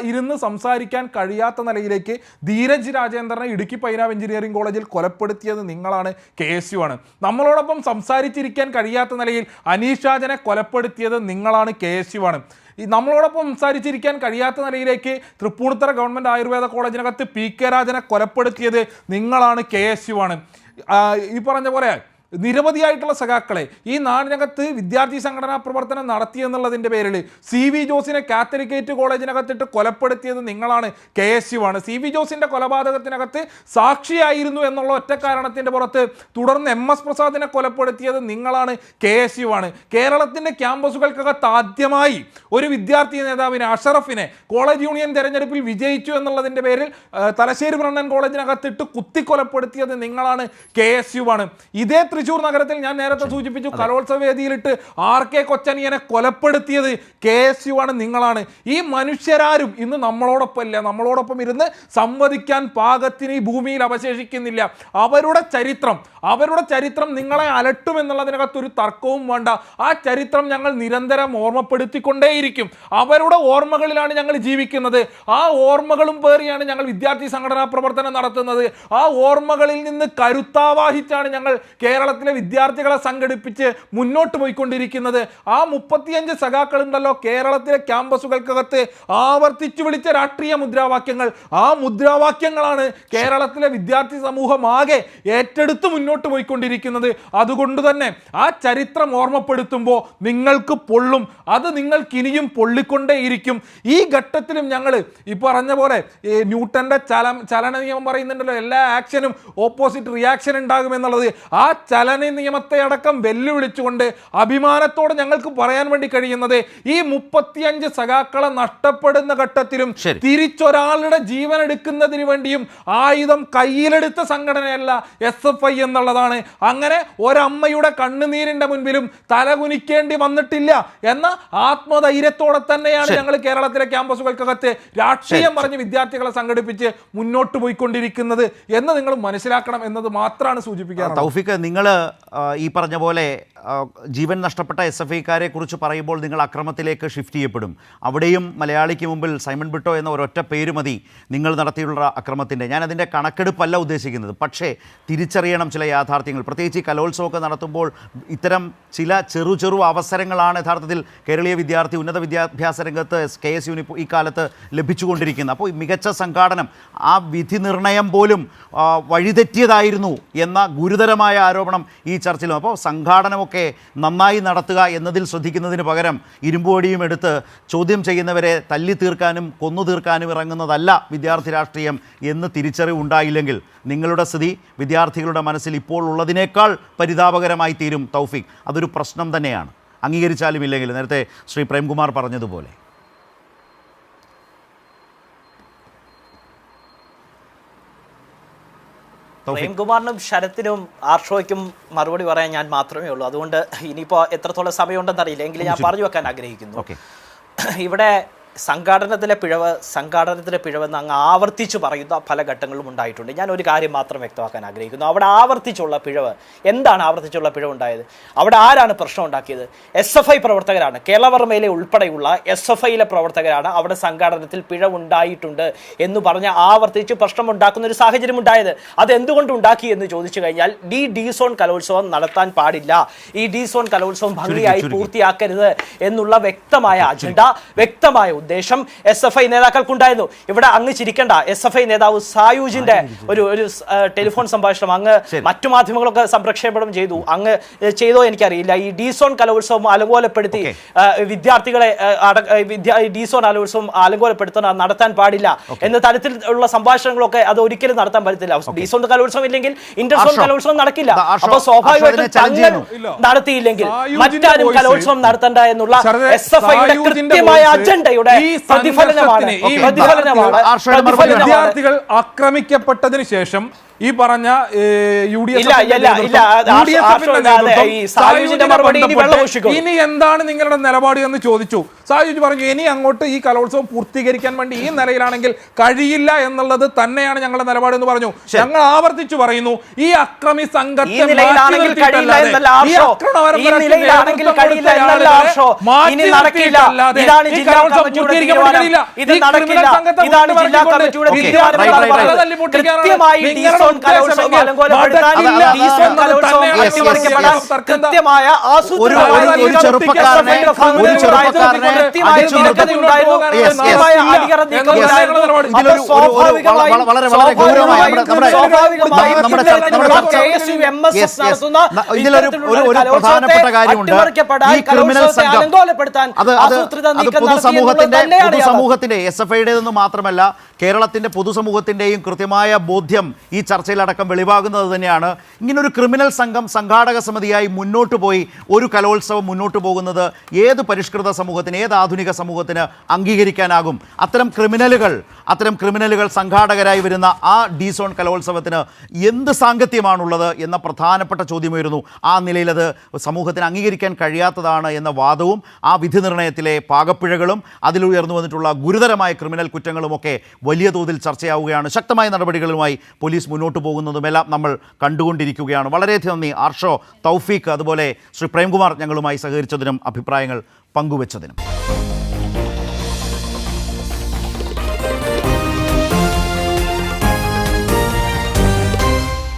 ഇരുന്ന് സംസാരിക്കാൻ കഴിയാത്ത നിലയിലേക്ക് ധീരജ് രാജേന്ദ്രനെ ഇടുക്കി പൈനാവ് എഞ്ചിനീയറിംഗ് കോളേജിൽ കൊലപ്പെടുത്തിയത് നിങ്ങളാണ്, KSU ആണ്. നമ്മളോടൊപ്പം സംസാരിച്ചിരിക്കാൻ കഴിയാത്ത നിലയിൽ അനീഷ് രാജനെ കൊലപ്പെടുത്തിയത് നിങ്ങളാണ്, KSU ആണ്. നമ്മളോടൊപ്പം സംസാരിച്ചിരിക്കാൻ കഴിയാത്ത നിലയിലേക്ക് തൃപ്പൂണിത്തുറ ഗവൺമെൻറ് ആയുർവേദ കോളേജിനകത്ത് PK രാജനെ കൊലപ്പെടുത്തിയത് നിങ്ങളാണ്, KSU ആണ്. ഈ പറഞ്ഞ പോലെ നിരവധിയായിട്ടുള്ള സഖാക്കളെ ഈ നാടിനകത്ത് വിദ്യാർത്ഥി സംഘടനാ പ്രവർത്തനം നടത്തിയെന്നുള്ളതിൻ്റെ പേരിൽ CV ജോസിനെ കാത്തലിക്കേറ്റ് കോളേജിനകത്തിട്ട് കൊലപ്പെടുത്തിയത് നിങ്ങളാണ്, KSU ആണ്. CV ജോസിൻ്റെ കൊലപാതകത്തിനകത്ത് സാക്ഷിയായിരുന്നു എന്നുള്ള ഒറ്റ കാരണത്തിൻ്റെ പുറത്ത് തുടർന്ന് MS പ്രസാദിനെ കൊലപ്പെടുത്തിയത് നിങ്ങളാണ്, KSU ആണ്. കേരളത്തിൻ്റെ ക്യാമ്പസുകൾക്കകത്ത് ആദ്യമായി ഒരു വിദ്യാർത്ഥി നേതാവിനെ, അഷറഫിനെ, കോളേജ് യൂണിയൻ തെരഞ്ഞെടുപ്പിൽ വിജയിച്ചു എന്നുള്ളതിൻ്റെ പേരിൽ തലശ്ശേരി ബ്രണ്ണൻ കോളേജിനകത്തിട്ട് കുത്തിക്കൊലപ്പെടുത്തിയത് നിങ്ങളാണ്, KSU ആണ്. ഇതേ തൃശ്ശൂർ നഗരത്തിൽ ഞാൻ നേരത്തെ സൂചിപ്പിച്ചു, കലോത്സവ വേദിയിലിട്ട് RK കൊച്ചനിയനെ കൊലപ്പെടുത്തിയത് KSU ആണ്, നിങ്ങളാണ്. ഈ മനുഷ്യരാരും ഇന്ന് നമ്മളോടൊപ്പം ഇല്ല, നമ്മളോടൊപ്പം ഇരുന്ന് സംവദിക്കാൻ പാകത്തിന് ഈ ഭൂമിയിൽ അവശേഷിക്കുന്നില്ല. അവരുടെ ചരിത്രം നിങ്ങളെ അലട്ടുമെന്നുള്ളതിനകത്തൊരു തർക്കവും വേണ്ട. ആ ചരിത്രം ഞങ്ങൾ നിരന്തരം ഓർമ്മപ്പെടുത്തിക്കൊണ്ടേയിരിക്കും. അവരുടെ ഓർമ്മകളിലാണ് ഞങ്ങൾ ജീവിക്കുന്നത്. ആ ഓർമ്മകളും പേറിയാണ് ഞങ്ങൾ വിദ്യാർത്ഥി സംഘടനാ പ്രവർത്തനം നടത്തുന്നത്. ആ ഓർമ്മകളിൽ നിന്ന് കരുത്താവാഹിച്ചാണ് ഞങ്ങൾ കേരളത്തിലെ വിദ്യാർത്ഥികളെ സംഘടിപ്പിച്ച് മുന്നോട്ട് പോയിക്കൊണ്ടിരിക്കുന്നത്. ആ 35 സഖാക്കളുണ്ടല്ലോ കേരളത്തിലെ ക്യാമ്പസുകൾക്കകത്ത് ആവർത്തിച്ചു വിളിച്ച രാഷ്ട്രീയ മുദ്രാവാക്യങ്ങൾ, ആ മുദ്രാവാക്യങ്ങളാണ് കേരളത്തിലെ വിദ്യാർത്ഥി സമൂഹം ആകെ ഏറ്റെടുത്ത് മുന്നോട്ട് പോയിക്കൊണ്ടിരിക്കുന്നത്. അതുകൊണ്ട് തന്നെ ആ ചരിത്രം ഓർമ്മപ്പെടുത്തുമ്പോൾ നിങ്ങൾക്ക് പൊള്ളും, അത് നിങ്ങൾക്ക് ഇനിയും പൊള്ളിക്കൊണ്ടേയിരിക്കും. ഈ ഘട്ടത്തിലും ഞങ്ങൾ ഈ പറഞ്ഞ പോലെ ന്യൂട്ടന്റെ ചലന നിയമം പറയുന്നുണ്ടല്ലോ, എല്ലാ ആക്ഷനും ഓപ്പോസിറ്റ് റിയാക്ഷൻ ഉണ്ടാകുമെന്നുള്ളത്. ആ ചലന നിയമത്തെ അടക്കം വെല്ലുവിളിച്ചുകൊണ്ട് അഭിമാനത്തോടെ ഞങ്ങൾക്ക് പറയാൻ വേണ്ടി കഴിയുന്നത് ഈ 35 സഖാക്കളെ നഷ്ടപ്പെടുന്ന ഘട്ടത്തിലും തിരിച്ചൊരാളുടെ ജീവൻ എടുക്കുന്നതിന് വേണ്ടിയും ആയുധം കയ്യിലെടുത്ത സംഘടനയല്ല SFI എന്നുള്ളതാണ്. അങ്ങനെ ഒരമ്മയുടെ കണ്ണുനീരിന്റെ മുൻപിലും തലകുനിക്കേണ്ടി വന്നിട്ടില്ല എന്ന ആത്മധൈര്യത്തോടെ തന്നെയാണ് ഞങ്ങൾ കേരളത്തിലെ ക്യാമ്പസുകൾക്കകത്ത് രാഷ്ട്രീയം പറഞ്ഞ് വിദ്യാർത്ഥികളെ സംഘടിപ്പിച്ച് മുന്നോട്ട് പോയിക്കൊണ്ടിരിക്കുന്നത് എന്ന് നിങ്ങൾ മനസ്സിലാക്കണം എന്നത് മാത്രമാണ് സൂചിപ്പിക്കാറുള്ളത്. തൗഫീഖ്, നിങ്ങൾ ഈ പറഞ്ഞ പോലെ ജീവൻ നഷ്ടപ്പെട്ട SFIക്കാരെ കുറിച്ച് പറയുമ്പോൾ നിങ്ങൾ അക്രമത്തിലേക്ക് ഷിഫ്റ്റ് ചെയ്യപ്പെടും. അവിടെയും മലയാളിക്ക് മുമ്പിൽ സൈമൺ ബ്രിട്ടോ എന്ന ഒരൊറ്റ പേര് മതി നിങ്ങൾ നടത്തിയുള്ള അക്രമത്തിൻ്റെ. ഞാനതിൻ്റെ കണക്കെടുപ്പല്ല ഉദ്ദേശിക്കുന്നത്, പക്ഷേ തിരിച്ചറിയണം ചില യാഥാർത്ഥ്യങ്ങൾ. പ്രത്യേകിച്ച് ഈ കലോത്സവമൊക്കെ നടത്തുമ്പോൾ ഇത്തരം ചില ചെറു അവസരങ്ങളാണ് യഥാർത്ഥത്തിൽ കേരളീയ വിദ്യാർത്ഥി ഉന്നത വിദ്യാഭ്യാസ രംഗത്ത് KSUവിന് ഈ കാലത്ത് ലഭിച്ചുകൊണ്ടിരിക്കുന്നത്. അപ്പോൾ മികച്ച സംഘാടനം, ആ വിധി നിർണയം പോലും വഴിതെറ്റിയതായിരുന്നു എന്ന ഗുരുതരമായ ആരോപണം ഈ ചർച്ചയിലും. അപ്പോൾ സംഘാടനമൊക്കെ നന്നായി നടത്തുക എന്നതിൽ ശ്രദ്ധിക്കുന്നതിന് പകരം ഇരുമ്പുവടിയും എടുത്ത് ചോദ്യം ചെയ്യുന്നവരെ തല്ലി തീർക്കാനും കൊന്നു തീർക്കാനും ഇറങ്ങുന്നതല്ല വിദ്യാർത്ഥി രാഷ്ട്രീയം എന്ന് തിരിച്ചറിവുണ്ടായില്ലെങ്കിൽ നിങ്ങളുടെ സ്ഥിതി വിദ്യാർത്ഥികളുടെ മനസ്സിൽ ഇപ്പോൾ ഉള്ളതിനേക്കാൾ പരിതാപകരമായി തീരും. തൗഫീഖ്, അതൊരു പ്രശ്നം തന്നെയാണ്, അംഗീകരിച്ചാലും ഇല്ലെങ്കിൽ. നേരത്തെ ശ്രീ പ്രേംകുമാർ പറഞ്ഞതുപോലെ പ്രേംകുമാറിനും ശരത്തിനും ആർഷോയ്ക്കും മറുപടി പറയാൻ ഞാൻ മാത്രമേ ഉള്ളൂ. അതുകൊണ്ട് ഇനിയിപ്പോൾ എത്രത്തോളം സമയമുണ്ടെന്ന് അറിയില്ല, എങ്കിലും ഞാൻ പറഞ്ഞു വെക്കാൻ ആഗ്രഹിക്കുന്നു. ഇവിടെ സംഘാടനത്തിലെ പിഴവെന്ന് അങ്ങ് ആവർത്തിച്ച് പറയുന്ന പല ഘട്ടങ്ങളും ഉണ്ടായിട്ടുണ്ട്. ഞാൻ ഒരു കാര്യം മാത്രം വ്യക്തമാക്കാൻ ആഗ്രഹിക്കുന്നു. അവിടെ ആവർത്തിച്ചുള്ള പിഴവ് എന്താണ്? ആവർത്തിച്ചുള്ള പിഴവ് ഉണ്ടായത് അവിടെ ആരാണ് പ്രശ്നം ഉണ്ടാക്കിയത്? SFI പ്രവർത്തകരാണ്. കേരളവർമ്മയിലെ ഉൾപ്പെടെയുള്ള SFIയിലെ പ്രവർത്തകരാണ് അവിടെ സംഘാടനത്തിൽ പിഴവുണ്ടായിട്ടുണ്ട് എന്ന് പറഞ്ഞ് ആവർത്തിച്ച് പ്രശ്നമുണ്ടാക്കുന്ന ഒരു സാഹചര്യം ഉണ്ടായത്. അത് എന്തുകൊണ്ട് ഉണ്ടാക്കി എന്ന് ചോദിച്ചു കഴിഞ്ഞാൽ ഡി-സോൺ കലോത്സവം നടത്താൻ പാടില്ല, ഈ ഡി-സോൺ കലോത്സവം ഭംഗിയായി പൂർത്തിയാക്കരുത് എന്നുള്ള വ്യക്തമായ അജണ്ട, വ്യക്തമായ ഉദ്ദേശം SFI നേതാക്കൾക്കുണ്ടായിരുന്നു. ഇവിടെ അങ്ങ് ചിരിക്കേണ്ട, SFI നേതാവ് സായൂജിന്റെ ഒരു ടെലിഫോൺ സംഭാഷണം അങ്ങ് മറ്റു മാധ്യമങ്ങളൊക്കെ സംപ്രക്ഷേപണം ചെയ്തു. അങ്ങ് ചെയ്തോ എനിക്കറിയില്ല. ഈ ഡി-സോൺ കലോത്സവം അലങ്കോലപ്പെടുത്തി വിദ്യാർത്ഥികളെ ഡി-സോൺ കലോത്സവം അലങ്കോലപ്പെടുത്താൻ നടത്താൻ പാടില്ല എന്ന തരത്തിലുള്ള സംഭാഷണങ്ങളൊക്കെ അത് ഒരിക്കലും നടത്താൻ പറ്റത്തില്ല. ഡി-സോൺ കലോത്സവം ഇല്ലെങ്കിൽ ഇന്റർ-സോൺ കലോത്സവം നടക്കില്ല. അപ്പൊ സ്വാഭാവികമായിട്ടും തങ്ങൾ നടത്തിയില്ലെങ്കിൽ മറ്റാരും കലോത്സവം നടത്തണ്ട എന്നുള്ള SFIയുടെ കൃത്യമായ അജണ്ടയുടെ ഈ പ്രതിഫലനമാണ് സംഘർഷത്തിന്, ഈ പ്രതിഫലനമാണ് ആർഷയുടെ മറുപടി വേണം. വിദ്യാർത്ഥികൾ ആക്രമിക്കപ്പെട്ടതിന് ശേഷം ഈ പറഞ്ഞ ഇനി എന്താണ് നിങ്ങളുടെ നിലപാട് എന്ന് ചോദിച്ചു. സായുജ് പറഞ്ഞു ഇനി അങ്ങോട്ട് ഈ കലോത്സവം പൂർത്തീകരിക്കാൻ വേണ്ടി ഈ നിലയിലാണെങ്കിൽ കഴിയില്ല എന്നുള്ളത് തന്നെയാണ് ഞങ്ങളുടെ നിലപാട് എന്ന് പറഞ്ഞു. ഞങ്ങൾ ആവർത്തിച്ചു പറയുന്നു, ഈ അക്രമി സംഘത്തെ വളരെ ഗൗരവമായി പ്രധാനപ്പെട്ട കാര്യമുണ്ട്. ഈ ക്രിമിനൽ സംഘം പൊതുസമൂഹത്തിന്റെ SFIയുടേതെന്ന് മാത്രമല്ല കേരളത്തിന്റെ പൊതുസമൂഹത്തിന്റെയും കൃത്യമായ ബോധ്യം ഈ ചർച്ചയിലടക്കം വെളിവാകുന്നത് തന്നെയാണ്. ഇങ്ങനൊരു ക്രിമിനൽ സംഘം സംഘാടക സമിതിയായി മുന്നോട്ട് പോയി ഒരു കലോത്സവം മുന്നോട്ട് പോകുന്നത് ഏത് പരിഷ്കൃത സമൂഹത്തിന്, ഏത് ആധുനിക സമൂഹത്തിന് അംഗീകരിക്കാനാകും? അത്തരം ക്രിമിനലുകൾ സംഘാടകരായി വരുന്ന ആ ഡി-സോൺ കലോത്സവത്തിന് എന്ത് സാങ്കത്യമാണുള്ളത് എന്ന പ്രധാനപ്പെട്ട ചോദ്യമായിരുന്നു. ആ നിലയിൽ അത് സമൂഹത്തിന് അംഗീകരിക്കാൻ കഴിയാത്തതാണ് എന്ന വാദവും ആ വിധി നിർണയത്തിലെ പാകപ്പിഴകളും അതിലുയർന്നു വന്നിട്ടുള്ള ഗുരുതരമായ ക്രിമിനൽ കുറ്റങ്ങളുമൊക്കെ വലിയ തോതിൽ ചർച്ചയാവുകയാണ്. ശക്തമായ നടപടികളുമായി പോലീസ് മുന്നോട്ട് പോകുന്നതുമെല്ലാം നമ്മൾ കണ്ടുകൊണ്ടിരിക്കുകയാണ്. വളരെയധികം നന്ദി ആർഷോ, തൗഫീഖ്, അതുപോലെ ശ്രീ പ്രേംകുമാർ ഞങ്ങളുമായി സഹകരിച്ചതിനും അഭിപ്രായങ്ങൾ പങ്കുവച്ചതിനും.